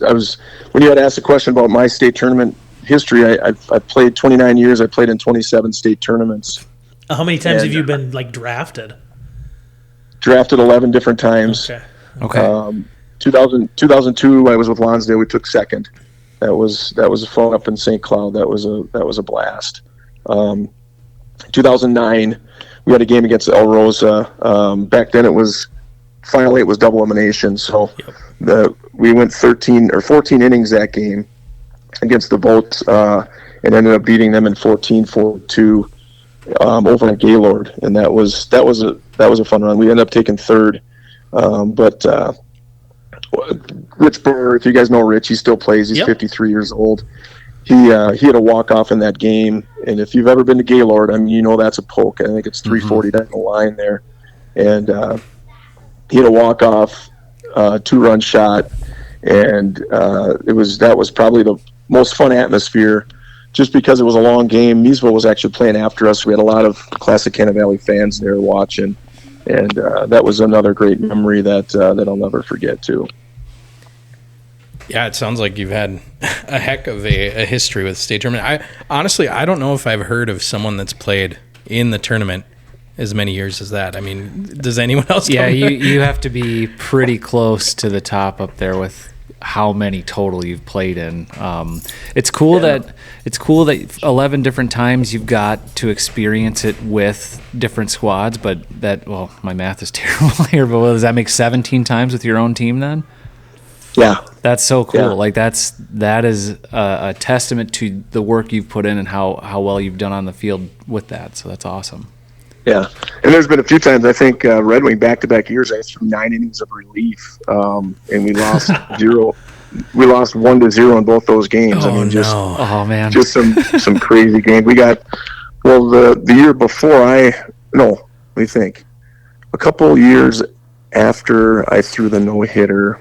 [SPEAKER 4] when you had asked a question about my state tournament history. I played 29 years. I played in 27 state tournaments.
[SPEAKER 1] How many times have you been drafted?
[SPEAKER 4] Drafted 11 different times.
[SPEAKER 3] Okay.
[SPEAKER 4] 2002, I was with Lonsdale. We took second. That was a fun up in St. Cloud. That was a blast. 2009, we had a game against El Rosa. Back then, it was Final 8 was double elimination. So we went 13 or 14 innings that game against the Bolts, and ended up beating them in 14-4-2 over at Gaylord, and that was a fun run. We ended up taking third, but Rich Burr, if you guys know Rich, he still plays. He's 53 years old. He had a walk-off in that game, and if you've ever been to Gaylord, I mean, that's a poke. I think it's 340 down the line there, and he had a walk-off, 2-run shot, and that was probably the most fun atmosphere, just because it was a long game. Meesville was actually playing after us. We had a lot of classic Cannon Valley fans there watching, and that was another great memory that I'll never forget too.
[SPEAKER 2] Yeah, it sounds like you've had a heck of a history with state tournament. I don't know if I've heard of someone that's played in the tournament as many years as that. I mean, does anyone else?
[SPEAKER 3] Yeah, you have to be pretty close to the top up there with how many total you've played in. It's cool that 11 different times you've got to experience it with different squads, but my math is terrible here, but does that make 17 times with your own team then?
[SPEAKER 4] Yeah.
[SPEAKER 3] That's so cool.
[SPEAKER 4] Yeah.
[SPEAKER 3] Like that is a testament to the work you've put in and how well you've done on the field with that. So that's awesome.
[SPEAKER 4] Yeah, and there's been a few times, I think, Red Wing back-to-back years, I threw 9 innings of relief, and we lost 0. We lost 1-0 in both those games.
[SPEAKER 3] Oh man,
[SPEAKER 4] just some crazy game. We got the year before let me think. A couple years after I threw the no-hitter,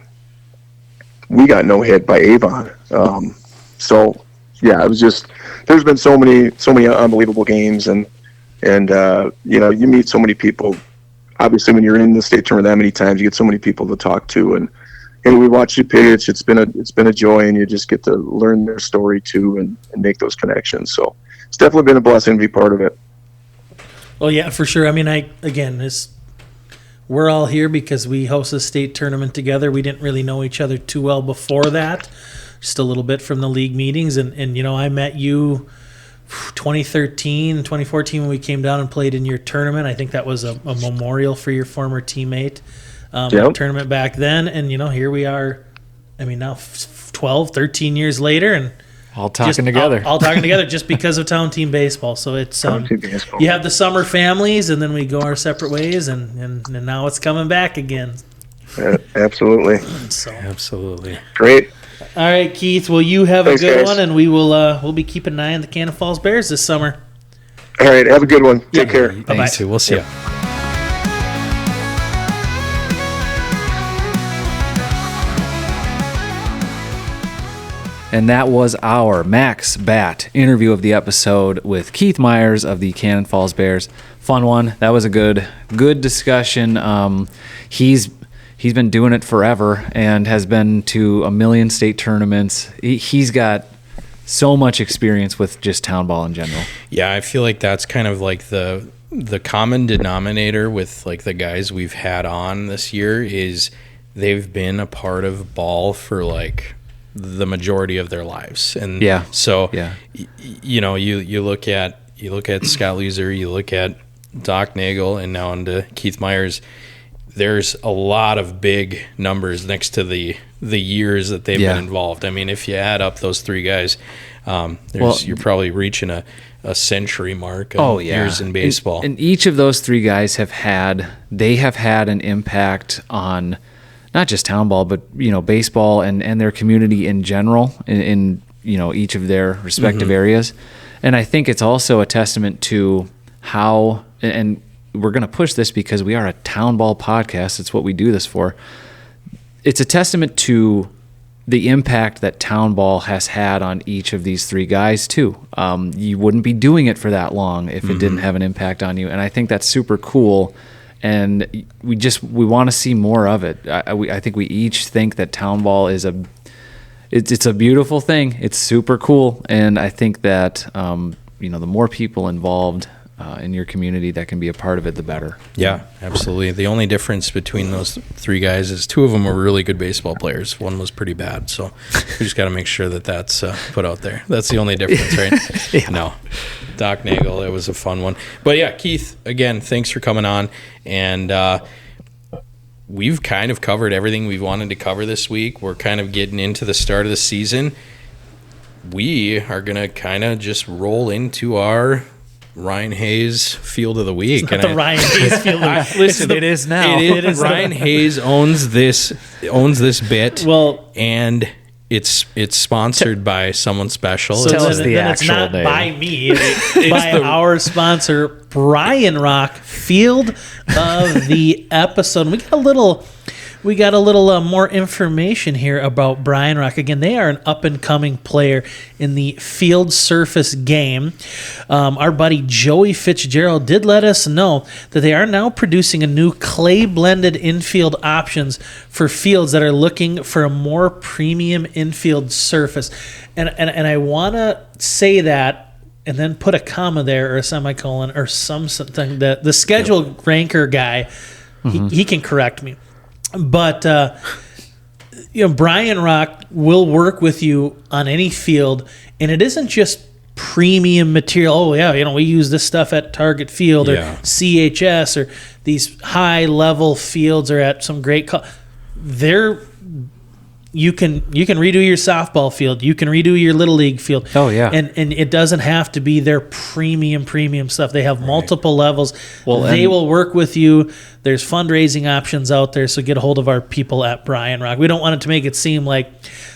[SPEAKER 4] we got no-hit by Avon. So yeah, it was just, there's been so many unbelievable games, and you meet so many people. Obviously, when you're in the state tournament that many times, you get so many people to talk to, and we watch you pitch. It's been a joy, and you just get to learn their story too, and make those connections. So it's definitely been a blessing to be part of it.
[SPEAKER 1] Well, yeah, for sure. I mean, we're all here because we host a state tournament together. We didn't really know each other too well before that. just a little bit from the league meetings. And I met you 2013, 2014 when we came down and played in your tournament. I think that was a memorial for your former teammate tournament back then. And, here we are, now 12, 13 years later, and
[SPEAKER 3] all talking together.
[SPEAKER 1] All talking together just because of Town Team Baseball. So it's you have the summer families, and then we go our separate ways, and now it's coming back again.
[SPEAKER 4] Absolutely.
[SPEAKER 2] Absolutely.
[SPEAKER 4] Great.
[SPEAKER 1] All right, Keith. Well, you have
[SPEAKER 4] Thanks,
[SPEAKER 1] a good
[SPEAKER 4] guys.
[SPEAKER 1] one, and we'll be keeping an eye on the Cannon Falls Bears this summer.
[SPEAKER 4] All right. Have a good one. Take care.
[SPEAKER 1] Bye-bye.
[SPEAKER 2] Thanks, too. We'll see you.
[SPEAKER 3] And that was our Max Bat interview of the episode with Keith Meyers of the Cannon Falls Bears. Fun one. That was a good discussion. He's been doing it forever and has been to a million state tournaments. He's got so much experience with just town ball in general.
[SPEAKER 2] Yeah, I feel like that's kind of like the common denominator with like the guys we've had on this year is they've been a part of ball for like the majority of their lives. And you look at Scott Loser, you look at Doc Nagel, and now into Keith Meyers. There's a lot of big numbers next to the years that they've been involved. I mean, if you add up those three guys, you're probably reaching a century mark of years in baseball.
[SPEAKER 3] And each of those three guys have had an impact on not just town ball, but baseball and their community in general in each of their respective areas. And I think it's also a testament to how, and we're going to push this because we are a town ball podcast. It's what we do this for. It's a testament to the impact that town ball has had on each of these three guys too. You wouldn't be doing it for that long if it didn't have an impact on you. And I think that's super cool. And we want to see more of it. I think we each think that town ball is it's a beautiful thing. It's super cool. And I think that, the more people involved in your community that can be a part of it, the better.
[SPEAKER 2] Yeah, absolutely. The only difference between those three guys is two of them were really good baseball players. One was pretty bad. So we just got to make sure that that's put out there. That's the only difference, right?
[SPEAKER 3] Yeah.
[SPEAKER 2] No. Doc Nagel, it was a fun one. But yeah, Keith, again, thanks for coming on. And we've kind of covered everything we've wanted to cover this week. We're kind of getting into the start of the season. We are going to kind of just roll into our Ryan Hayes Field of the Week.
[SPEAKER 1] It's not the Ryan Hayes Field of the Week.
[SPEAKER 2] Listen,
[SPEAKER 3] it is now.
[SPEAKER 2] It is. Ryan Hayes owns this bit.
[SPEAKER 1] Well,
[SPEAKER 2] and it's sponsored by someone special.
[SPEAKER 1] So
[SPEAKER 3] Tell us the
[SPEAKER 1] then
[SPEAKER 3] actual
[SPEAKER 1] it's not
[SPEAKER 3] name.
[SPEAKER 1] by me. It's by our sponsor, Brian Rock, Field of the Episode. We got a little more information here about Brian Rock. Again, they are an up-and-coming player in the field surface game. Our buddy Joey Fitzgerald did let us know that they are now producing a new clay-blended infield options for fields that are looking for a more premium infield surface. And I want to say that and then put a comma there or a semicolon or something. The schedule ranker guy, he can correct me. But, Brian Rock will work with you on any field, and it isn't just premium material. Oh, yeah, we use this stuff at Target Field or CHS or these high-level fields or at some great you can redo your softball field. You can redo your Little League field.
[SPEAKER 3] Oh, yeah.
[SPEAKER 1] And it doesn't have to be their premium stuff. They have multiple levels. They will work with you. There's fundraising options out there, so get a hold of our people at Brian Rock. We don't want it to make it seem like,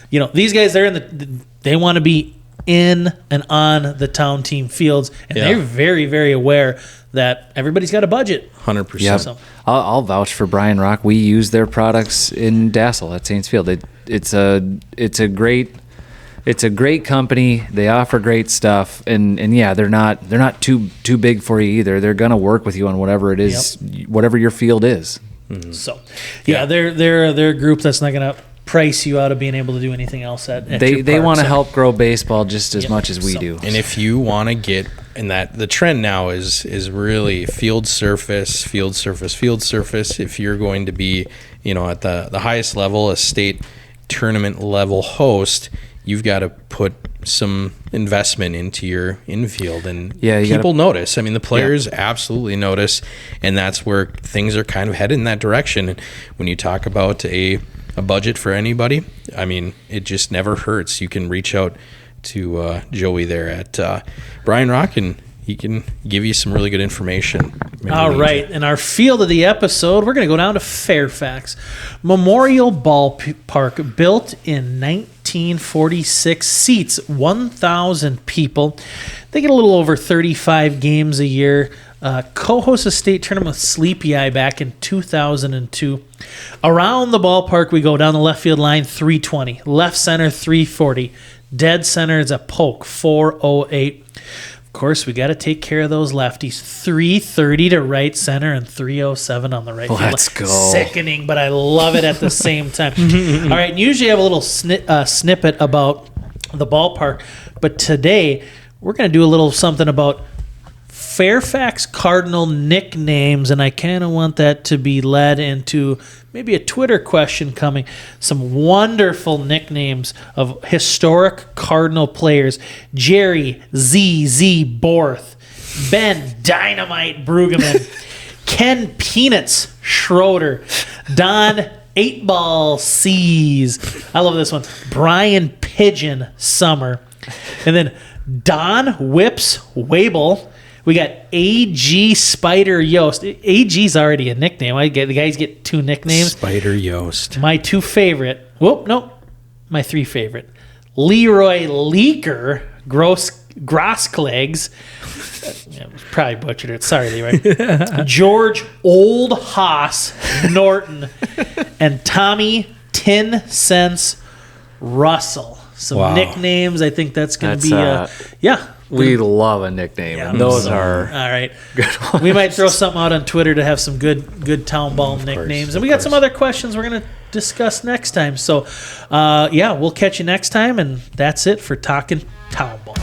[SPEAKER 1] these guys, they want to be in and on the town team fields, and they're very, very aware that everybody's got a budget.
[SPEAKER 2] 100%.
[SPEAKER 3] Yep.
[SPEAKER 1] So.
[SPEAKER 3] I'll vouch for Brian Rock. We use their products in Dassel at Saints Field. It's a great company. They offer great stuff, and they're not too big for you either. They're gonna work with you on whatever it is, whatever your field is.
[SPEAKER 2] Mm-hmm.
[SPEAKER 1] So, they're a group that's not gonna price you out of being able to do anything else at
[SPEAKER 3] They want to help grow baseball just as much as we do.
[SPEAKER 2] And if you want to get in that, the trend now is really field surface. If you're going to be, at the highest level, a state tournament level host, you've got to put some investment into your infield, and people notice. I mean, the players absolutely notice, and that's where things are kind of headed in that direction. And when you talk about a budget for anybody, I mean, it just never hurts. You can reach out to Joey there at Brian Rock, and he can give you some really good information.
[SPEAKER 1] All right. In our field of the episode, we're going to go down to Fairfax. Memorial Ballpark, built in 1946, seats 1,000 people. They get a little over 35 games a year. Co-host a state tournament with Sleepy Eye back in 2002. Around the ballpark, we go down the left field line, 320. Left center, 340. Dead center is a poke, 408. Of course, we got to take care of those lefties. 330 to right center and 307 on the right field.
[SPEAKER 3] Let's go.
[SPEAKER 1] Sickening, but I love it at the same time. All right, and usually I have a little snippet about the ballpark, but today we're going to do a little something about Fairfax Cardinal nicknames, and I kind of want that to be led into maybe a Twitter question coming. Some wonderful nicknames of historic Cardinal players. Jerry ZZ Borth, Ben Dynamite Brueggemann, Ken Peanuts Schroeder, Don 8-Ball Seas. I love this one. Brian Pigeon Summer. And then Don Whips Wable. We got A.G. Spider Yost. A.G.'s already a nickname. The guys get two nicknames.
[SPEAKER 2] Spider Yost.
[SPEAKER 1] My two favorite. My three favorite. Leroy Leaker Grossklegs. Probably butchered it. Sorry, Leroy. George Old Haas Norton. And Tommy 10 Cents Russell. Some nicknames. I think that's going to be
[SPEAKER 3] we love a nickname, and those are
[SPEAKER 1] all right. Good ones. We might throw something out on Twitter to have some good town ball nicknames, and we got some other questions we're going to discuss next time. So, we'll catch you next time, and that's it for Talking Town Ball.